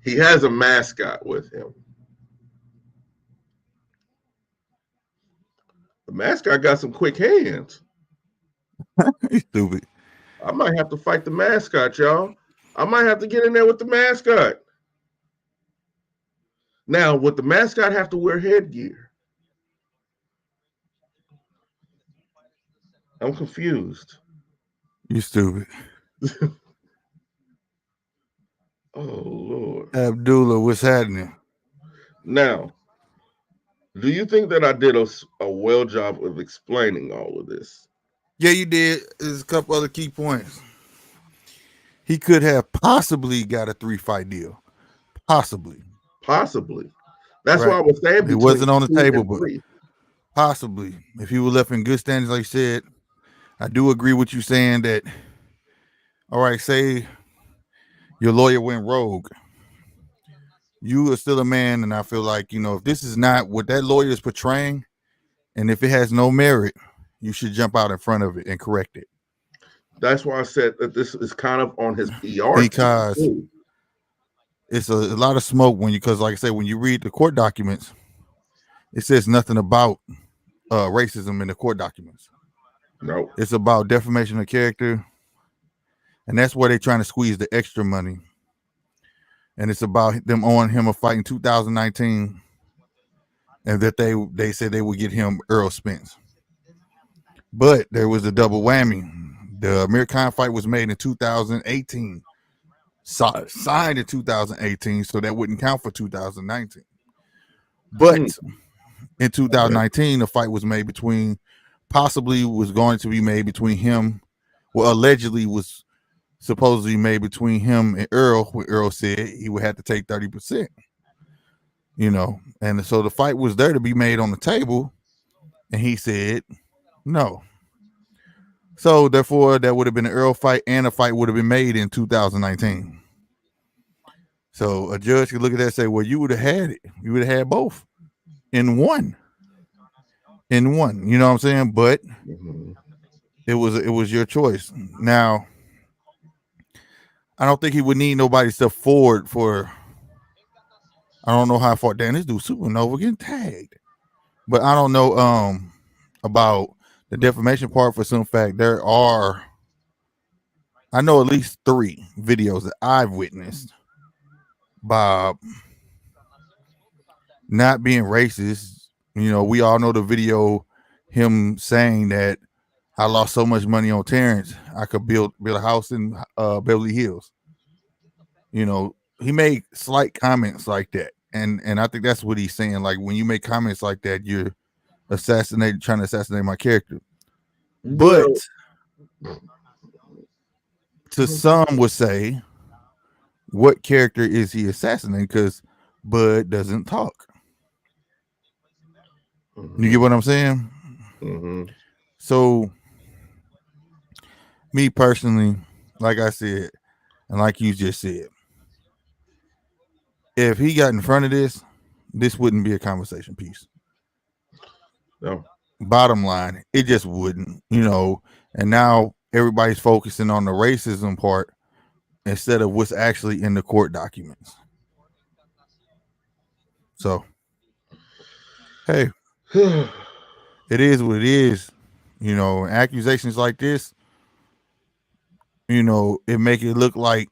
He has a mascot with him. The mascot got some quick hands. You stupid. I might have to fight the mascot, y'all. I might have to get in there with the mascot. Now, would the mascot have to wear headgear? I'm confused. You stupid. Oh, Lord. Abdullah, what's happening? Now, do you think that I did a well job of explaining all of this? Yeah, you did. There's a couple other key points. He could have possibly got a 3-fight deal. Possibly. That's Right. why I was saying It wasn't on the 2 table, and but 3. possibly. If he was left in good standings, like you said, I do agree with you saying that, all right, say your lawyer went rogue. You are still a man, and I feel like, if this is not what that lawyer is portraying, and if it has no merit, you should jump out in front of it and correct it. That's why I said that this is kind of on his PR. Because it's a lot of smoke because, like I said, when you read the court documents, it says nothing about racism in the court documents. No. It's about defamation of character, and that's where they're trying to squeeze the extra money. And it's about them owing him a fight in 2019, and that they said they would get him Earl Spence. But there was a double whammy. The Amir Khan fight was made in 2018, signed in 2018, so that wouldn't count for 2019. But in 2019, the fight was made going to be made between him, allegedly was supposedly made between him and Earl, where Earl said he would have to take 30%. And so the fight was there to be made on the table, and he said no. So therefore, that would have been an Earl fight, and a fight would have been made in 2019. So a judge could look at that and say, well, you would have had it. You would have had both in one. You know what I'm saying? But it was your choice. Now, I don't think he would need nobody to step forward for. I don't know how far. Damn, this dude Supernova getting tagged. But I don't know about the defamation part for some fact. I know at least 3 videos that I've witnessed. Bob not being racist. We all know the video, him saying that I lost so much money on Terrence, I could build a house in Beverly Hills. He made slight comments like that. and I think that's what he's saying. Like when you make comments like that, you're trying to assassinate my character. But to some would say, what character is he assassinating? Because Bud doesn't talk. You get what I'm saying? So, me personally, like I said, and like you just said, if he got in front of this wouldn't be a conversation piece. No. Bottom line, it just wouldn't, and now everybody's focusing on the racism part instead of what's actually in the court documents. So, hey, it is what it is. Accusations like this, it make it look like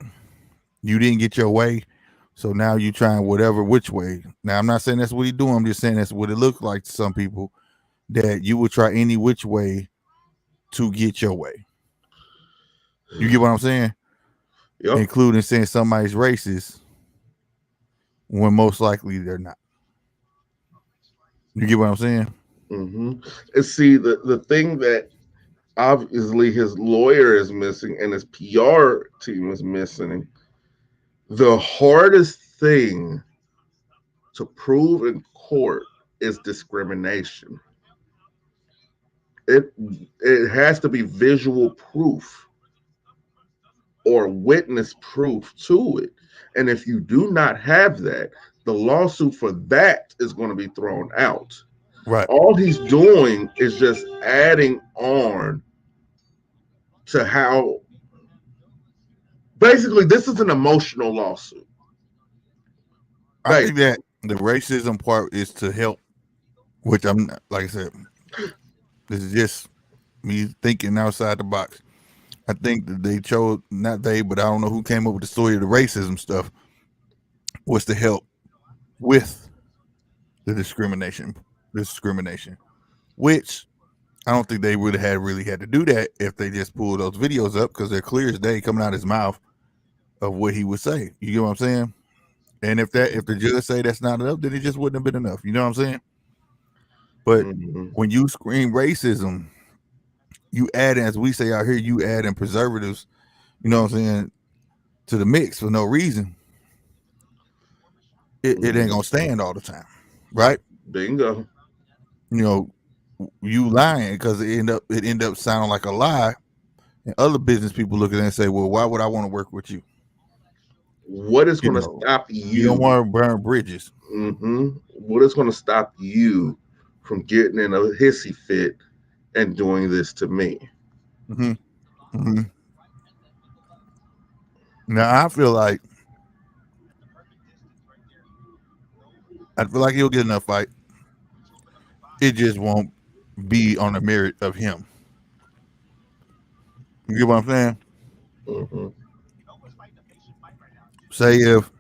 you didn't get your way. So now you trying which way. Now, I'm not saying that's what he doing. I'm just saying that's what it looked like to some people, that you would try any which way to get your way. You get what I'm saying? Yep. Including saying somebody's racist when most likely they're not. You get what I'm saying? And see, the thing that obviously his lawyer is missing and his PR team is missing, the hardest thing to prove in court is discrimination. It has to be visual proof or witness proof to it. And if you do not have that, the lawsuit for that is going to be thrown out. Right. All he's doing is just adding on to how basically this is an emotional lawsuit. I think that the racism part is to help, which I'm like I said, this is just me thinking outside the box. I think that they chose, not they, but I don't know who came up with the story of the racism stuff, was to help with the discrimination, which I don't think they would have really had to do that if they just pulled those videos up, because they're clear as day coming out of his mouth of what he would say. You get what I'm saying? And if the judge say that's not enough, then it just wouldn't have been enough. You know what I'm saying? But when you scream racism, you add, as we say out here, you add in preservatives, you know what I'm saying, to the mix for no reason. It ain't gonna stand all the time, right? Bingo. You lying because it end up sounding like a lie, and other business people look at it and say, "Well, why would I want to work with you?" What is going to stop you? You don't want to burn bridges. What is going to stop you from getting in a hissy fit and doing this to me? Now I feel like he'll get enough fight. It just won't be on the merit of him. You get what I'm saying? Say if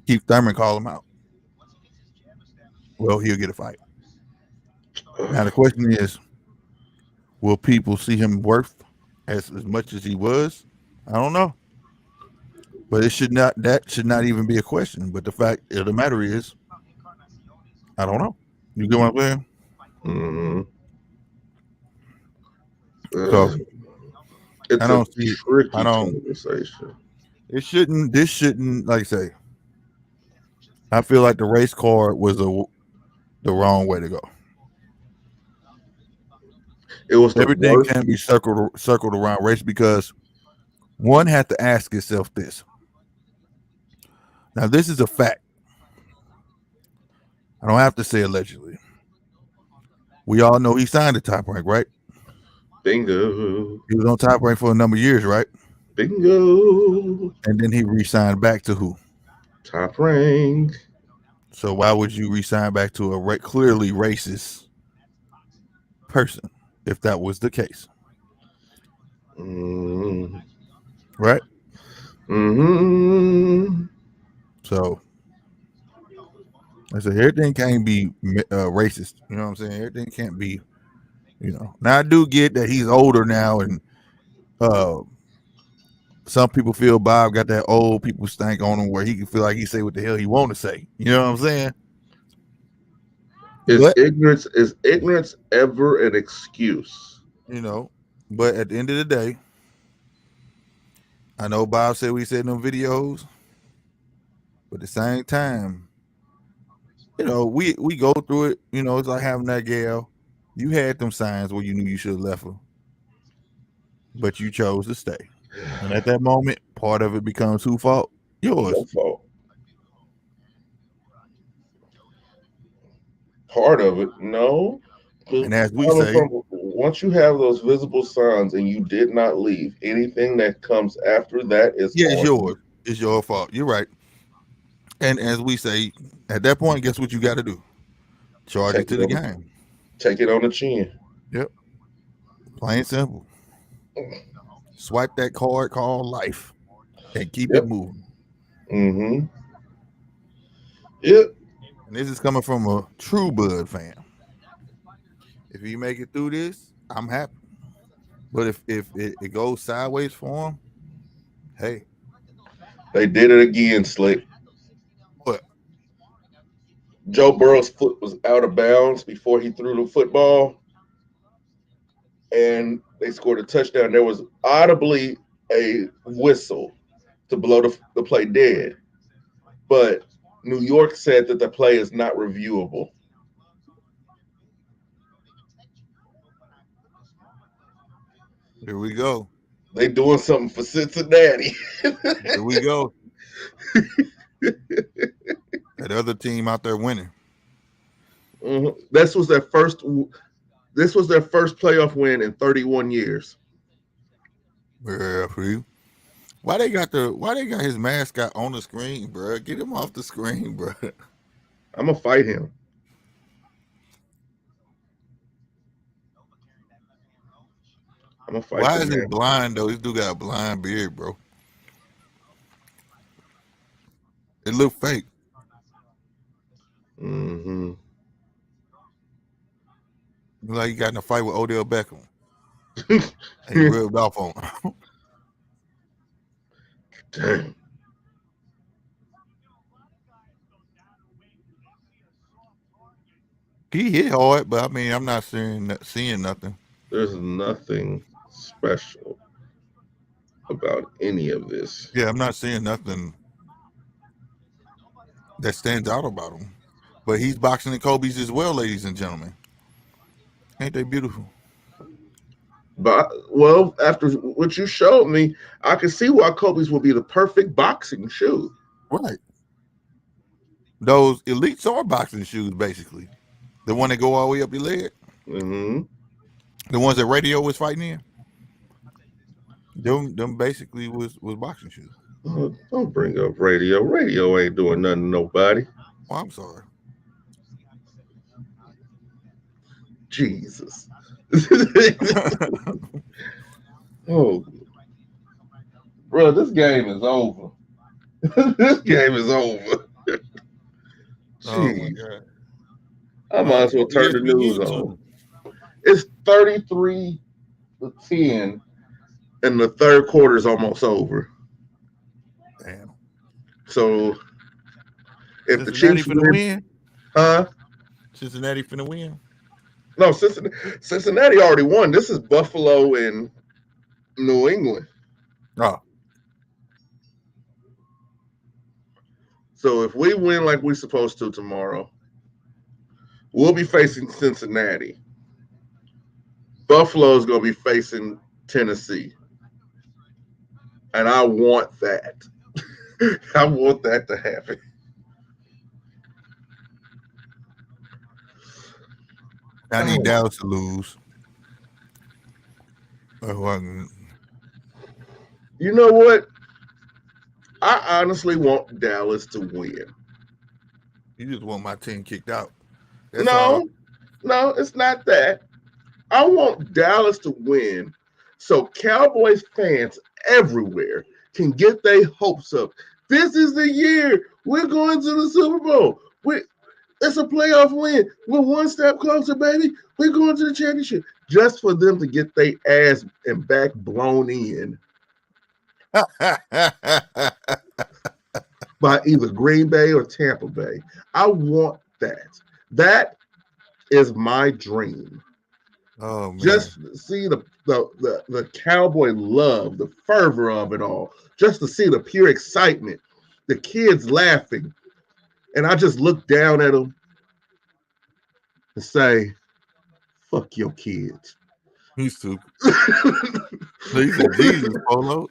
Keith Thurman call him out, well, he'll get a fight. Now the question is, will people see him worth as much as he was? I don't know. But that should not even be a question. But the fact of the matter is, I don't know. You get what I'm saying? So it's I don't a see. tricky I don't. conversation. This shouldn't. Like I say, I feel like the race card was the wrong way to go. It was everything can't be circled around race, because one had to ask itself this. Now, this is a fact. I don't have to say allegedly. We all know he signed the Top Rank, right? Bingo. He was on Top Rank for a number of years, right? Bingo. And then he re-signed back to who? Top Rank. So why would you re-sign back to a clearly racist person if that was the case? Right? So I said everything can't be racist. You know what I'm saying? Everything can't be, Now I do get that he's older now, and some people feel Bob got that old people stank on him where he can feel like he say what the hell he want to say. You know what I'm saying? Is But ignorance ever an excuse? you know, but at the end of the day, I know Bob said we said in them videos, but at the same time, we go through it. It's like having that gal. You had them signs where you knew you should have left her, but you chose to stay. And at that moment, part of it becomes whose fault? Your Yours. fault. Part of it, no. And as we say, Once you have those visible signs and you did not leave, anything that comes after that is yeah, it's on yours. you. It's your fault. You're right. And as we say, at that point, guess what you got to do? Charge it Take to it the on game. take it on the chin. Yep. Plain simple. Swipe that card called life and keep it Yep. moving. Mm-hmm. Yep. And this is coming from a true Bud fan. If you make it through this, I'm happy. But if it goes sideways for him, hey, They did it again, Slick. what? Joe Burrow's foot was out of bounds before he threw the football, and they scored a touchdown. There was audibly a whistle to blow the play dead, but New York said that the play is not reviewable. Here we go. They doing something for Cincinnati. Here we go. That other team out there winning. Mhm. This was their first playoff win in 31 years. Yeah, for you. Why they got his mascot on the screen, bro? Get him off the screen, bro. I'm gonna fight him. I'm gonna fight Why the is it man. blind though? This dude got a blind beard, bro. It look fake. Mm-hmm. Look like he got in a fight with Odell Beckham. And he rubbed off on him. Damn. He hit hard, but I mean, I'm not seeing nothing. There's nothing special about any of this. Yeah, I'm not seeing nothing that stands out about him. But he's boxing the Kobe's as well, ladies and gentlemen. Ain't they beautiful? But well, after what you showed me, I can see why Kobe's will be the perfect boxing shoe. Right. Those elites are boxing shoes, basically. The one that go all the way up your leg. Mm-hmm. The ones that Radio was fighting in. Them basically was boxing shoes. Oh, don't bring up Radio. Radio ain't doing nothing to nobody. Oh, I'm sorry. Jesus. Oh, bro, this game is over. This game is over. Oh my Jeez. god. I might as well turn the news on. It's 33-10, and the third quarter is almost over. Damn. So if the Cincinnati Chiefs finna win. huh? Cincinnati finna win. No, Cincinnati already won. This is Buffalo and New England. Oh. So if we win like we're supposed to tomorrow, we'll be facing Cincinnati. Buffalo's going to be facing Tennessee. And I want that. I want that to happen. I need Dallas to lose. You know what? I honestly want Dallas to win. You just want my team kicked out. That's no, it's not that. I want Dallas to win so Cowboys fans everywhere can get their hopes up. This is the year we're going to the Super Bowl. It's a playoff win. We're one step closer, baby. We're going to the championship. Just for them to get their ass and back blown in. by either Green Bay or Tampa Bay. I want that. That is my dream. Oh man, Just see the cowboy love, the fervor of it all. Just to see the pure excitement, the kids laughing, and I just look down at them and say, "Fuck your kids." he's stupid. He said, "Jesus, Polo."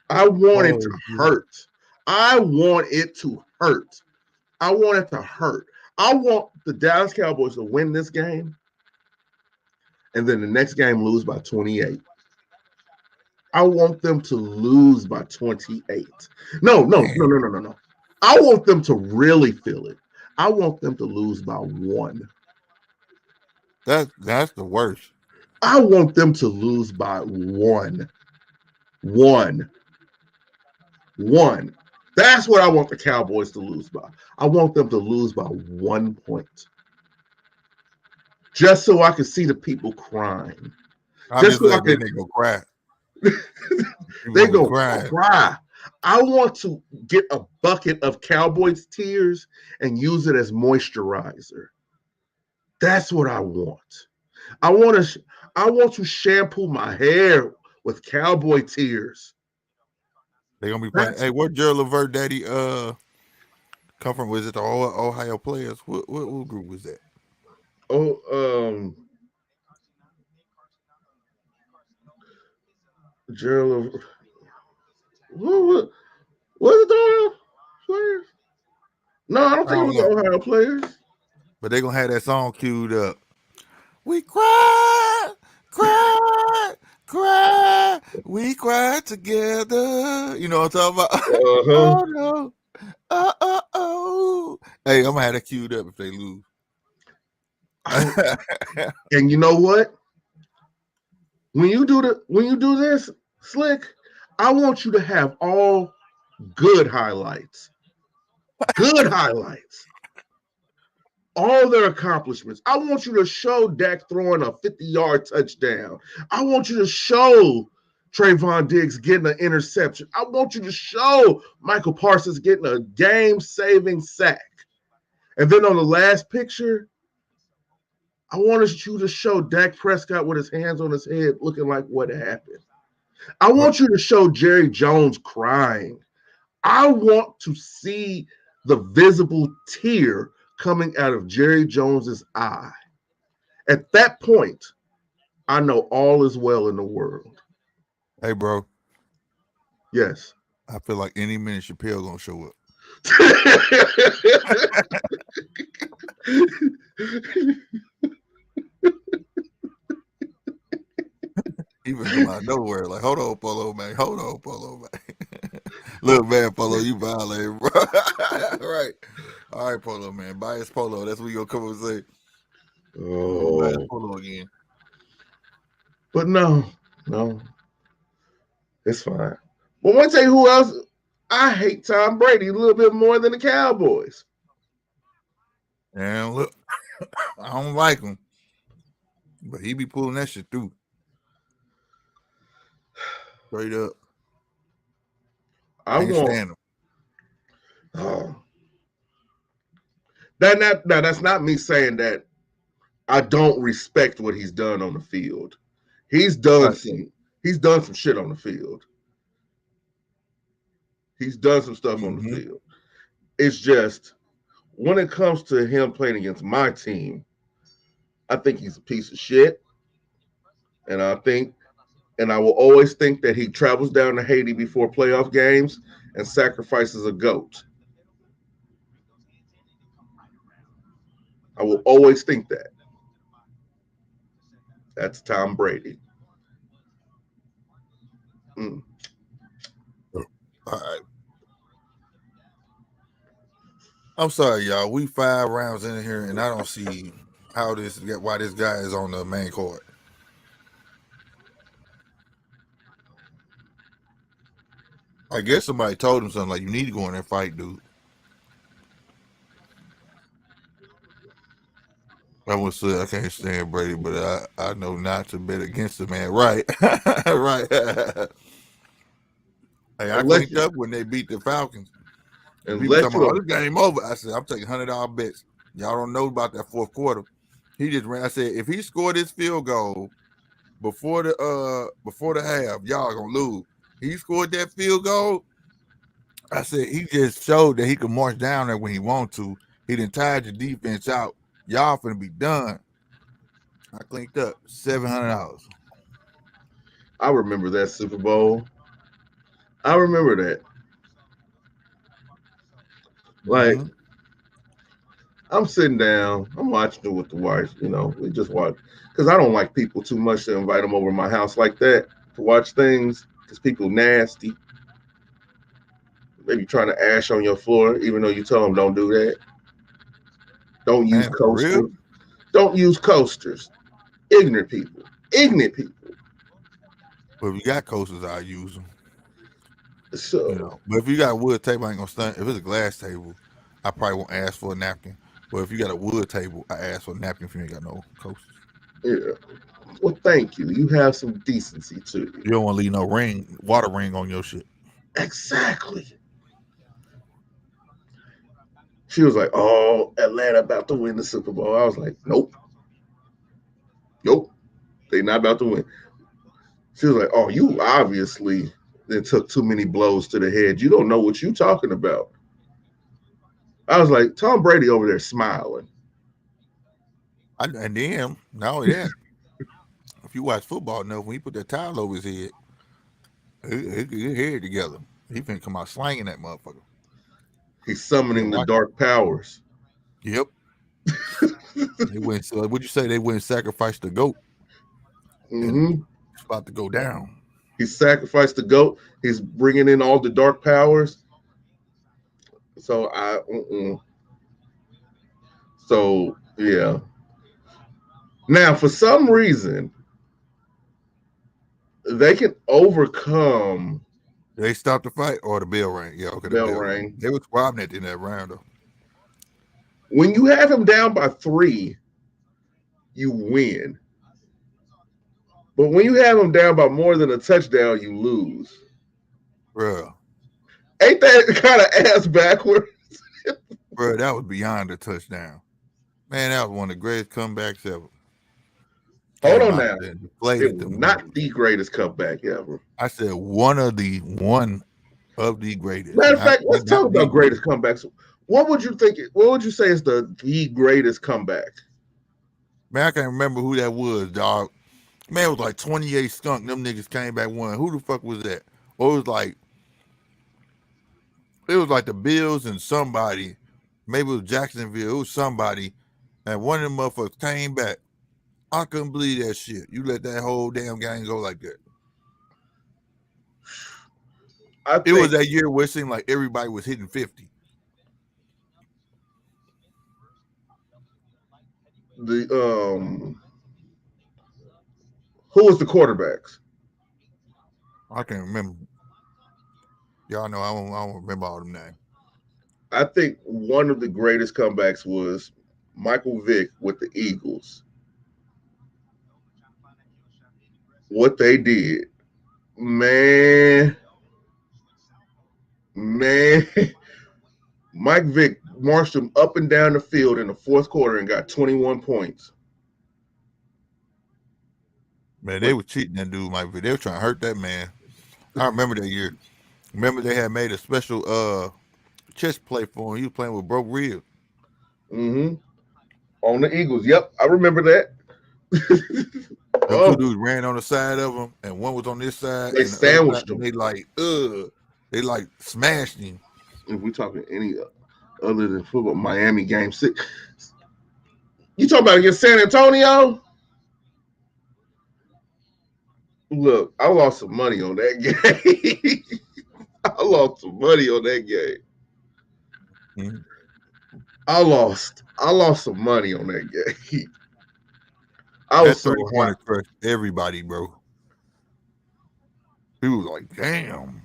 I want it Oh, to yeah. hurt. I want it to hurt. I want it to hurt. I want the Dallas Cowboys to win this game and then the next game lose by 28. I want them to lose by 28. No. I want them to really feel it. I want them to lose by 1. That's the worst. I want them to lose by 1. 1. 1. That's what I want the Cowboys to lose by. I want them to lose by 1 point. Just so I can see the people crying. I'm Just just so I like can, they go cry. People they gonna be go crying. cry. I want to get a bucket of Cowboys tears and use it as moisturizer. That's what I want. I want to shampoo my hair with Cowboy tears. They gonna be playing. That's Hey, where Gerald Levert daddy come from? Was it the Ohio players? What group was that? oh Gerald. What was it the Ohio players? No, I don't I think it don't was the know. Ohio players. But they gonna have that song queued up. We cry, cry, cry. We cry together. You know what I'm talking about? Uh-huh. Oh no. Oh. Hey, I'm gonna have that queued up if they lose. And you know what? When you do this, Slick, I want you to have all good highlights. Good highlights. All their accomplishments. I want you to show Dak throwing a 50-yard touchdown. I want you to show Trayvon Diggs getting an interception. I want you to show Michael Parsons getting a game-saving sack. And then on the last picture, I want you to show Dak Prescott with his hands on his head looking like what happened. I want you to show Jerry Jones crying. I want to see the visible tear coming out of Jerry Jones's eye. At that point, I know all is well in the world. Hey, bro. Yes. I feel like any minute Chappelle gonna show up. He been come out of nowhere. Like, hold on, Polo, man. Hold on, Polo, man. Look, man, Polo, you violated, bro. Right. All right, Polo, man. Bias Polo. That's what you gonna come and say. Bias Oh. Polo again. But no. It's fine. But I want to tell you who else. I hate Tom Brady a little bit more than the Cowboys. And look, I don't like him. But he be pulling that shit through. Straight up. I Can't want. stand him. Oh. That's not me saying that I don't respect what he's done on the field. He's done some shit on the field. He's done some stuff on the field. It's just when it comes to him playing against my team, I think he's a piece of shit. And I will always think that he travels down to Haiti before playoff games and sacrifices a goat. I will always think that. That's Tom Brady. All right. I'm sorry, y'all. We 5 rounds in here, and I don't see why this guy is on the main court. I guess somebody told him something like, "You need to go in there and fight, dude." I would say I can't stand Brady, but I know not to bet against the man. Right, right. Hey, I Unless cleaned you, up when they beat the Falcons. And people unless talking about, you oh, this game over. I said, I'm taking $100 bets. Y'all don't know about that fourth quarter. He just ran. I said, if he scored this field goal before the half, y'all gonna lose. He scored that field goal. I said he just showed that he could march down there when he want to. He done tired the defense out. Y'all finna be done. I cleaned up $700. I remember that Super Bowl. I remember that. Like Mm-hmm. I'm sitting down, I'm watching it with the wife. We just watch because I don't like people too much to invite them over to my house like that to watch things because people nasty. Maybe trying to ash on your floor, even though you tell them don't do that. Don't use Man, for real? coasters. Don't use coasters. Ignorant people. Ignorant people. But if you got coasters, I use them. So But if you got a wood table, I ain't gonna stunt. If it's a glass table, I probably won't ask for a napkin. But if you got a wood table, I ask for a napkin if you ain't got no coasters. yeah. Well, thank you. You have some decency to you. You don't want to leave no water ring on your shit. Exactly. She was like, "Oh, Atlanta about to win the Super Bowl." I was like, "Nope, nope, they not about to win." She was like, "Oh, you obviously then took too many blows to the head. You don't know what you talking about." I was like, Tom Brady over there smiling. And then, not only that, if you watch football enough, when he put that towel over his head, his head together. He finna come out slanging that motherfucker. He's Yeah, summoning the watch. dark powers. Yep. They went. So would you say they went and sacrificed the goat, and Mm-hmm. it's about to go down? He sacrificed the goat. He's bringing in all the dark powers. So So yeah. Now, for some reason, they can overcome They stopped the fight or the bell rang. Yeah, okay, the bell bell rang. ring. They was squabbling at the end of that round though. When you have him down by 3, you win. But when you have him down by more than a touchdown, you lose. Bruh. Ain't that kind of ass backward? Bruh, that was beyond a touchdown. Man, that was one of the greatest comebacks ever. Hold Came on out now. there and It deflated was them not motherfuckers. the greatest comeback ever. I said one of the greatest, Matter of not fact, let's talk the about greatest greatest. comebacks. What would you think? What would you say is the greatest comeback? Man, I can't remember who that was, dog. Man, it was like 28 skunk. Them niggas came back one. Who the fuck was that? Or it was like the Bills and somebody. Maybe it was Jacksonville. It was somebody. And one of them motherfuckers came back. I couldn't believe that shit. You let that whole damn game go like that. I It was think that year where it seemed like everybody was hitting 50. the who was the quarterbacks? I can't remember. Y'all know I don't remember all them names. I think one of the greatest comebacks was Michael Vick with the Eagles. What they did, man, man. Mike Vick marched them up and down the field in the fourth quarter and got 21 points. Man, they But was cheating that dude, Mike. They were trying to hurt that man. I remember that year. Remember they had made a special chest play for him. He was playing with broke ribs. mm-hmm, on the Eagles, yep, I remember that. Them two Oh, dudes ran on the side of him, and one was on this side they and the other side, sandwiched and them. they smashed him. If we talking any other than football, Miami game 6. You talking about against San Antonio? Look, I lost some money on that game. I lost some money on that game. Mm-hmm. I lost some money on that game. I was That so hot. 3-pointer crushed everybody, bro. He was like, damn.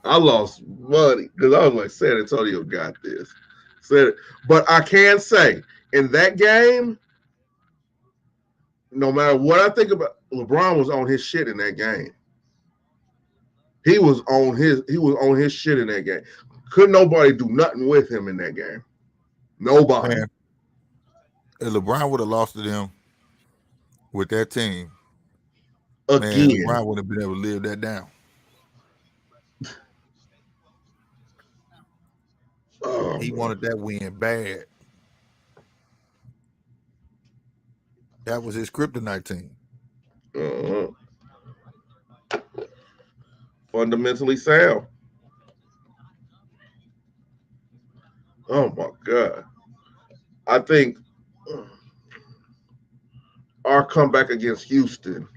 I lost money because I was like, San Antonio got this. But I can say in that game, no matter what I think about, LeBron was on his shit in that game. He was on his shit in that game. Couldn't nobody do nothing with him in that game. Nobody. Man, if LeBron would have lost to them with that team, man, Again. LeBron wouldn't have been able to live that down. Oh, He man. wanted that win bad. That was his kryptonite team. Uh-huh. Fundamentally sound. Oh my God. I think our comeback against Houston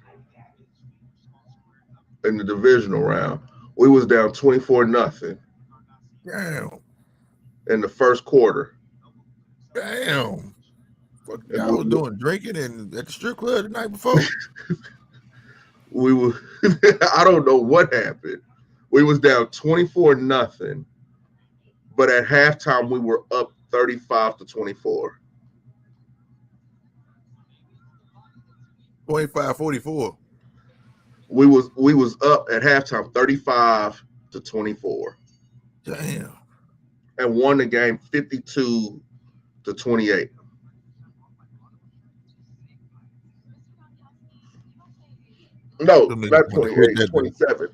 in the divisional round, we was down 24-0 Damn. in the first quarter. Damn. What And y'all was doing? Drinking and at the strip club the night before? we were I don't know what happened. We was down 24-0, but at halftime we were up 35-24. 25-44. We was up at halftime 35-24 Damn. and won the game 52-28. No, Them niggas not wanted to quit 28, that day. 27.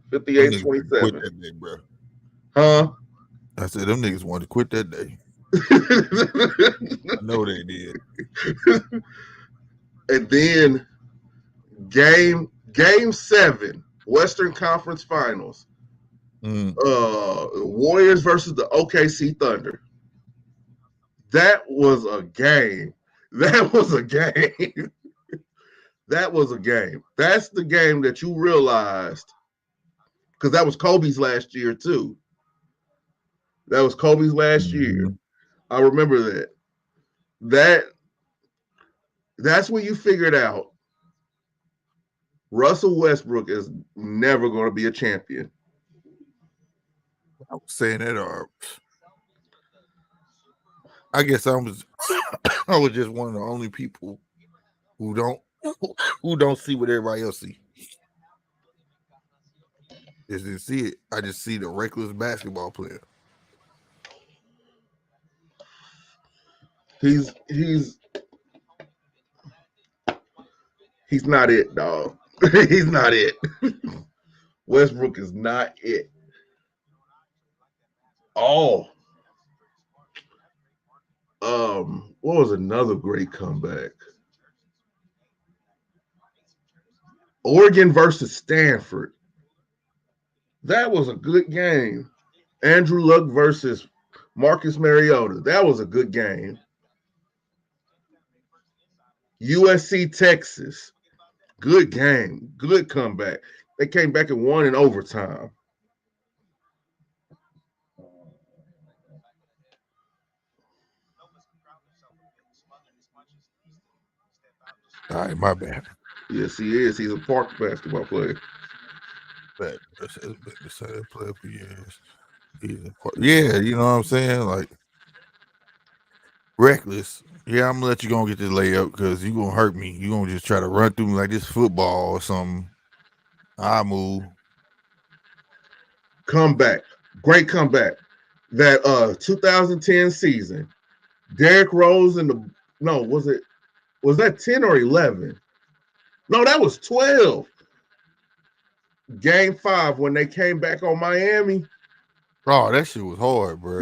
Them 58, niggas wanted to quit 27. that day, bro. Huh? I said them niggas wanted to quit that day. I know they did. And then game 7, Western Conference Finals. Warriors versus the OKC Thunder. That was a game. That was a game. That was a game. That's the game that you realized, because that was Kobe's last year too. That was Kobe's last year. I remember that. That's when you figured out Russell Westbrook is never going to be a champion. I was saying that, I guess I was just one of the only people who don't see what everybody else see. Just didn't see it. I just see the reckless basketball player. He's not it, dog. He's not it. Westbrook is not it. Oh. What was another great comeback? Oregon versus Stanford. That was a good game. Andrew Luck versus Marcus Mariota. That was a good game. USC Texas. Good game. Good comeback. They came back and won in overtime. All right, my bad. Yes, he is. He's a park basketball player. But it's been the same player for years. Yeah, you know what I'm saying? Like reckless. Yeah, I'm gonna let you go and get this layup because you gonna hurt me. You gonna just try to run through me like this football or something. I move. Comeback. Great comeback. That 2010 season. Derrick Rose and was that 10 or 11? No, that was 12. Game 5 when they came back on Miami. Oh, that shit was hard, bro.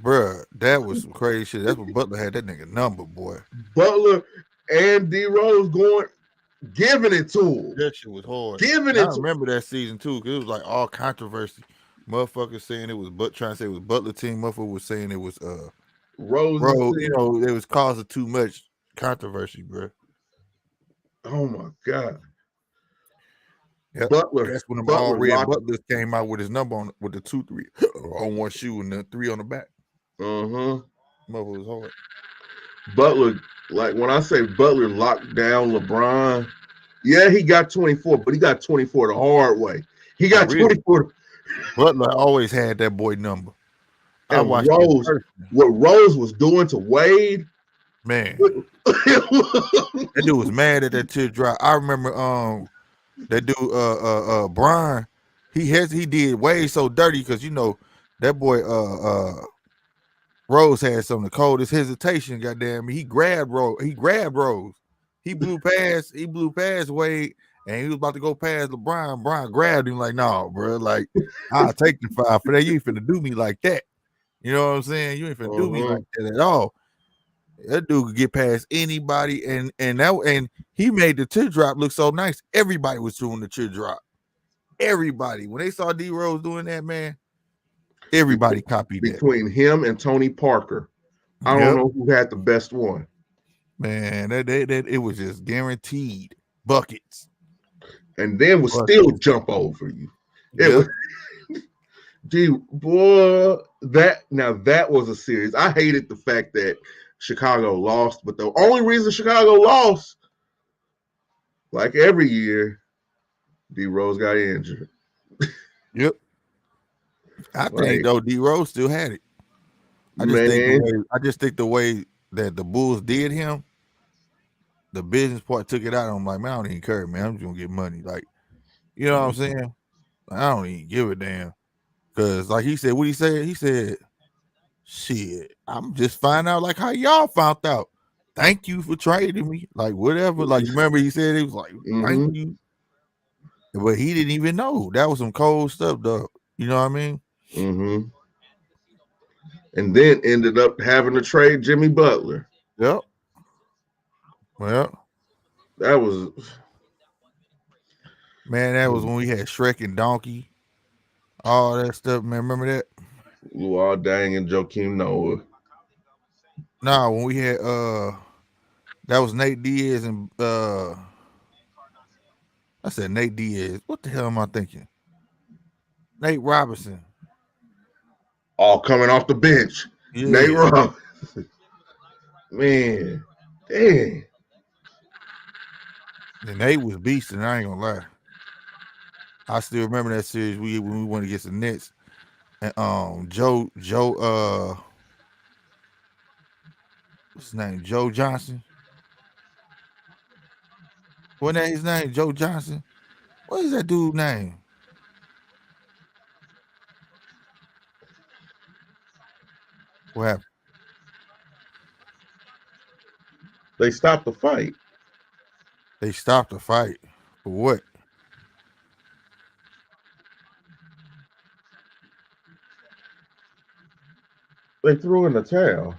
Bruh, that was some crazy shit. That's what Butler had that nigga number, boy. Butler and D Rose giving it to him. That shit was hard. I remember that season too, because it was like all controversy. Motherfuckers saying it was trying to say it was Butler team. Motherfucker was saying it was Rose. You know, it was causing too much controversy, bro. Oh my God. Yep. Butler. That's when the all red Butlers came out with his number on with the 2-3 on one shoe and the 3 on the back. Mother was hard. Butler, like when I say Butler locked down LeBron, yeah, he got 24, but he got 24 the hard way. He got 24. Butler always had that boy number. I And watched it in Rose, person. what Rose was doing to Wade, Man, that dude was mad at that teardrop. I remember that dude Brian, he did way so dirty because that boy Rose had some of the coldest hesitation. Goddamn, he grabbed Rose. He blew past Wade, and he was about to go past LeBron. Brian grabbed him like, "No, bro, like I'll take the 5 for that. You ain't finna do me like that. You know what I'm saying? You ain't finna do me like that at all." That dude could get past anybody, and he made the teardrop look so nice. Everybody was doing the teardrop. Everybody, when they saw D Rose doing that, man, everybody copied that. between him and Tony Parker. I don't Yep, know who had the best one. man, that it was just guaranteed buckets. And then would Buckets. still jump over you. It Yep. was boy, that was a series. I hated the fact that Chicago lost, but the only reason Chicago lost, like every year, D Rose got injured. Yep. I Like, think though D Rose still had it. I just think the way that the Bulls did him, the business part took it out. I'm like, man, I don't even care, man. I'm just gonna get money. Like, you know what I'm saying? I don't even give a damn. Cause like he said, what he said? He said, shit, I'm just finding out like how y'all found out. Thank you for trading me. Like whatever. Like you remember he said he was like, thank you. But he didn't even know. That was some cold stuff, though. You know what I mean? Mm-hmm. And then ended up having to trade Jimmy Butler. Yep. Well, That was man, that was when we had Shrek and Donkey, all that stuff, man. Remember that? Luol Deng and Joakim Noah. Nah, when we had that was Nate Diaz and I said Nate Diaz. What the hell am I thinking? Nate Robinson. All coming off the bench. Yeah. Nate Robinson. Man, dang. And Nate was beasting, I ain't gonna lie. I still remember that series when we went against the Nets. And Joe what's his name? Joe Johnson. Wasn't that his name? Joe Johnson? What is that dude's name? What happened? They stopped the fight. They stopped the fight. For what? They threw in the towel.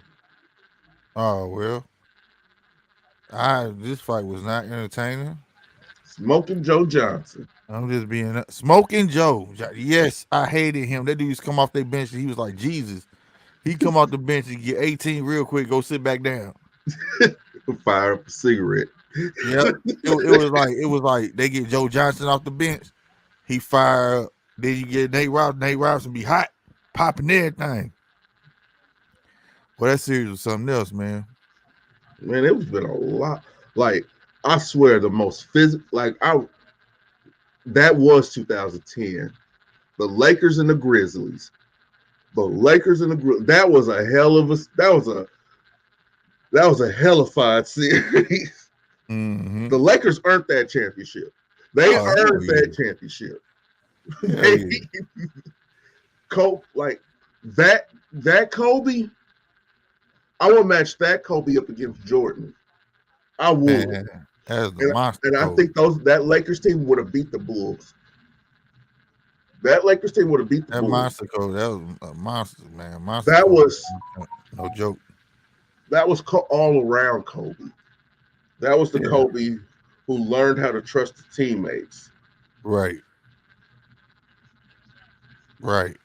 Oh well. This fight was not entertaining. Smoking Joe Johnson. I'm just being Smoking Joe. Yes, I hated him. That dude used to come off their bench and he was like Jesus. He come off the bench and get 18 real quick, go sit back down. Fire up a cigarette. Yep. It was like they get Joe Johnson off the bench. He fire up. Then you get Nate Robinson. Nate Robinson be hot, popping everything. Well, that series was something else, man. Man, it was been a lot. Like, I swear the most physical, that was 2010. The Lakers and the Grizzlies. That was a hell of a hellified series. Mm-hmm. The Lakers earned that championship. They earned that championship. That Kobe, I would match that Kobe up against Jordan. I would. Man, that's the monster. And I think that Lakers team would have beat the Bulls. That Lakers team would have beat the that Bulls. monster Kobe. That was a monster, man. Monster. That Kobe. was no joke. That was all around Kobe. That was the Kobe who learned how to trust the teammates. Right. Right.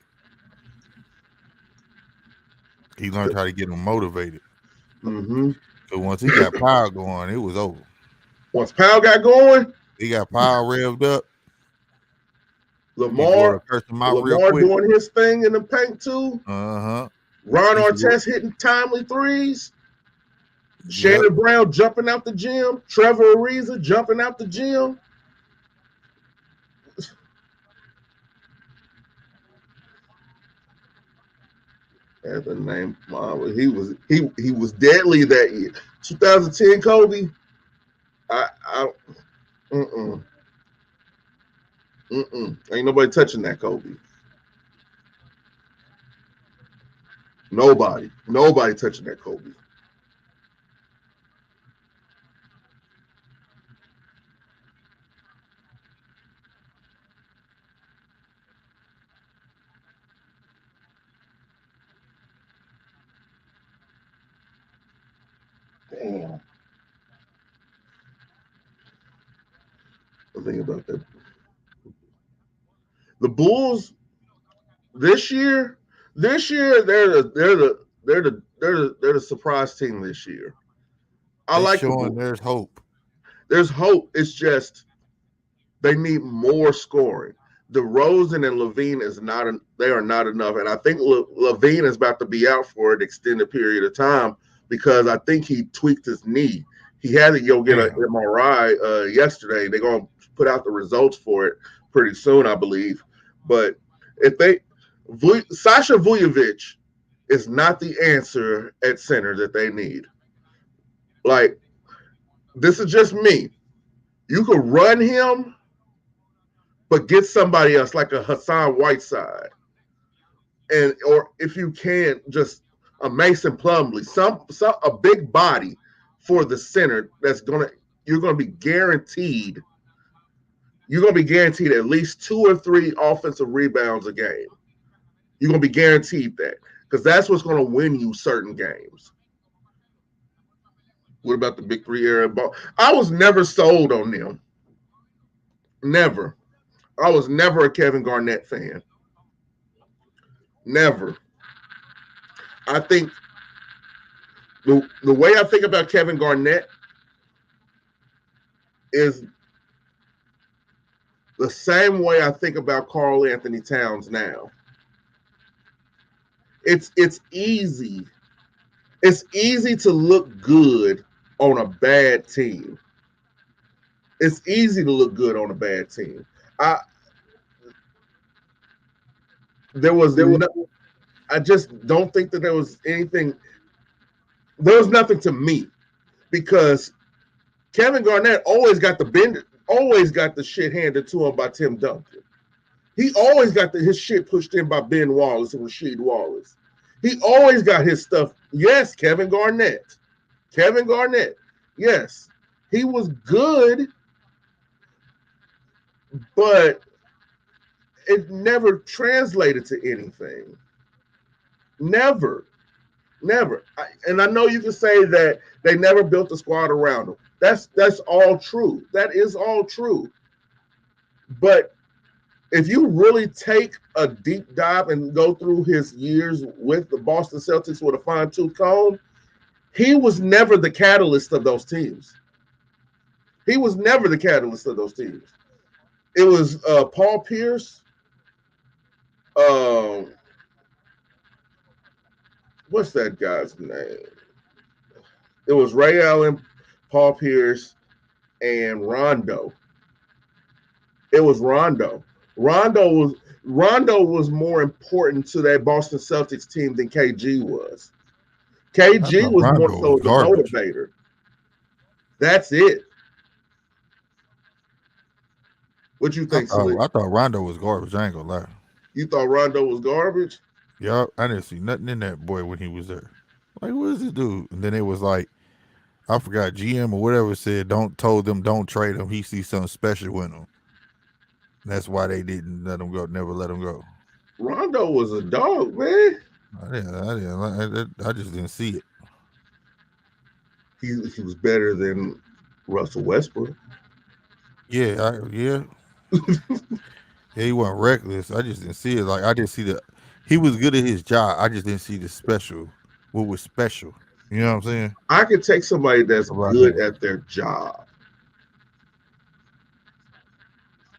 He learned how to get them motivated. Mm-hmm. Because once he got power going, it was over. Once Powell got going, he got power revved up. Lamar doing his thing in the paint too. Uh-huh. Ron Artest hitting timely threes. Shannon Brown jumping out the gym. Trevor Ariza jumping out the gym. Had the name. He was deadly that year. 2010 Kobe. I mm-mm, ain't nobody touching that Kobe. Nobody touching that Kobe. Damn. I think about that. The Bulls this year, they're the surprise team this year. I They like the showing Bulls. there's hope. There's hope. It's just they need more scoring. DeRozan and Levine they are not enough, and I think Levine is about to be out for an extended period of time because I think he tweaked his knee. He had to go get an Damn. MRI yesterday. They're gonna put out the results for it pretty soon, I believe. But if Sasha Vujovic is not the answer at center that they need. Like, this is just me. You could run him, but get somebody else like a Hassan Whiteside, or if you can, just a Mason Plumlee, some a big body for the center that's you're gonna be guaranteed. You're gonna be guaranteed at least 2 or 3 offensive rebounds a game. You're gonna be guaranteed that because that's what's gonna win you certain games. What about the big three era ball? I was never sold on them. Never. I was never a Kevin Garnett fan. Never. I think the way I think about Kevin Garnett is the same way I think about Karl Anthony Towns now. It's easy. It's easy to look good on a bad team. It's easy to look good on a bad team. There was no, I just don't think that there was anything. There was nothing to me because Kevin Garnett always got the shit handed to him by Tim Duncan. He always got his shit pushed in by Ben Wallace and Rasheed Wallace. He always got his stuff. Yes, Kevin Garnett. Yes, he was good, but it never translated to anything. Never. And I know you can say that they never built a squad around him. That's all true. That is all true. But if you really take a deep dive and go through his years with the Boston Celtics with a fine-tooth comb, he was never the catalyst of those teams. It was Paul Pierce. What's that guy's name? It was Ray Allen, Paul Pierce, and Rondo. It was Rondo. Rondo was more important to that Boston Celtics team than KG was. KG was more so the motivator. That's it. What you think, Slick? I thought Rondo was garbage. I ain't gonna lie. You thought Rondo was garbage? Yeah, I didn't see nothing in that boy when he was there. Like, what is this dude? And then it was like, I forgot, GM or whatever said, told them don't trade him. He sees something special with him. And that's why they didn't let him go. Never let him go. Rondo was a dog, man. I just didn't see it. He was better than Russell Westbrook. Yeah. Yeah, he wasn't reckless. I just didn't see it. Like, I didn't see he was good at his job. I just didn't see the special. What was special? You know what I'm saying? I could take somebody that's good at their job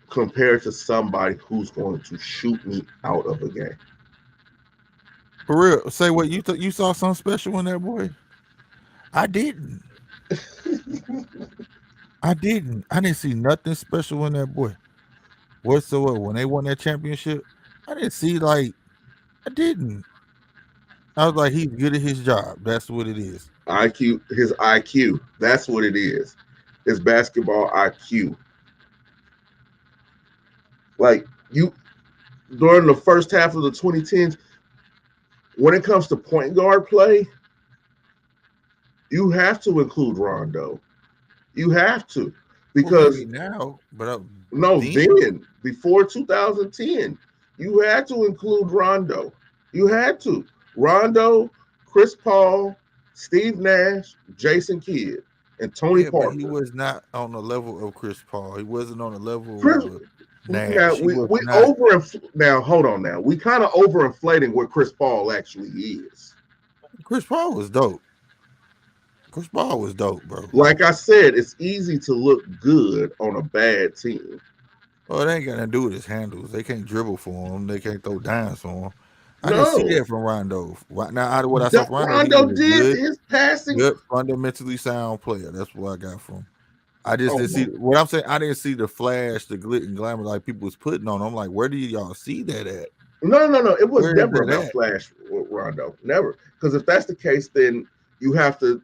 compared to somebody who's going to shoot me out of a game. For real, say what you saw something special in that boy? I didn't. I didn't see nothing special in that boy whatsoever. When they won that championship, I didn't see I didn't I was like, he's good at his job. That's what it is. His IQ. That's what it is. His basketball IQ. Like you during the first half of the 2010s, when it comes to point guard play, you have to include Rondo. You have to. Well, maybe Because now, but no, then, then before 2010, you had to include Rondo. You had to. Rondo, Chris Paul, Steve Nash, Jason Kidd, and Tony yeah, but he Parker. was not on the level of Chris Paul. He wasn't on the level Chris, of now Nash. He was we not. now hold on now. We kind of overinflating what Chris Paul actually is. Chris Paul was dope. Chris Paul was dope, bro. Like I said, it's easy to look good on a bad team. Well, it ain't got nothing to do with his handles. They can't dribble for him. They can't throw dimes for him. I didn't see No, that from Rondo. Right now, out of what I saw from Rondo, he Rondo was a did his passing. good, fundamentally sound player. That's what I got from him. I just Oh, didn't see what I'm saying. I didn't see the flash, the glit and glamour like people was putting on. I'm like, where do y'all see that at? no. It was Where is never that about at? flash with Rondo. Never. Because if that's the case, then you have to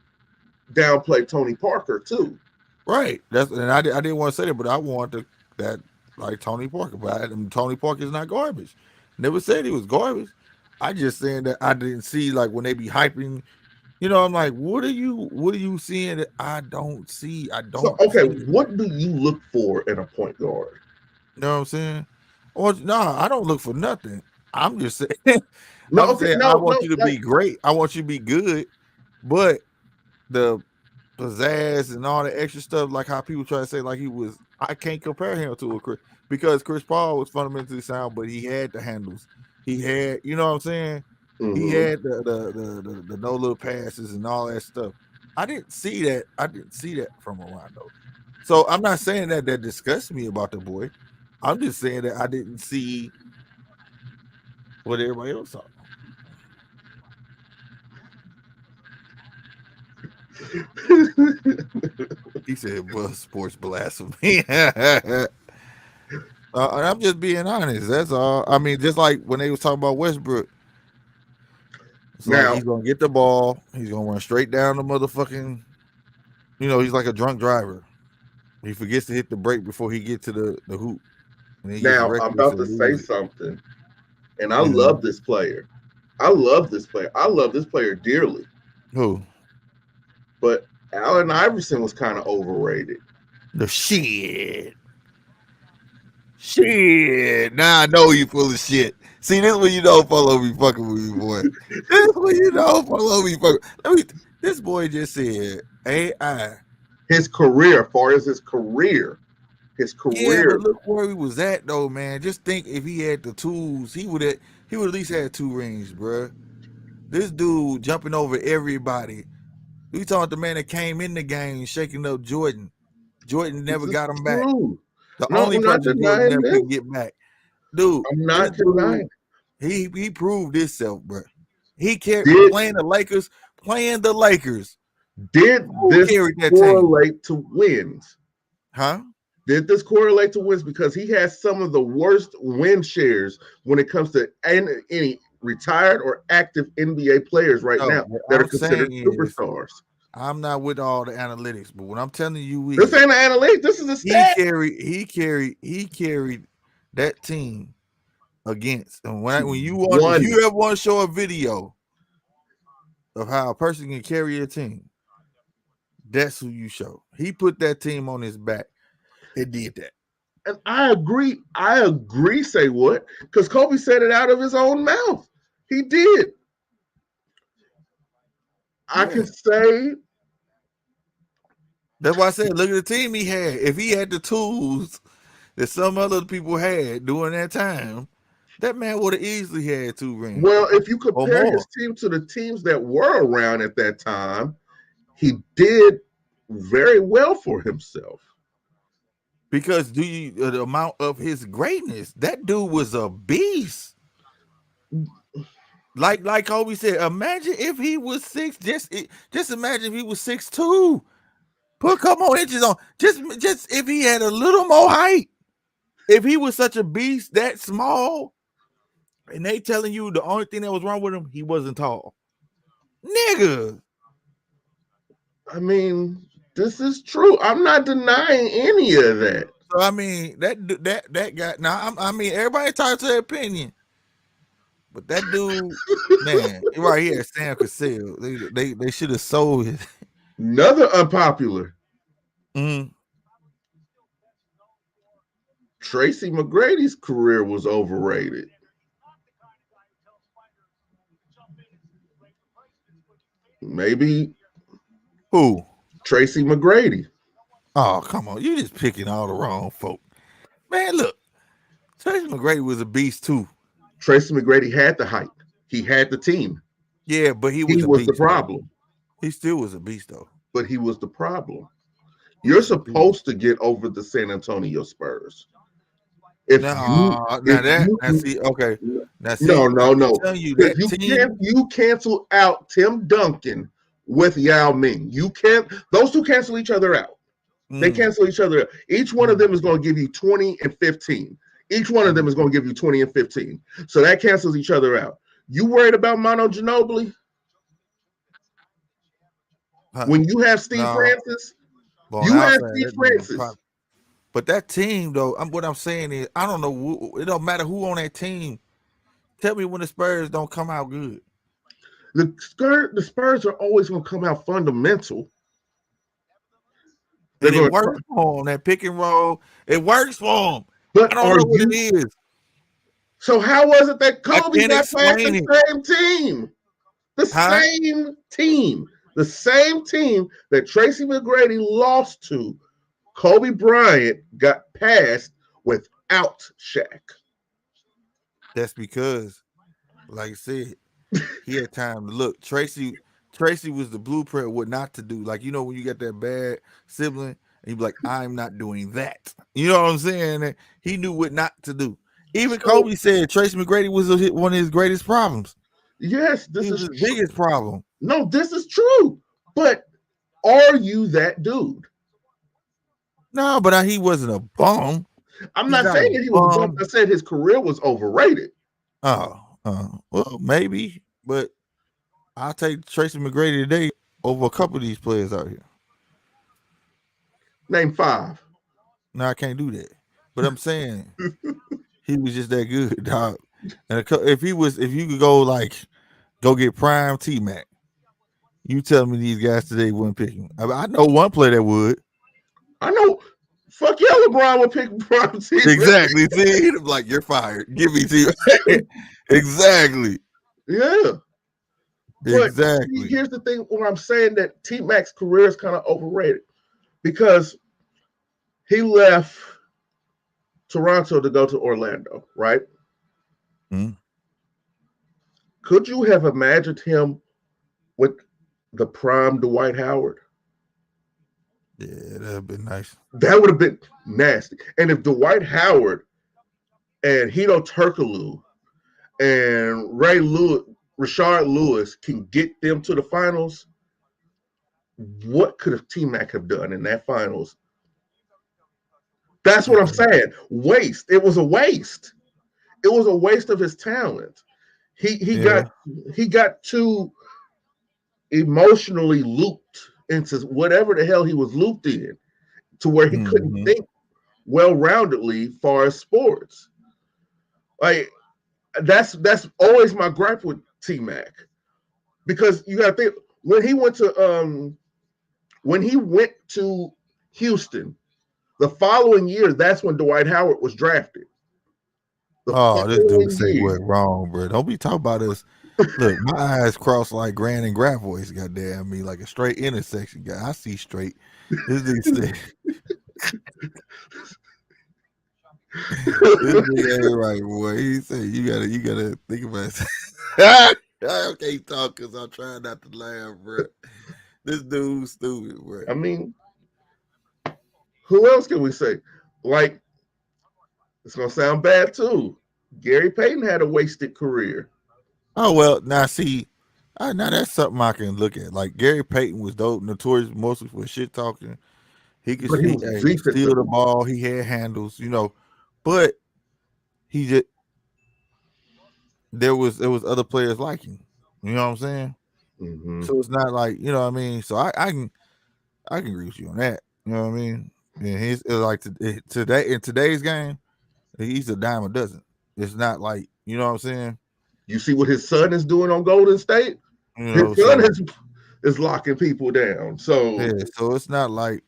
downplay Tony Parker too. Right. That's and I didn't want to say that, but I wanted that like Tony Parker. But Tony Parker is not garbage. Never said he was garbage. I just saying that I didn't see like when they be hyping. You know, I'm like, what are you seeing that I don't see? I So don't okay, see it. what do you look for in a point guard? You know what I'm saying? Or no, I don't look for nothing. I'm just saying. No, I'm okay, saying I no, want you to like be great. I want you to be good, but the pizzazz and all the extra stuff, like how people try to say, like he was. I can't compare him to a Chris because Chris Paul was fundamentally sound, but he had the handles. He had, you know what I'm saying? He mhm. had the no little passes and all that stuff. I didn't see that. I didn't see that from Rondo. So I'm not saying that disgusts me about the boy. I'm just saying that I didn't see what everybody else saw. He said, "Well, sports blasphemy." And I'm just being honest. That's all. I mean, just like when they was talking about Westbrook, it's like Now, he's gonna get the ball. He's gonna run straight down the motherfucking. You know, he's like a drunk driver. He forgets to hit the brake before he get to the hoop, and he gets I'm reckless about or to say lose it. something, and I You know love this player. I love this player. I love this player dearly. who? But Allen Iverson was kind of overrated. The shit. Shit. Now I know you full of shit. See, this when you know follow me fucking with me, boy. This when you know follow me fucking. This boy just said AI. His career, as far as his Yeah, but career. look where he was at though, man. Just think if he had the tools, he would at least had 2 rings, bro. This dude jumping over everybody. We talking the man that came in the game shaking up Jordan. Jordan This never is got him back. true. The No, only I'm not person Jordan denying never this. could get back. Dude, I'm this not dude, denying. he proved himself, bro. He carried Did playing the Lakers. did Who this carried that team? correlate to wins? Huh? Did this correlate to wins? Because he has some of the worst win shares when it comes to any retired or active NBA players right No, now what that are I'm considered saying is superstars. I'm not with all the analytics, but what I'm telling you This is ain't an analytic. This is a stat. he carried that team against. And when you want, if One. you ever want to show a video of how a person can carry a team, that's who you show. He put that team on his back and did that. And I agree. I agree, say what? Because Kobe said it out of his own mouth. He did. I Yeah. can say That's why I said, look at the team he had. If he had the tools that some other people had during that time, that man would have easily had 2 rings well, if you or compare more. his team to the teams that were around at that time, he did very well for himself. Because the amount of his greatness, that dude was a beast. Like Kobe said, imagine if he was 6. Just imagine if he was 6'2". Put a couple more inches on. Just if he had a little more height. If he was such a beast that small, and they telling you the only thing that was wrong with him, he wasn't tall. nigga. I mean, this is true. I'm not denying any of that. So I mean that guy. Now I mean everybody talks their opinion, but that dude, man, right here, Sam Cassell, they should have sold it. Another unpopular. Mm. Tracy McGrady's career was overrated. Maybe Who? Tracy McGrady. Oh, come on. You just picking all the wrong folk. Man, look. Tracy McGrady was a beast too. Tracy McGrady had the height. He had the team. Yeah, but he was He a was the beast. problem. Though. He still was a beast though. But he was the problem. You're supposed to get over the San Antonio Spurs. If No, see, okay. Now see, no. Tell you that team, you cancel out Tim Duncan with Yao Ming. You can't. Those two cancel each other out. They cancel each other out. Each one of them is going to give you 20 and 15. Each one of them is going to give you 20 and 15. So that cancels each other out. You worried about Manu Ginobili? When you have Steve Francis, you have Steve Francis. But that team, though, what I'm saying is, I don't know. It don't matter who on that team. Tell me when the Spurs don't come out good. The Spurs are always going to come out fundamental. And it works for them. That pick and roll, it works for them. But I don't know what it is. So how was it that Kobe got past the same team? The same team. The same team that Tracy McGrady lost to, Kobe Bryant got past without Shaq. That's because, like I said, he had time to look. Tracy was the blueprint of what not to do. Like, you know, when you get that bad sibling, and you be like, I'm not doing that. You know what I'm saying? He knew what not to do. Even Kobe said Tracy McGrady was one of his greatest problems. Yes, this is his biggest problem. No, this is true. But are you that dude? No, but he wasn't a bum. I'm not saying that he was a bum. I said his career was overrated. Well, maybe, but I'll take Tracy McGrady today over a couple of these players out here. Name 5. No, I can't do that. But I'm saying he was just that good, dog. And if you could go get prime T-Mac, you tell me these guys today wouldn't pick him. I know one player that would. I know. Fuck yeah, LeBron would pick prime T-Mac. Exactly. See, he'd be like, you're fired. Give me T-Mac. Exactly. Yeah. But exactly. Here's the thing where I'm saying that T-Mac's career is kind of overrated because he left Toronto to go to Orlando, right? Mm-hmm. Could you have imagined him with the prime Dwight Howard? Yeah, that'd have been nice. That would have been nasty. And if Dwight Howard and Hito Turkoglu and Rashard Lewis can get them to the finals, what could have T-Mac have done in that finals? That's what I'm saying. Waste. It was a waste. It was a waste of his talent. He got too emotionally looped into whatever the hell he was looped in, to where he couldn't think well-roundedly far as sports. Like that's always my gripe with T-Mac, because you got to think when he went to Houston the following year. That's when Dwight Howard was drafted. This dude say what wrong, bro? Don't be talking about us. Look, my eyes cross like Grand and Gravois, goddamn me, like a straight intersection guy. I see straight. This dude say, this nigga ain't right, boy. He said you gotta think about it. I can't talk because I'm trying not to laugh, bro. This dude's stupid, bro. I mean, who else can we say? Like, it's gonna sound bad too. Gary Payton had a wasted career. Oh well, now see, now that's something I can look at. Like Gary Payton was notorious mostly for shit talking. He could steal the ball. He had handles, but he just there was other players like him. You know what I'm saying? Mm-hmm. So it's not like, you know what I mean? So I can agree with you on that. You know what I mean? And he's like today in today's game, he's a dime a dozen. It's not like, you know what I'm saying? You see what his son is doing on Golden State? You His know, son so is locking people down. So yeah, so it's not like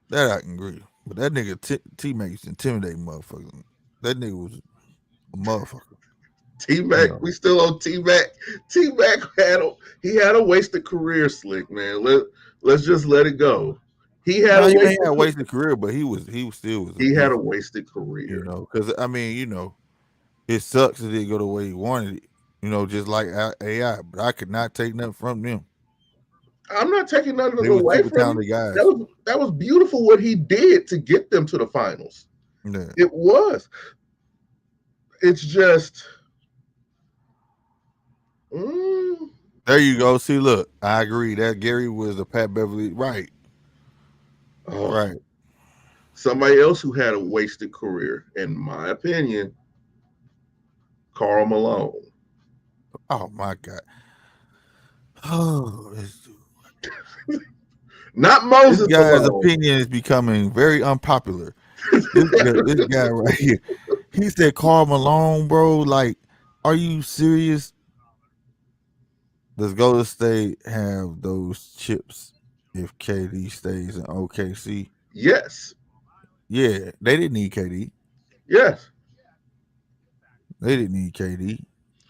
that. I can agree, but that nigga T Mac intimidating motherfucker. That nigga was a motherfucker. You T-Mac, know, we still on T-Mac. T-Mac had a wasted career, Slick, man. Let's just let it go. He had no, a he may wasted have wasted career, but he still was a he had beast. a wasted You career. know, because I mean, you know, it sucks that it didn't go the way he wanted it. You know, just like AI, but I could not take nothing from them. I'm not taking nothing They were away super from him. talented guys. That was beautiful what he did to get them to the finals. Yeah. It was. It's just mm, There you go. See, look, I agree that Gary was a Pat Beverly. Right. oh, Right. somebody else who had a wasted career, in my opinion, Karl Malone. Oh my God. Oh, Not this Moses guy's Malone. opinion is becoming very unpopular. This guy right here. He said Karl Malone, bro. Like, are you serious? Does Golden State have those chips if KD stays in OKC? Yes. Yeah, they didn't need KD. Yes. They didn't need KD.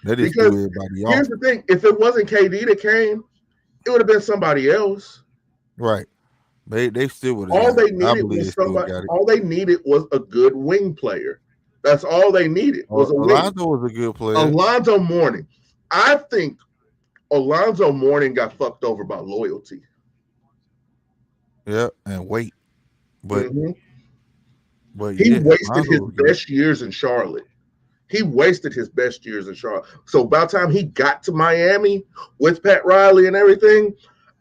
They just Because threw everybody here's off. the thing: if it wasn't KD that came, it would have been somebody else. Right. They still would have All got they it. I needed believe they was still would somebody. have got it. All they needed was a good wing player. That's all they needed was a wing. Alonzo was a good player. Alonzo Mourning. I think Alonzo Mourning got fucked over by loyalty. Yeah, and wait. But Mhm. He yeah, wasted Alonzo his was good. best years in Charlotte. He wasted his best years in Charlotte. So by the time he got to Miami with Pat Riley and everything,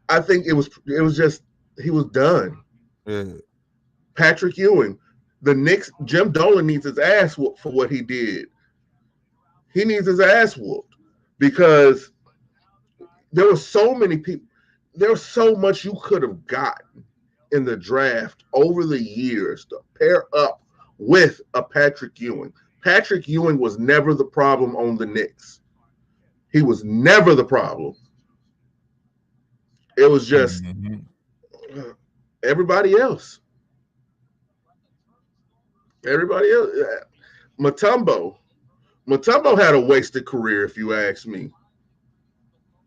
I think it was just he was done. Yeah. Patrick Ewing, the Knicks, Jim Dolan needs his ass whooped for what he did. He needs his ass whooped because there were so many people. There was so much you could have gotten in the draft over the years to pair up with a Patrick Ewing. Patrick Ewing was never the problem on the Knicks. He was never the problem. It was just Mhm. everybody else. Everybody else. Mutombo. Mutombo had a wasted career, if you ask me.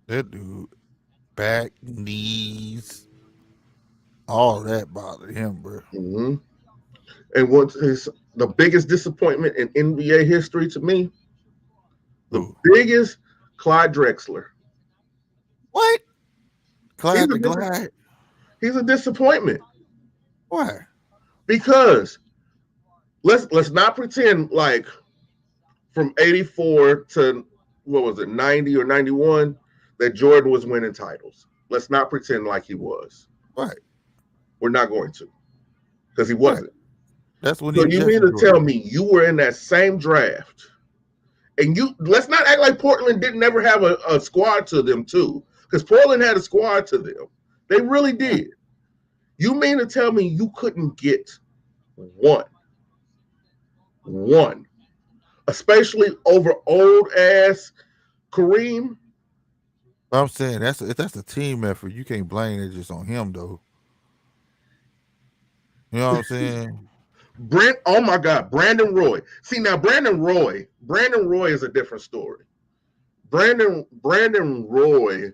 That dude, back, knees, all that bothered him, bro. Mm-hmm. And what's the biggest disappointment in NBA history to me? The Who? biggest, Clyde Drexler. What? He's Clyde a the Glide? he's a disappointment Why? because let's not pretend like from 84 to what was it 90 or 91 that Jordan was winning titles. Let's not pretend like he was. Right. We're not going to because he Right. wasn't. That's when he So was you mean Jeffrey to Jordan. tell me you were in that same draft and you let's not act like Portland didn't ever have a squad to them too because Portland had a squad to them. They really did. You mean to tell me you couldn't get one, especially over old ass Kareem? I'm saying if that's a team effort, you can't blame it just on him though. You know what I'm saying? Oh my God, Brandon Roy. See now, Brandon Roy is a different story. Brandon Roy,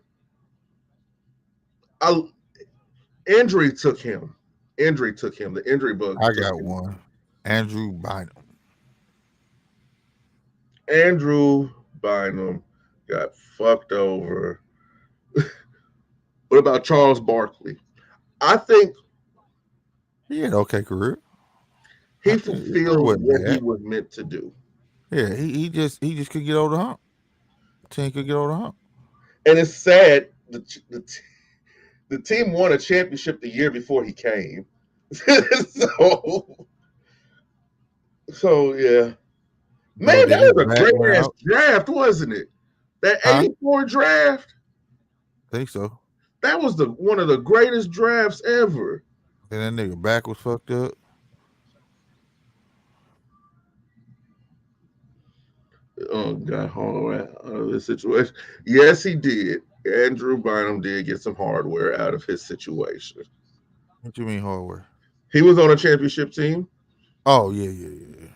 injury took him. The injury bug I took got him. one. Andrew Bynum. Andrew Bynum got fucked over. What about Charles Barkley? I think He had an okay career. he His career fulfilled wasn't what he bad. was meant to do. Yeah, he just could get over the hump. Team could get over the hump. And it's sad the team won a championship the year before he came. so yeah. Bro, Man, did that his was a back great wear ass out? draft, wasn't it? That Huh? 84 draft, Think so. that was one of the greatest drafts ever. And that nigga back was fucked up. Oh God, hold on. Out of this situation. Yes, he did. Andrew Bynum did get some hardware out of his situation. What you mean hardware? He was on a championship team. Oh yeah.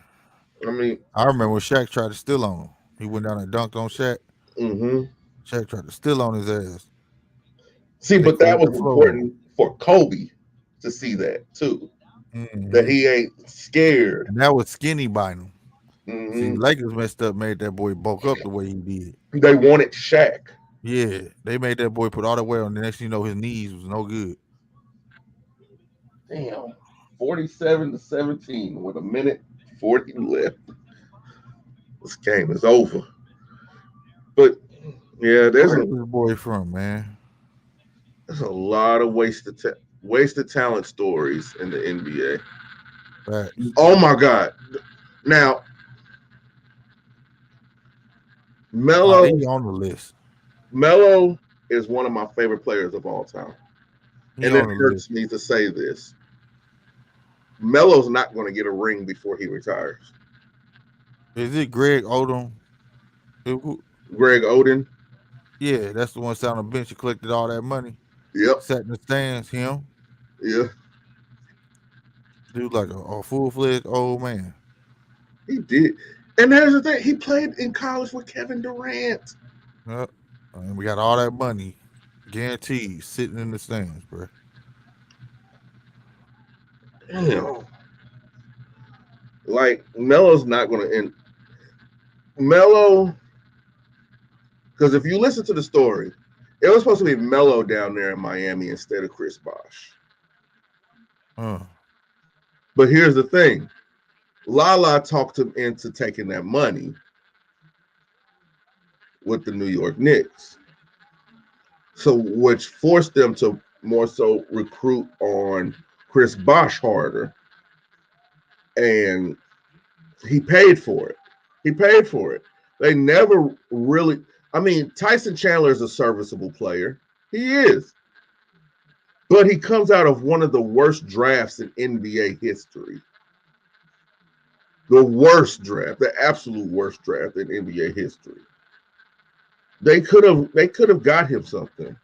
I mean, I remember when Shaq tried to steal on him. He went down and dunked on Shaq. mm-hmm. Shaq tried to steal on his ass. See, They but that cleared was the floor. important for Kobe to see that too. That Mm-hmm. he ain't scared. And that was skinny Bynum. See, Mm-hmm. Lakers messed up, made that boy bulk up the way he did. They wanted Shaq. Yeah, they made that boy put all the weight on. The next thing you know, his knees was no good. Damn. 47-17 with a minute 40 left. This game is over. But yeah, Where is this boy from, man? there's a lot of wasted talent stories in the NBA. Facts. Oh my God. Now, Oh, Melo he on the list. Melo is one of my favorite players of all time. He And it on the list. hurts me to say this. Melo's not going to get a ring before he retires. Is it Greg Odom? Who- Greg Oden. Yeah, that's the one sat on the bench and collected all that money. Yep. Sat in the stands. Him, Yeah. dude, like a full-fledged old man. He did. And there's the thing. He played in college with Kevin Durant. Yep. And we got all that money, guaranteed, sitting in the stands, bro. Damn. Like, Melo's not going to end. Melo, because if you listen to the story, it was supposed to be Melo down there in Miami instead of Chris Bosh. But here's the thing. Lala talked him into taking that money with the New York Knicks. So, which forced them to more so recruit on Chris Bosh harder. And he paid for it. He paid for it. They never really, I mean, Tyson Chandler is a serviceable player. He is. But he comes out of one of the worst drafts in NBA history. The worst draft, the absolute worst draft in NBA history. They could have got him something.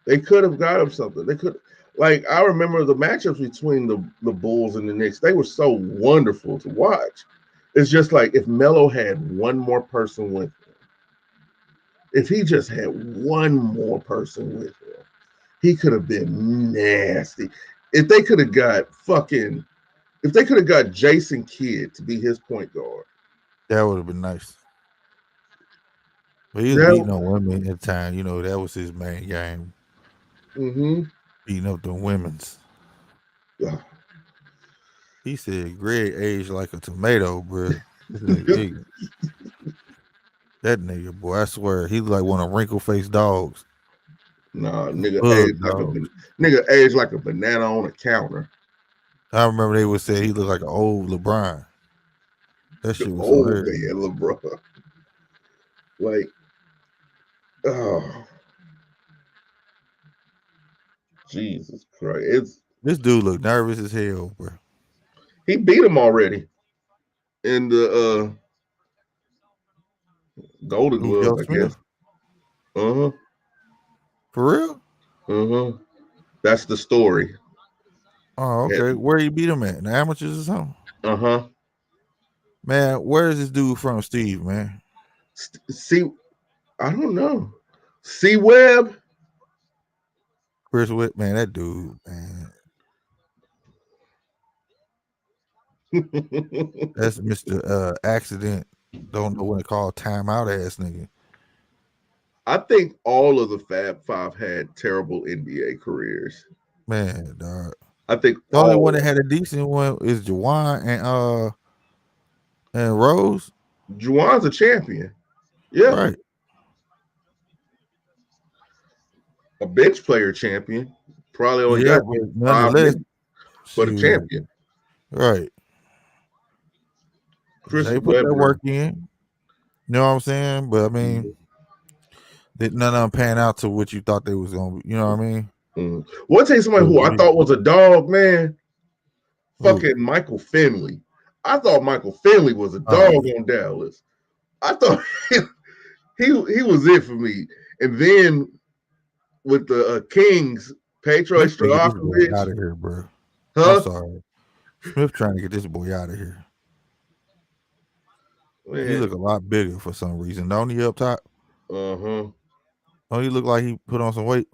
They could have got him something. They could, like, I remember the matchups between the Bulls and the Knicks. They were so wonderful to watch. It's just like if Melo had one more person with him, if he just had one more person with him, he could have been nasty. If they could have got Jason Kidd to be his point guard, That would have been nice. But he was beating on women at the time. You know, that was his main game. Mm-hmm. Beating up the women's. Yeah. He said Greg aged like a tomato, bro. That nigga, boy, I swear, he look like one of wrinkle-faced dogs. Nah, nigga Bug aged like a banana on a counter. I remember they would say he looked like an old LeBron. That shit was Old hilarious. man LeBron. Like, oh, Jesus Christ! This dude looked nervous as hell, bro. He beat him already in the Golden Who, Joe Glove, I Smith? guess. Uh-huh. For real? Uh-huh. That's the story. Oh, okay. Where he beat him at? In the amateurs or something? Uh-huh. Man, where is this dude from, Steve, man? See, I don't know. C Webb? Chris Witt, man, that dude, man. That's Mr. Accident. Don't know when to call timeout ass nigga. I think all of the Fab Five had terrible NBA careers. Man, dog. I think the only one that had a decent one is Juwan and Rose. Juwan's a champion. Yeah. Right. A bench player champion. Probably only got but nonetheless, but a champion. Right. Chris They put Webber. that work in. You know what I'm saying? But I mean, none of them pan out to what you thought they was gonna be. You know what I mean? Well, I'll tell you somebody who I thought was a dog, man. Fucking Michael Finley. I thought Michael Finley was a dog on Dallas. I thought he was it for me. And then with the Kings, Petro Smith trying to get this boy Stojakovic. out of here, bro. Huh? I'm sorry. Smith trying to get this boy out of here. Man. He look a lot bigger for some reason. Don't he up top? Uh-huh. Don't he look like he put on some weight?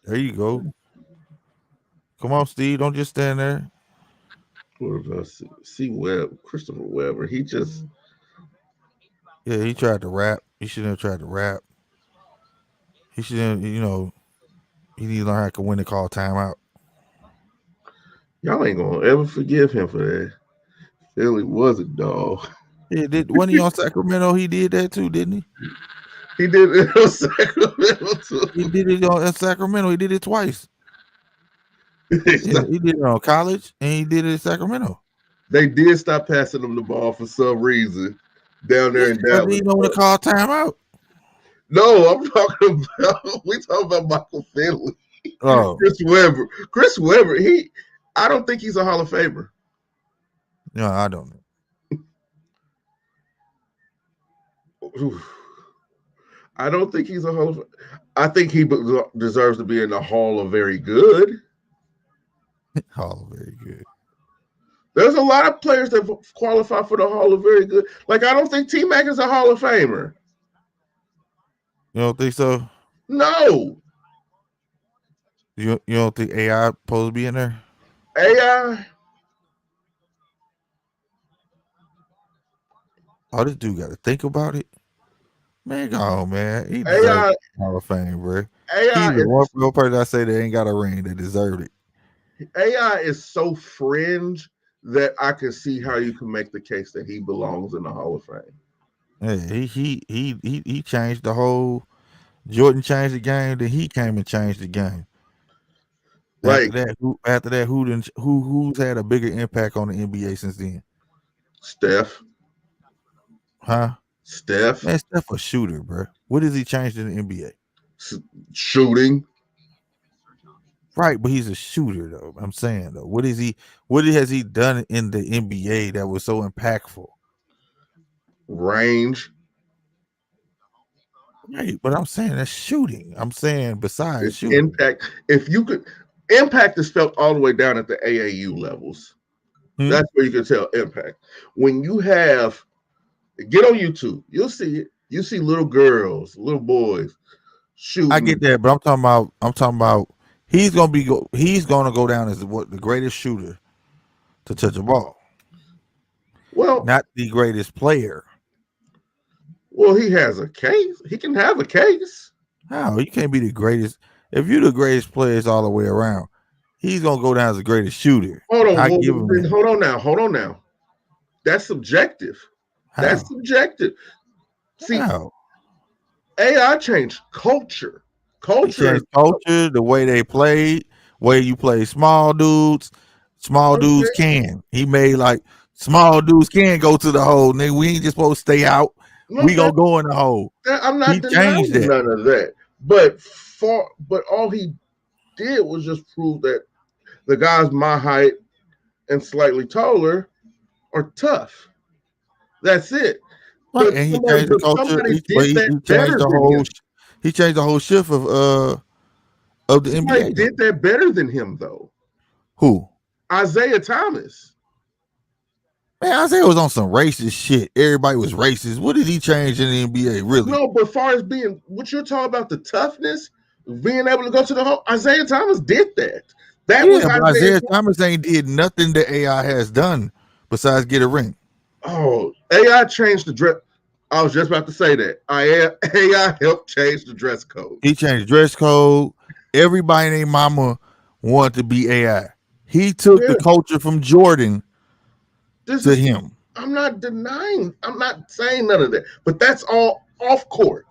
There you go. Come on, Steve. Don't just stand there. What did I see? Webb, Christopher Webber. He just. Yeah, he tried to rap. He shouldn't have tried to rap. He shouldn't, he need to learn how to win the call timeout. Y'all ain't gonna ever forgive him for that. Philly was a dog. Yeah, when he on Sacramento, he did that too, didn't he? He did it on Sacramento too. He did it in Sacramento. He did it twice. Yeah, he did it on college and he did it in Sacramento. They did stop passing him the ball for some reason down there in Dallas. He don't want to call timeout. No, I'm talking about we talking about Michael Finley. Oh, Chris Webber. Chris Webber. I don't think he's a Hall of Famer. No, I don't know. I don't think he's a Hall of. I think he deserves to be in the Hall of Very Good. Hall of Very Good. There's a lot of players that qualify for the Hall of Very Good. Like, I don't think T-Mac is a Hall of Famer. You don't think so? No. You don't think AI supposed to be in there? AI? Oh, this dude got to think about it. Man, go on, man. He deserves Hall of Fame, bro. AI He's the one person I say that ain't got a ring that deserved it. AI is so fringe that I can see how you can make the case that he belongs in the Hall of Fame. Yeah, he changed the whole. Jordan changed the game, then he came and changed the game. Like after that, who's had a bigger impact on the NBA since then? Steph. Huh? Steph. Man, Steph a shooter, bro. What has he changed in the NBA? Shooting. Right, but he's a shooter though. I'm saying though, what has he done in the NBA that was so impactful? Range. Right, but I'm saying that's shooting. I'm saying besides shooting. Impact. If you could, impact is felt all the way down at the AAU levels. That's where you can tell impact. When you have, get on YouTube, you'll see it. You see little girls, little boys shooting. I get that, but I'm talking about he's gonna go down as the greatest shooter to touch a ball. Well, not the greatest player. Well, he has a case. He can have a case. How? You can't be the greatest. If you're the greatest players all the way around, he's gonna go down as the greatest shooter. Hold on now. That's subjective. How? That's subjective. See, How? AI changed culture. Changed culture, the way they played, way you play small dudes. Small dudes can. He made like small dudes can go to the hole. Nigga, we ain't just supposed to stay out. We gonna go in the hole. I'm not denying none of that. But all he did was just prove that the guys my height and slightly taller are tough. That's it. Right. But and he changed the culture. He changed the whole shift of the NBA. Did that better than him though? Who? Isaiah Thomas. Man, Isaiah was on some racist shit. Everybody was racist. What did he change in the NBA, really? No, but as far as being, what you're talking about, the toughness, being able to go to the hole, Isaiah Thomas did that. That was Isaiah Thomas ain't did nothing that AI has done besides get a ring. Oh, AI changed the dress. I was just about to say that. AI helped change the dress code. He changed the dress code. Everybody and their mama wanted to be AI. He took the culture from Jordan to him. I'm not denying. I'm not saying none of that. But that's all off court.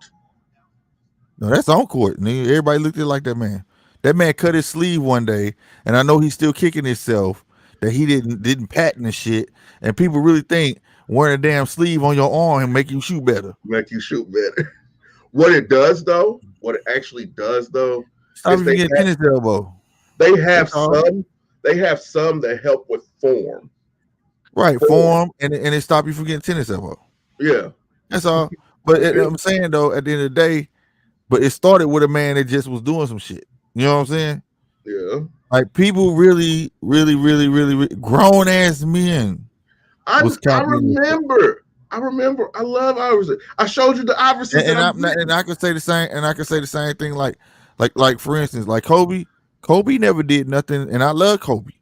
No, that's on court. Everybody looked at it like that, man. That man cut his sleeve one day, and I know he's still kicking himself that he didn't patent the shit. And people really think wearing a damn sleeve on your arm and make you shoot better. Make you shoot better. What it does though, what it actually does though, Stop is you from getting tennis elbow. they have That's all. some that help with form. Right, form and it stop you from getting tennis elbow. Yeah. That's all. But I'm saying though, at the end of the day, but it started with a man that just was doing some shit. You know what I'm saying? Yeah. Like people really grown ass men. I remember. I love Iverson. I showed you the Iverson, and I could say the same. And I could say the same thing. Like for instance, like Kobe. Kobe never did nothing, and I love Kobe.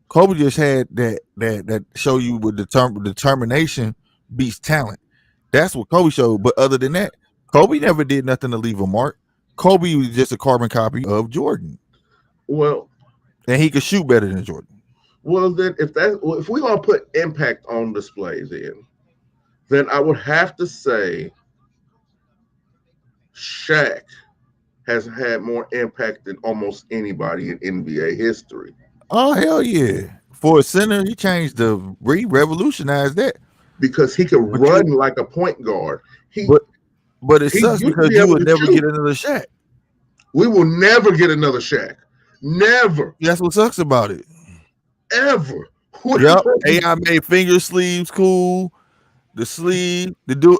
Kobe just had that show you with determination beats talent. That's what Kobe showed. But other than that, Kobe never did nothing to leave a mark. Kobe was just a carbon copy of Jordan. Well, and he could shoot better than Jordan. Well, then if we're gonna put impact on display, then I would have to say Shaq has had more impact than almost anybody in NBA history. Oh hell yeah! For a center, he revolutionized that because he could run like a point guard. But it sucks because you would never get another Shaq. We will never get another Shaq. Never. That's what sucks about it. Ever. Yep. AI made finger sleeves cool. The sleeve, the dude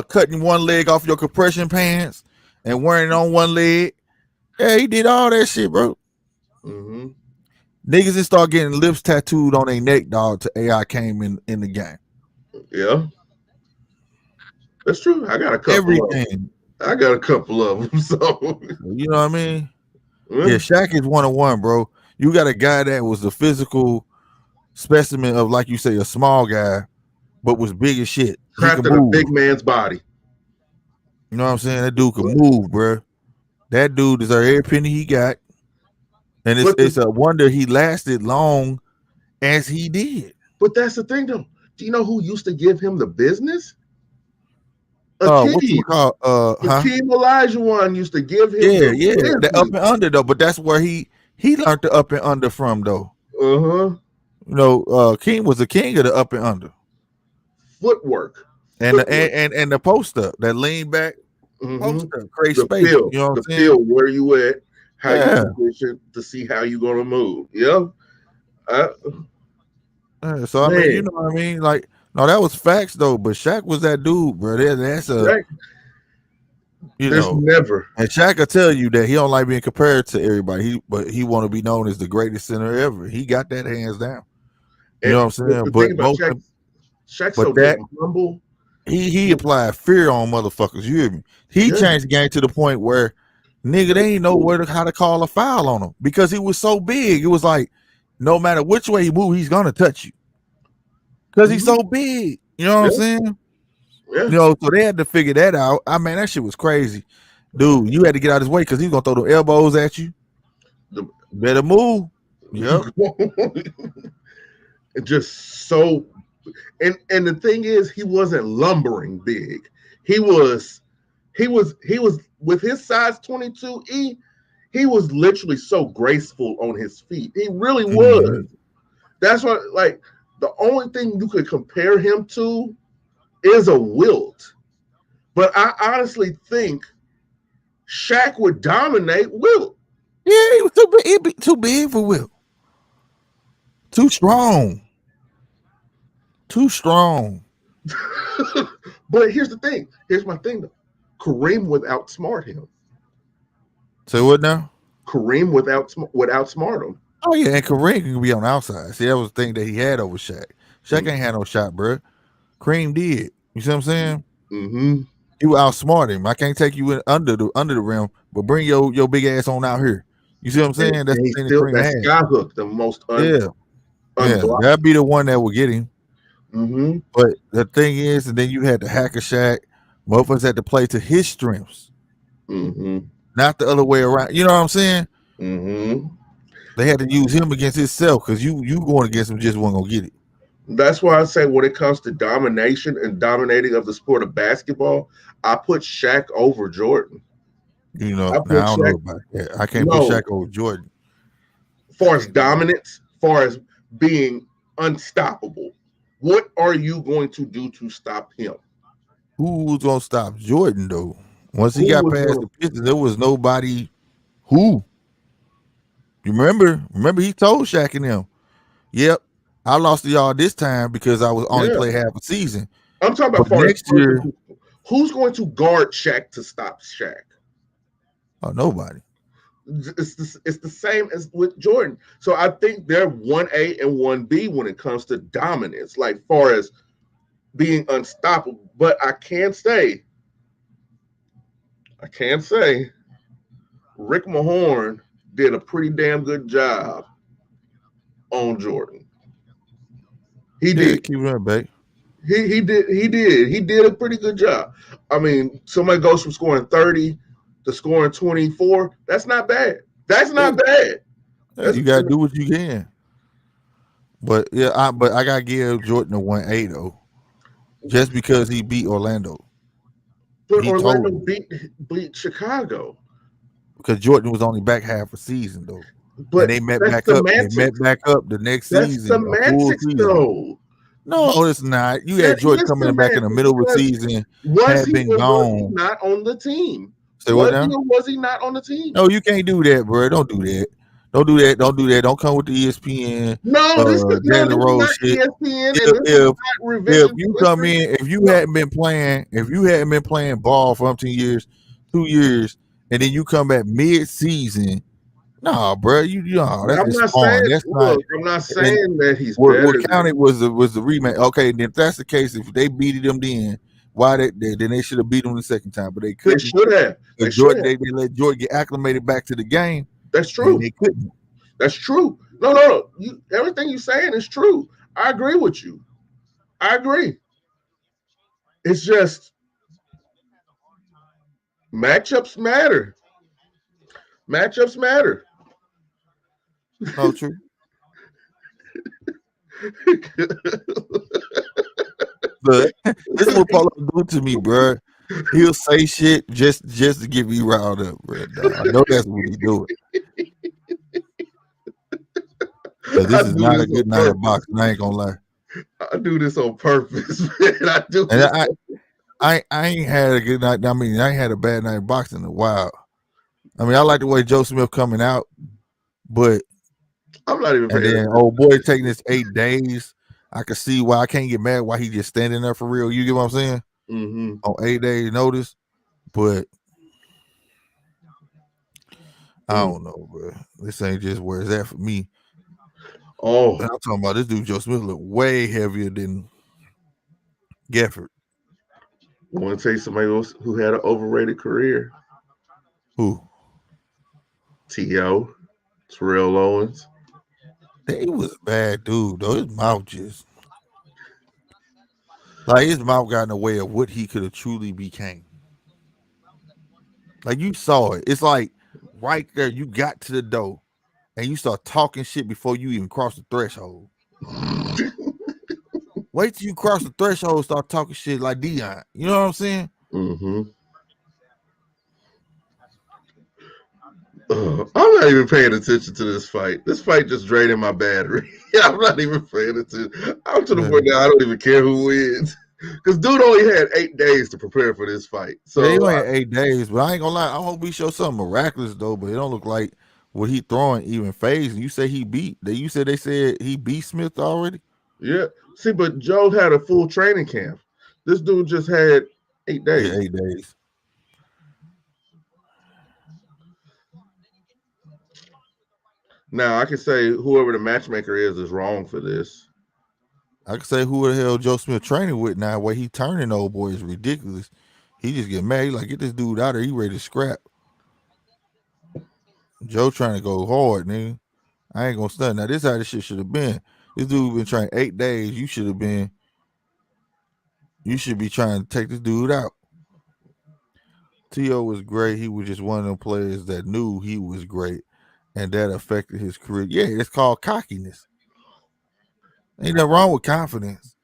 cutting one leg off your compression pants and wearing it on one leg. Yeah, he did all that shit, bro. Mm-hmm. Niggas just start getting lips tattooed on their neck, dog, till AI came in the game. Yeah. That's true. I got a couple everything. I got a couple of them. So you know what I mean? Yeah, Shaq is 1-on-1, bro. You got a guy that was the physical specimen of, like you say, a small guy, but was big as shit. Trapped in a big man's body. You know what I'm saying? That dude can move, bro. That dude deserves every penny he got. And it's a wonder he lasted long as he did. But that's the thing, though. Do you know who used to give him the business? What you call Akeem Olajuwon used to give him the up and under though, but that's where he learned the up and under from though. You know, King was the king of the up and under. Footwork. And the post up, that lean back post up, create space. Feel, you know what I'm saying? Feel where you at, how you position to see how you gonna move. Yeah. So I mean, you know what I mean? Like, no, that was facts though. But Shaq was that dude, bro. That's a Shaq, never. And Shaq will tell you that he don't like being compared to everybody. But he want to be known as the greatest center ever. He got that hands down. You know what I'm saying? But Shaq's so damn humble. He applied fear on motherfuckers. You hear me? He changed the game to the point where nigga they ain't know how to call a foul on him because he was so big. It was like no matter which way he move, he's gonna touch you because he's so big. You know what I'm saying? Yeah. You know, so they had to figure that out. I mean, that shit was crazy, dude. You had to get out of his way because he's gonna throw the elbows at you. Better move. Yep. Just so, and the thing is, he wasn't lumbering big. He was with his size 22E. He was literally so graceful on his feet. He really was. That's what, like, the only thing you could compare him to is a Wilt. But I honestly think Shaq would dominate Wilt. Yeah, he was too big. He'd be too big for Wilt. Too strong. But here's the thing. Here's my thing, though. Kareem would outsmart him. Say what now? Kareem would outsmart him. Oh yeah, and Kareem can be on the outside. See, that was the thing that he had over Shaq. Shaq ain't had no shot, bro. Kareem did. You see what I'm saying? Mm-hmm. He would outsmart him. I can't take you in under the rim, but bring your big ass on out here. You see what I'm saying? And that's the thing that Kareem had. Skyhook, the most that'd be the one that would get him. Mm-hmm. But the thing is, and then you had to hack a Shaq. Motherfuckers had to play to his strengths, not the other way around. You know what I'm saying? Mm-hmm. They had to use him against himself because you going against him just wasn't gonna get it. That's why I say when it comes to domination and dominating of the sport of basketball, I put Shaq over Jordan. You know, I now put I don't know Shaq. about that. I can't put No, Shaq over Jordan. I far as can't do that. dominance, far as being unstoppable. What are you going to do to stop him? Who was gonna stop Jordan though? Once he Who got was past going the Pistons, there was nobody who. You remember? Remember he told Shaq and them, "Yep, I lost to y'all this time because I was to? only Yeah, play half a season. I'm talking But about far as next person year, who's going to guard Shaq to stop Shaq. oh nobody. It's the same as with Jordan. So I think they're 1A and 1B when it comes to dominance, like far as being unstoppable. But I can say Rick Mahorn did a pretty damn good job on Jordan. He Yeah, did. keep it back. He did a pretty good job. I mean, somebody goes from scoring 30 to scoring 24. That's not bad. That's Yeah, not bad. yeah, That's you gotta do what you can. But yeah, I gotta give Jordan a 1A though, just because he beat Orlando. but He told Orlando me beat Chicago. because Jordan was only back half a season though, and But they met that's back up. They met semantics. back up the next That's season, a full semantics season. though. No, it's not. You That had Jordan is coming back in the semantics middle of the because season, was had he been or was he gone. not on the team? Say what Was he now? or was he not on the team? No, you can't do that, bro. Don't do that. Don't do that. Don't do that. Don't come with the ESPN, No, Jalen this is Rose not shit. ESPN and If this is if not if revision you come history. in, No, if you hadn't been playing ball for umpteen years, 2 years, and then you come back mid season, nah, bro, that's I'm just not saying. spawn. That's not. Look, I'm not And saying that he's what better than. counted was the rematch. Okay, then if that's the case, if they beat them then, why then they should have beat them the second time, but they They couldn't. should have. They Because should Jordan, have. they let Jordan get acclimated back to the game, That's and true. they couldn't. That's true. No. Everything you're saying is true. I agree with you. I agree. It's just matchups matter. Matchups matter. No, true. But this is what Paulo do to me, bro. He'll say shit just to get me riled up, bro. Nah, I know that's what he's doing. Cause I this is do not this a on good night of purpose. boxing. I ain't gonna lie. I do this on purpose, man. I do And this. I ain't had a good night. I mean, I ain't had a bad night of boxing in a while. I mean, I like the way Joe Smith coming out, but I'm not even and paying then attention. old boy taking this 8 days. I can see why I can't get mad why he just standing there for real. You get what I'm saying? Mm-hmm. On 8 days notice, but I don't know, bro. This ain't just where it's at for me. Oh, And I'm talking about this dude Joe Smith look way heavier than Geffrard. I want to tell you somebody else who had an overrated career. Who? T.O. Terrell Owens. He was a bad dude though. His mouth just like his mouth got in the way of what he could have truly became. Like you saw it. It's like right there, you got to the door and you start talking shit before you even cross the threshold. Wait till you cross the threshold, start talking shit like Dion. You know what I'm saying? Mm-hmm. I'm not even paying attention to this fight. This fight just draining my battery. I'm not even paying attention. I'm to the Yeah. point now I don't even care who wins. Because dude only had 8 days to prepare for this fight. Yeah, he So only had 8 days, but I ain't gonna lie. I hope he show something miraculous though. But it don't look like what he throwing even phase. And you say he beat. You said they said he beat Smith already. yeah. See, but Joe had a full training camp. This dude just had 8 Yeah, days. 8 days. Now I can say whoever the matchmaker is wrong for this. I can say who the hell Joe Smith training with now. Where he turning old boy is ridiculous. He just get mad. He like get this dude out of there. He ready to scrap. Joe trying to go hard, nigga. I ain't gonna stunt. Now this how this shit should have been. This dude been trying 8 days. You should have been. You should be trying to take this dude out. T.O. was great. He was just one of them players that knew he was great, and that affected his career. Yeah, it's called cockiness. Ain't nothing wrong with confidence.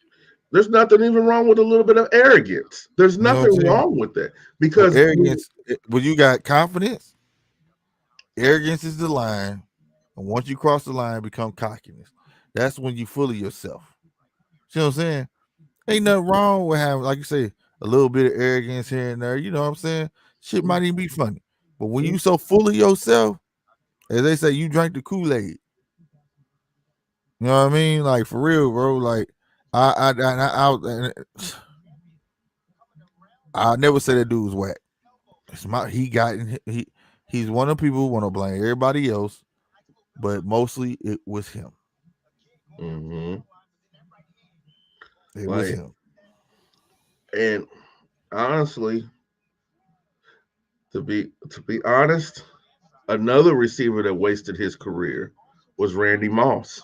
There's nothing even wrong with a little bit of arrogance. There's You know what I'm nothing saying? wrong with that Well, because arrogance, when you got confidence, arrogance is the line. And once you cross the line, become cockiness. That's when you fully yourself. See what I'm saying? Ain't nothing wrong with having, like you say, a little bit of arrogance here and there. You know what I'm saying? Shit might even be funny. But when you so full of yourself, as they say, you drank the Kool-Aid. You know what I mean? Like for real, bro. Like I never say that dude was whack. He's one of the people who want to blame everybody else, but mostly it was him. mm-hmm. It was him. And honestly, to be honest, another receiver that wasted his career was Randy Moss.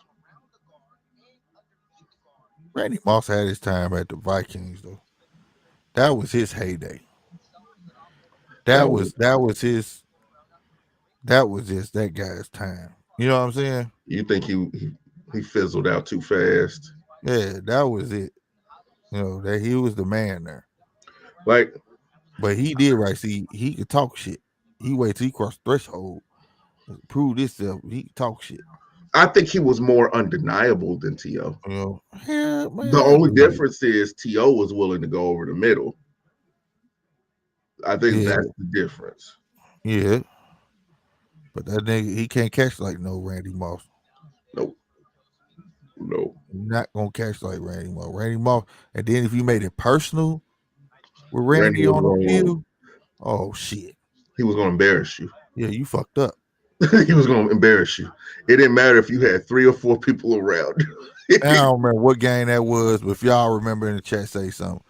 Randy Moss had his time at the Vikings though. That was his heyday. That was just that guy's time. You know what I'm saying? You think he fizzled out too fast? Yeah, that was it. You know, that he was the man there. Like, but he did right. See, he could talk shit. He wait till he crossed threshold, prove himself. He could talk shit. I think he was more undeniable than T.O. You know, yeah, man, the only difference is T.O. was willing to go over the middle. I think that's the difference. Yeah. But that nigga, he can't catch like no Randy Moss. Nope. Not gonna catch like Randy Moss. Randy Moss, and then if you made it personal with Randy on the field, oh shit. He was gonna embarrass you. Yeah, you fucked up. He was gonna embarrass you. It didn't matter if you had 3 or 4 people around. I don't remember what game that was, but if y'all remember in the chat, say something.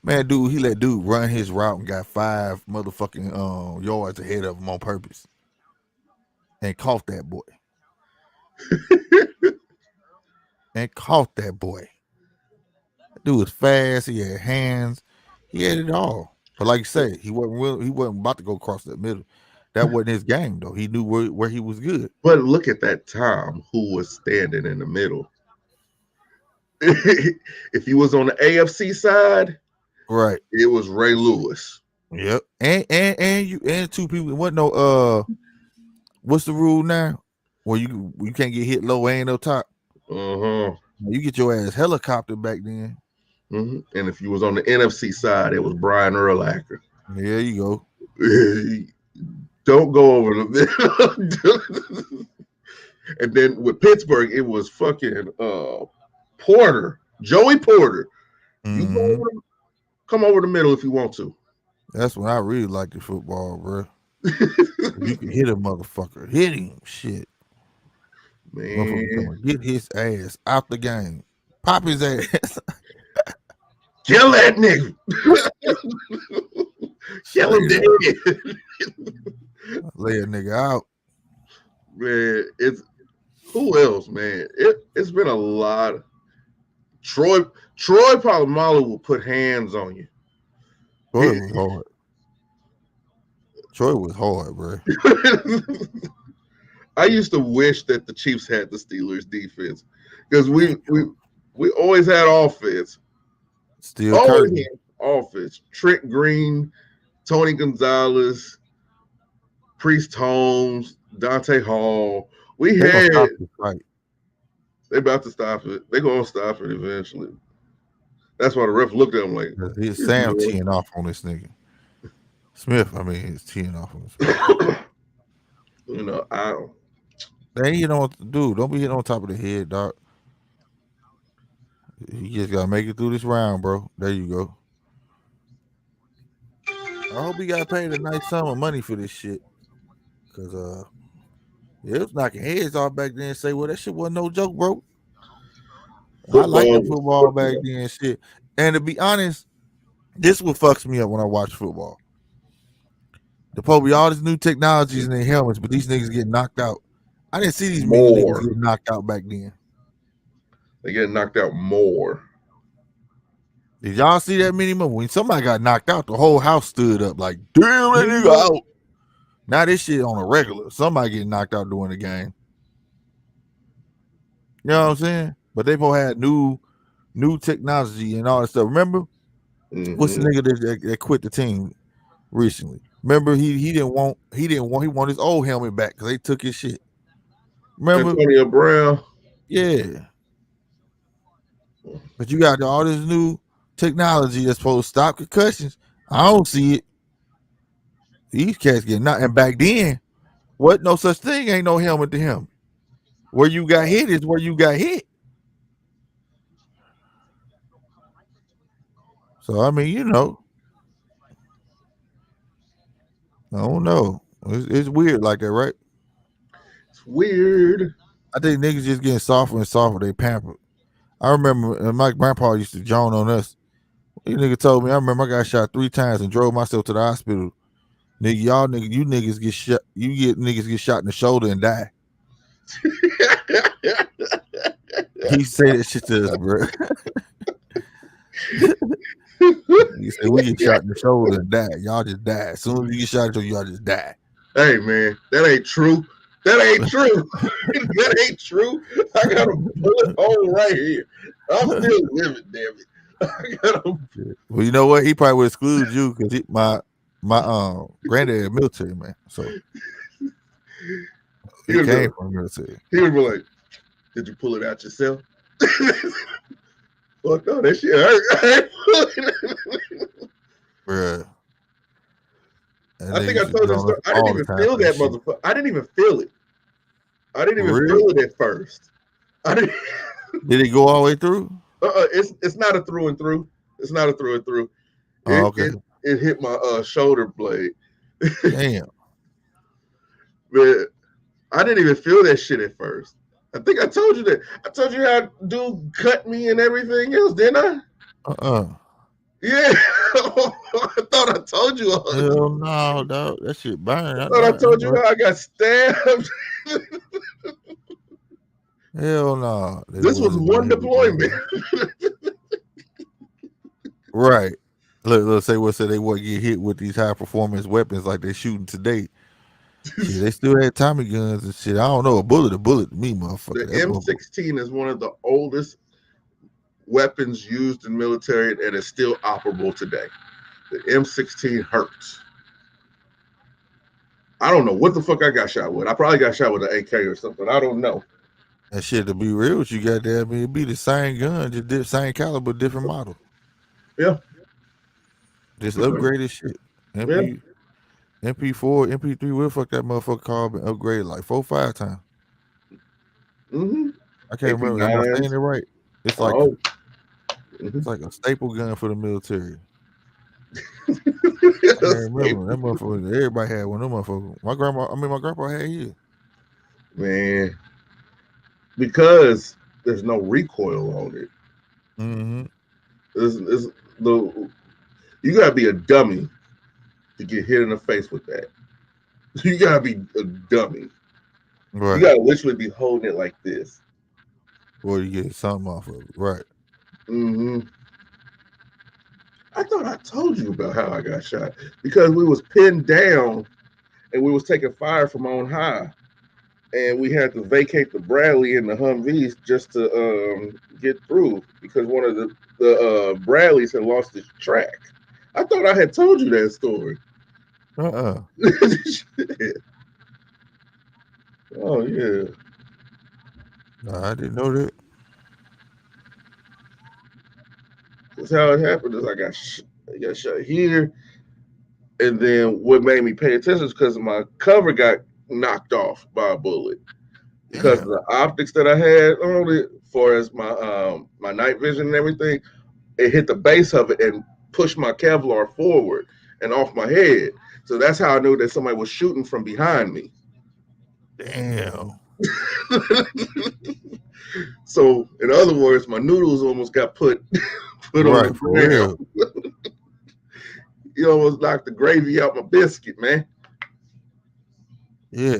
Man, dude, he let dude run his route and got 5 motherfucking yards ahead of him on purpose. And caught that boy. That dude was fast. He had hands. He had it all. But like you say, he wasn't about to go across the middle. That wasn't his game though. He knew where he was good. But look at that time who was standing in the middle. If he was on the AFC side, right, it was Ray Lewis. Yep. And 2 people. It wasn't no what's the rule now? Well, you can't get hit low, ain't no top. Uh-huh. You get your ass helicopter back then. Mm-hmm. And if you was on the NFC side, it was Brian Urlacher. There you go. Don't go over the middle. And then with Pittsburgh, it was fucking Porter, Joey Porter. Mm-hmm. You come over the middle if you want to. That's when I really liked the football, bro. You can hit a motherfucker. Hit him. Shit. Man. Get his ass out the game. Pop his ass. Kill that nigga. Kill him dead. Lay a nigga out. Man, it's who else, man? It's been a lot. Troy Polamalu will put hands on you. Troy was hard, bro. I used to wish that the Chiefs had the Steelers defense because we always had offense. Still always had offense. Trent Green, Tony Gonzalez, Priest Holmes, Dante Hall. They about to stop it. They're gonna stop it eventually. That's why the ref looked at him like Sam teeing off on this nigga. Smith, I mean, he's teeing off on this. You know, I don't. They ain't know what to do. Don't be hitting on top of the head, dog. You just gotta make it through this round, bro. There you go. I hope he got paid a nice sum of money for this shit. Cause it was knocking heads off back then. Say, well, that shit wasn't no joke, bro. I like the football back then, shit. And to be honest, this is what fucks me up when I watch football. The probably all these new technologies in their helmets, but these niggas get knocked out. I didn't see these many niggas get knocked out back then. They get knocked out more. Did y'all see that many more? When somebody got knocked out, the whole house stood up like, damn, that nigga out. Now this shit on a regular. Somebody getting knocked out during the game. You know what I'm saying? But they both had new new technology and all that stuff. Remember, what's the Mhm. nigga that quit the team recently? Remember, he wanted his old helmet back because they took his shit. Remember, Antonio Brown. yeah. But you got all this new technology that's supposed to stop concussions. I don't see it. These cats getting knocked. And back then, what no such thing ain't no helmet to him. Where you got hit is where you got hit. So I mean, I don't know. It's weird like that, right? It's weird. I think niggas just getting softer and softer. They pampered. I remember my grandpa used to joan on us. He nigga told me, I remember I got shot 3 times and drove myself to the hospital. Nigga, you niggas get shot. Niggas get shot in the shoulder and die. He say that shit to us, bro. He said we get shot in the shoulder and die. Y'all just die. As soon as you get shot in the shoulder, y'all just die. Hey man, that ain't true. That ain't true. That ain't true. I got a bullet hole right here. I'm still living, damn it. I got a... Well, you know what? He probably would exclude you because my granddad military man. So he came from the military. He would be like, "Did you pull it out yourself?" Fuck no, that shit hurt. Bruh. I think I told you story. I didn't even feel that motherfucker. I didn't even feel it. I didn't even feel it at first. I didn't. Did it go all the way through? It's not a through and through. It's not a through and through. Okay. It hit my shoulder blade. Damn. But I didn't even feel that shit at first. I think I told you that. I told you how dude cut me and everything else, didn't I? Yeah. I thought I told you. Hell no, dog. That shit burned. I thought I told you how I got stabbed. Hell no. This was one deployment. Right. Let's say they wouldn't get hit with these high performance weapons like they're shooting today. Shit, they still had Tommy guns and shit. I don't know. A bullet to me, motherfucker. The M16 is one of the oldest weapons used in military and is still operable today. The M16 hurts. I don't know what the fuck I got shot with. I probably got shot with an AK or something. I don't know. That shit, to be real with you, goddamn, it'd be the same gun, just same caliber, different model. Yeah. Just upgraded shit. MP4, MP3, what the fuck that motherfucker called been upgraded like 4 or 5 times. Mm-hmm. I can't remember. Am I saying it right? It's like it's like a staple gun for the military. I can't remember. That motherfucker, everybody had one of them motherfuckers. My grandpa had his. Man. Because there's no recoil on it. Mm-hmm. You gotta be a dummy to get hit in the face with that. You gotta be a dummy. Right. You gotta literally be holding it like this. Or you get something off of it. Right. Mm-hmm. I thought I told you about how I got shot because we was pinned down and we was taking fire from on high. And we had to vacate the Bradley and the Humvees just to get through because one of the Bradleys had lost its track. I thought I had told you that story. Oh yeah. No, I didn't know that. That's how it happened. Is I got shot here, and then what made me pay attention is because my cover got knocked off by a bullet because of the optics that I had on it, far as my night vision and everything. It hit the base of it and pushed my Kevlar forward and off my head. So that's how I knew that somebody was shooting from behind me. Damn. So in other words, my noodles almost got put right, on for real. You almost knocked the gravy out my biscuit, man. Yeah.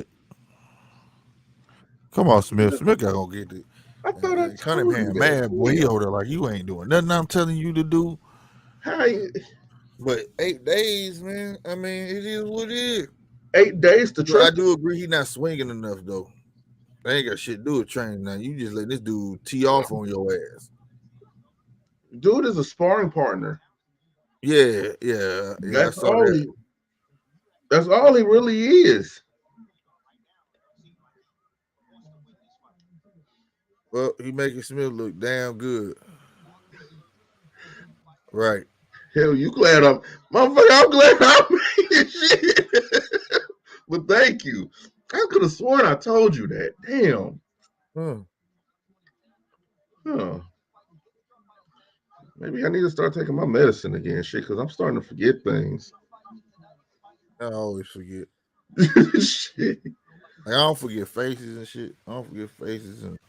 Come on, Smith. Smith got gonna get it. I thought I Cunningham, man, boy, he over there like you ain't doing nothing I'm telling you to do. But 8 days, man. I mean, it is what it is. 8 days to trust. I do agree he's not swinging enough though. They ain't got shit to do with training now. You just let this dude tee off on your ass. Dude is a sparring partner. Yeah. I That's saw all that. he. That's all he really is. Well, he making Smith look damn good. Right. Hell, you glad motherfucker? I'm glad I'm making shit. But thank you. I could have sworn I told you that. Damn. Huh. Maybe I need to start taking my medicine again, shit, because I'm starting to forget things. I always forget. Shit. Like, I don't forget faces and shit. I don't forget faces and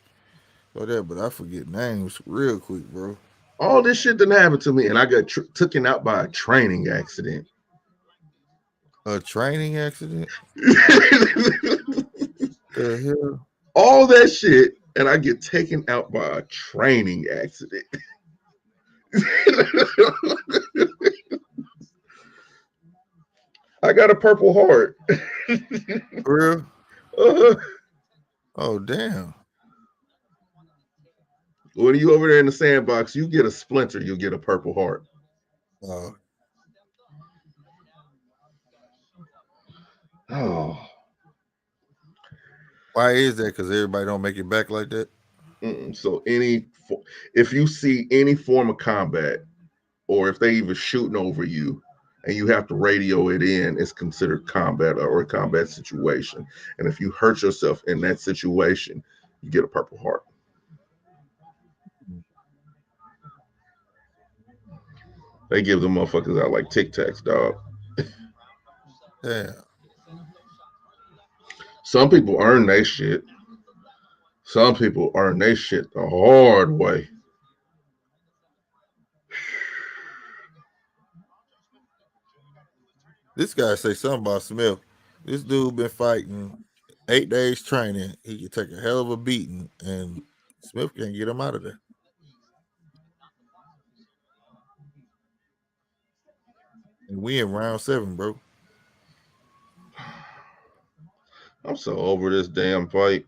all that, but I forget names real quick, bro. All this shit didn't happen to me, and I got taken out by a training accident. A training accident? The hell? All that shit, and I get taken out by a training accident. I got a Purple Heart. For real? uh Oh, damn. When you over there in the sandbox, you get a splinter, you get a Purple Heart. Oh. Why is that? Because everybody don't make it back like that? So if you see any form of combat, or if they even shooting over you, and you have to radio it in, it's considered combat or a combat situation. And if you hurt yourself in that situation, you get a Purple Heart. They give the motherfuckers out like Tic Tacs, dog. Yeah. Some people earn their shit. Some people earn their shit the hard way. This guy say something about Smith. This dude been fighting 8 days training. He can take a hell of a beating, and Smith can't get him out of there. And we in round 7, bro. I'm so over this damn fight.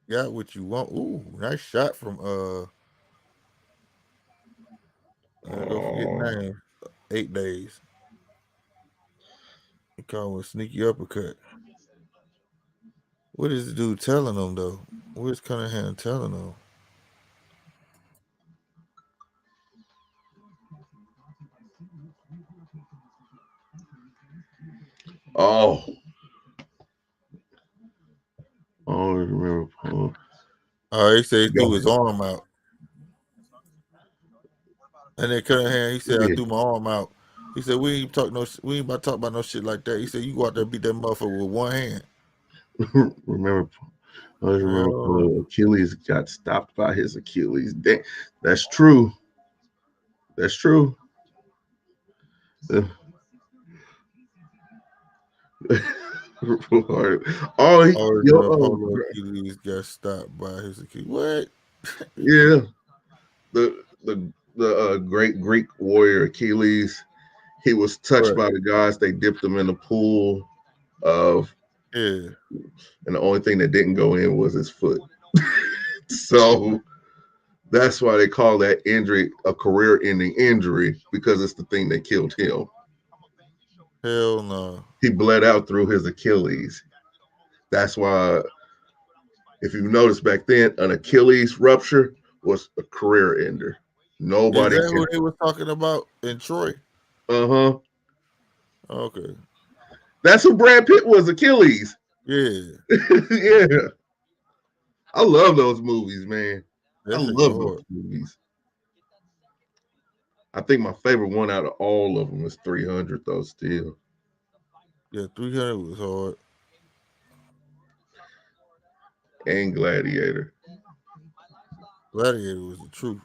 Got what you want. Ooh, nice shot from don't forget name. 8 days. He called a sneaky uppercut. What is the dude telling him though? What is Cunningham telling him? Oh. Oh, I remember. Oh, he said he threw his arm out. And then Cunningham, he said, I threw my arm out. He said, we ain't about to talk about no shit like that. He said, you go out there and beat that motherfucker with one hand. I remember Achilles got stopped by his Achilles. That's true. That's true. Achilles got stopped by his Achilles. What? Yeah. The great Greek warrior Achilles, he was touched by the gods. They dipped him in the pool of, and the only thing that didn't go in was his foot. So that's why they call that injury a career-ending injury, because it's the thing that killed him. Hell no. He bled out through his Achilles. That's why, if you notice back then, an Achilles rupture was a career ender. Nobody. Is that who they were talking about in Troy? Uh-huh. Okay. That's who Brad Pitt was, Achilles. Yeah. Yeah. I love those movies, man. That I shit love go those movies. I think my favorite one out of all of them is 300, though, still. Yeah, 300 was hard. And Gladiator. Gladiator was the truth.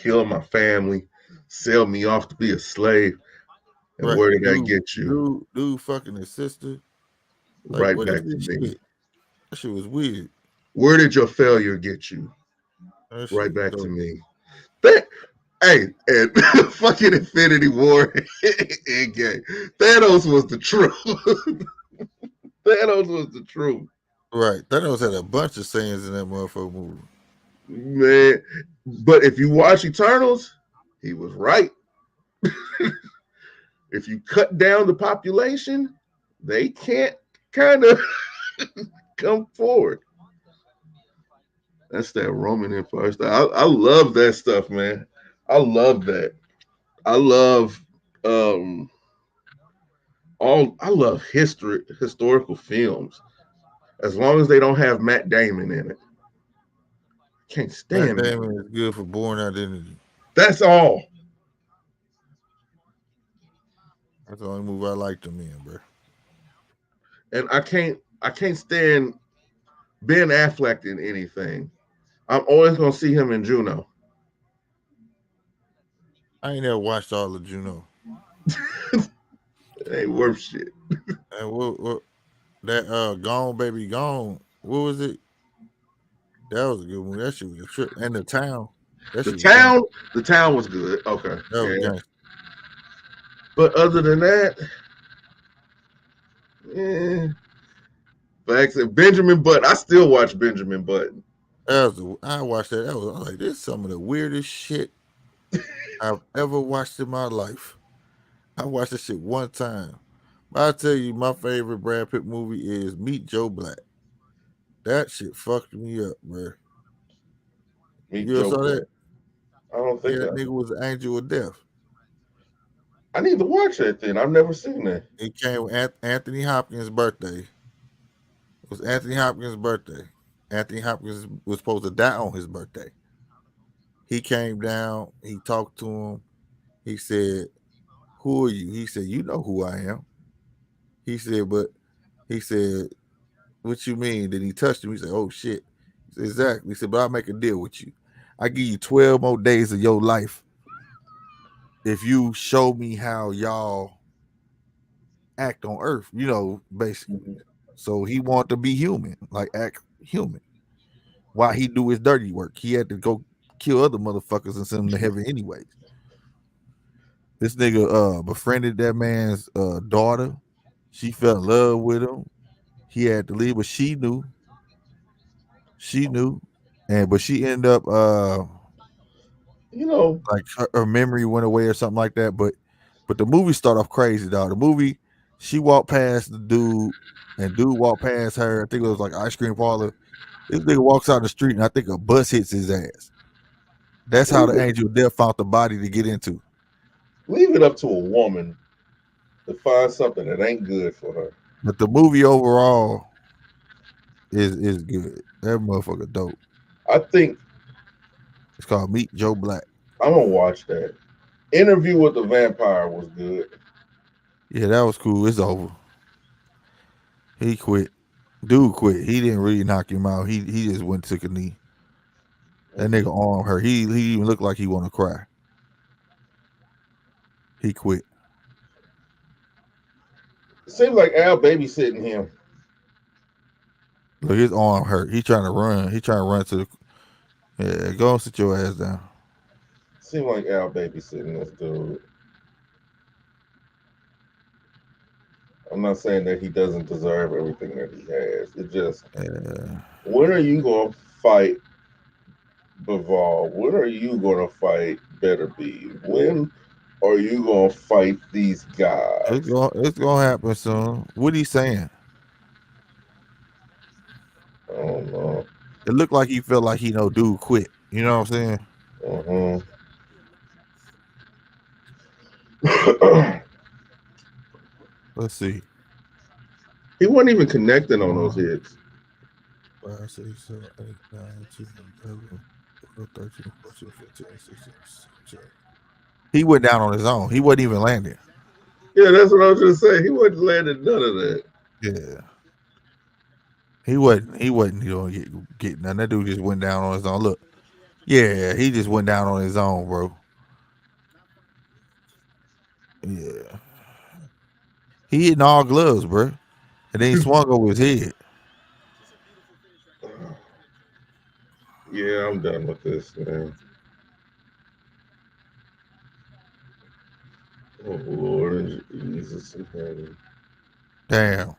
Kill my family, sell me off to be a slave. And where did that get you? Dude fucking his sister. Like, Right what back is this to me. shit? That shit was weird. Where did your failure get you? Right back to me. Hey, and fucking Infinity War Endgame. Thanos was the truth. Thanos was the truth. Right. Thanos had a bunch of scenes in that motherfucker movie. Man. But if you watch Eternals, he was right. If you cut down the population, they can't kind of come forward. That's that Roman Empire stuff. I love that stuff, man. I love that. I love um I love historical films. As long as they don't have Matt Damon in it. Can't Matt stand Damon is good for Born Identity. that's all. That's the only movie I liked him in, bro. And I can't stand Ben Affleck in anything. I'm always gonna see him in Juno. I ain't never watched all of Juno. It ain't worth shit. And what that Gone Baby Gone, what was it? That was a good movie. That shit was a trip. And The Town. That The shit was gangster. town, the town was good. Okay, That was yeah. gangster. But other than that, eh, facts. And Benjamin Button. I still watch Benjamin Button. I watched that. I was like, this is some of the weirdest shit I've ever watched in my life. I watched this shit one time. But I tell you, my favorite Brad Pitt movie is Meet Joe Black. That shit fucked me up, bro. Meet You ever Joe saw Black. that? I don't Yeah, think that nigga was an angel of death. I need to watch that then. I've never seen that. He came with Anthony Hopkins' birthday. It was Anthony Hopkins' birthday. Anthony Hopkins was supposed to die on his birthday. He came down. He talked to him. He said, "Who are you?" He said, "You know who I am." He said, "But," he said, "What you mean?" Then he touched him. He said, "Oh shit." He said, "Exactly." He said, "But I'll make a deal with you. I give you 12 more days of your life if you show me how y'all act on Earth." Basically. So he wanted to be human, like act human. While he do his dirty work, he had to go kill other motherfuckers and send them to heaven anyways. This nigga befriended that man's daughter. She fell in love with him. He had to leave, but she knew. She knew. But she ended up You know, like her memory went away or something like that. But the movie started off crazy, dog. The movie, she walked past the dude, and dude walked past her. I think it was like ice cream parlor. This nigga walks out the street, and I think a bus hits his ass. That's how leave the it, angel of death found the body to get into. leave it up to a woman to find something that ain't good for her. But the movie overall is good. That motherfucker dope. I think It's called Meet Joe Black. I'm gonna watch that. Interview with the Vampire was good. Yeah, that was cool. It's over. He quit. Dude quit. He didn't really knock him out. He just went and took a knee. That nigga arm hurt. He even looked like he want to cry. He quit. It seems like Al babysitting him. Look, his arm hurt. He trying to run. He trying to run to the. Yeah, go and sit your ass down. Seems like Al babysitting this dude. I'm not saying that he doesn't deserve everything that he has. It just Yeah. when are you gonna fight Bivol? When are you gonna fight Better Be? When are you gonna fight these guys? It's gonna happen soon. What he saying? I don't know. It looked like he felt like dude quit. You know what I'm saying? Let's see. He wasn't even connecting on those hits. 5, 6, 7, 8, 9, 10, 11, 12, 13, 14, 15, 16, 17. He went down on his own. He wasn't even landing. Yeah, that's what I was gonna say. He wasn't landing none of that. Yeah. He wasn't getting nothing. That dude just went down on his own. Look. Yeah, he just went down on his own, bro. Yeah. He hitting all gloves, bro. And then he swung over his head. Yeah, I'm done with this, man. Oh Lord Jesus in heaven. Damn.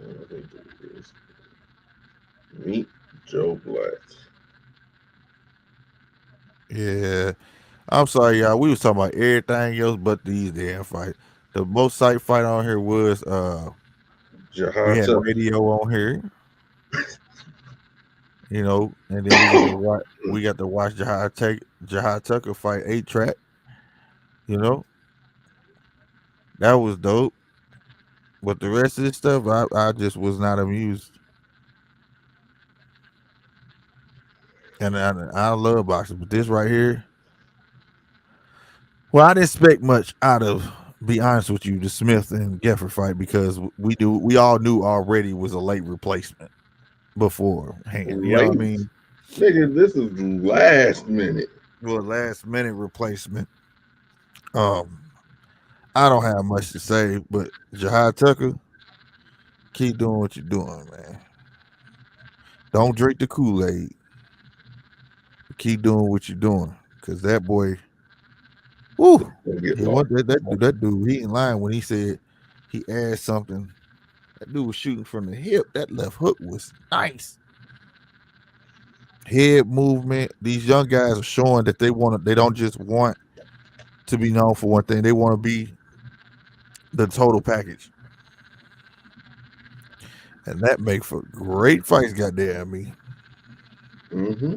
What they do is meet Joe Black. Yeah. I'm sorry, y'all. We was talking about everything else but these damn fights. The most sight fight on here was we Jahi had Tucker. radio on here, and then we got to watch Jahi Tucker fight 8-Track. That was dope. But the rest of this stuff, I just was not amused. And I love boxing, but this right here, well, I didn't expect much out of. Be honest with you, the Smith and Geffrard fight, because we all knew already was a late replacement beforehand. You know what I Late. mean? Nigga, this is last minute. Well, last minute replacement. I don't have much to say, but Jahi Tucker, keep doing what you're doing, man. Don't drink the Kool-Aid. Keep doing what you're doing, cause that boy, woo, Don't get he lost. that dude. He ain't lying when he said he asked something. That dude was shooting from the hip. That left hook was nice. Head movement. These young guys are showing that they don't just want to be known for one thing. They want to be the total package. And that make for great fights, goddamn me. Mm-hmm.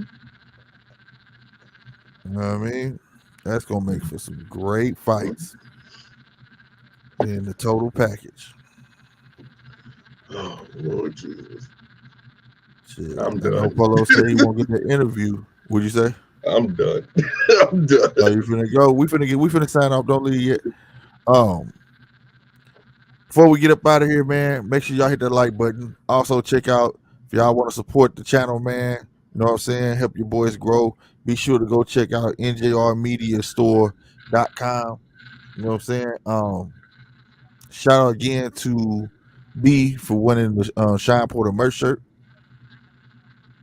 You know what I mean? That's gonna make for some great fights. In the total package. Oh Lord Jesus. Shit. I'm I know done. Polo said he won't get that interview. What'd you say? I'm done. I'm done. Oh, you finna go? We finna sign off. Don't leave yet. Before we get up out of here, man, make sure y'all hit that like button. Also, check out if y'all want to support the channel, man. You know what I'm saying? Help your boys grow. Be sure to go check out njrmediastore.com. You know what I'm saying? Shout out again to B for winning the Shine Porter merch shirt.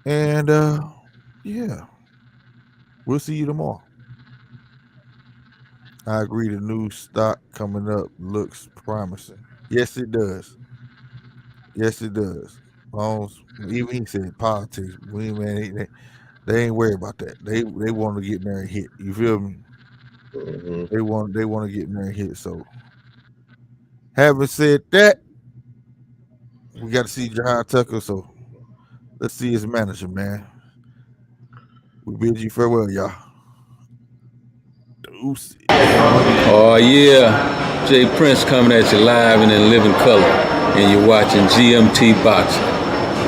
And yeah, we'll see you tomorrow. I agree. The new stock coming up looks promising. Yes, it does. Yes, it does. Even he said politics. They ain't worried about that. They want to get in there and hit. You feel me? Mm-hmm. They want to get in there and hit. So, having said that, we got to see Jahi Tucker. So let's see his manager, man. We bid you farewell, y'all. Deuces. Oh yeah, Jay Prince coming at you live and in living color, and you're watching GMT Boxing.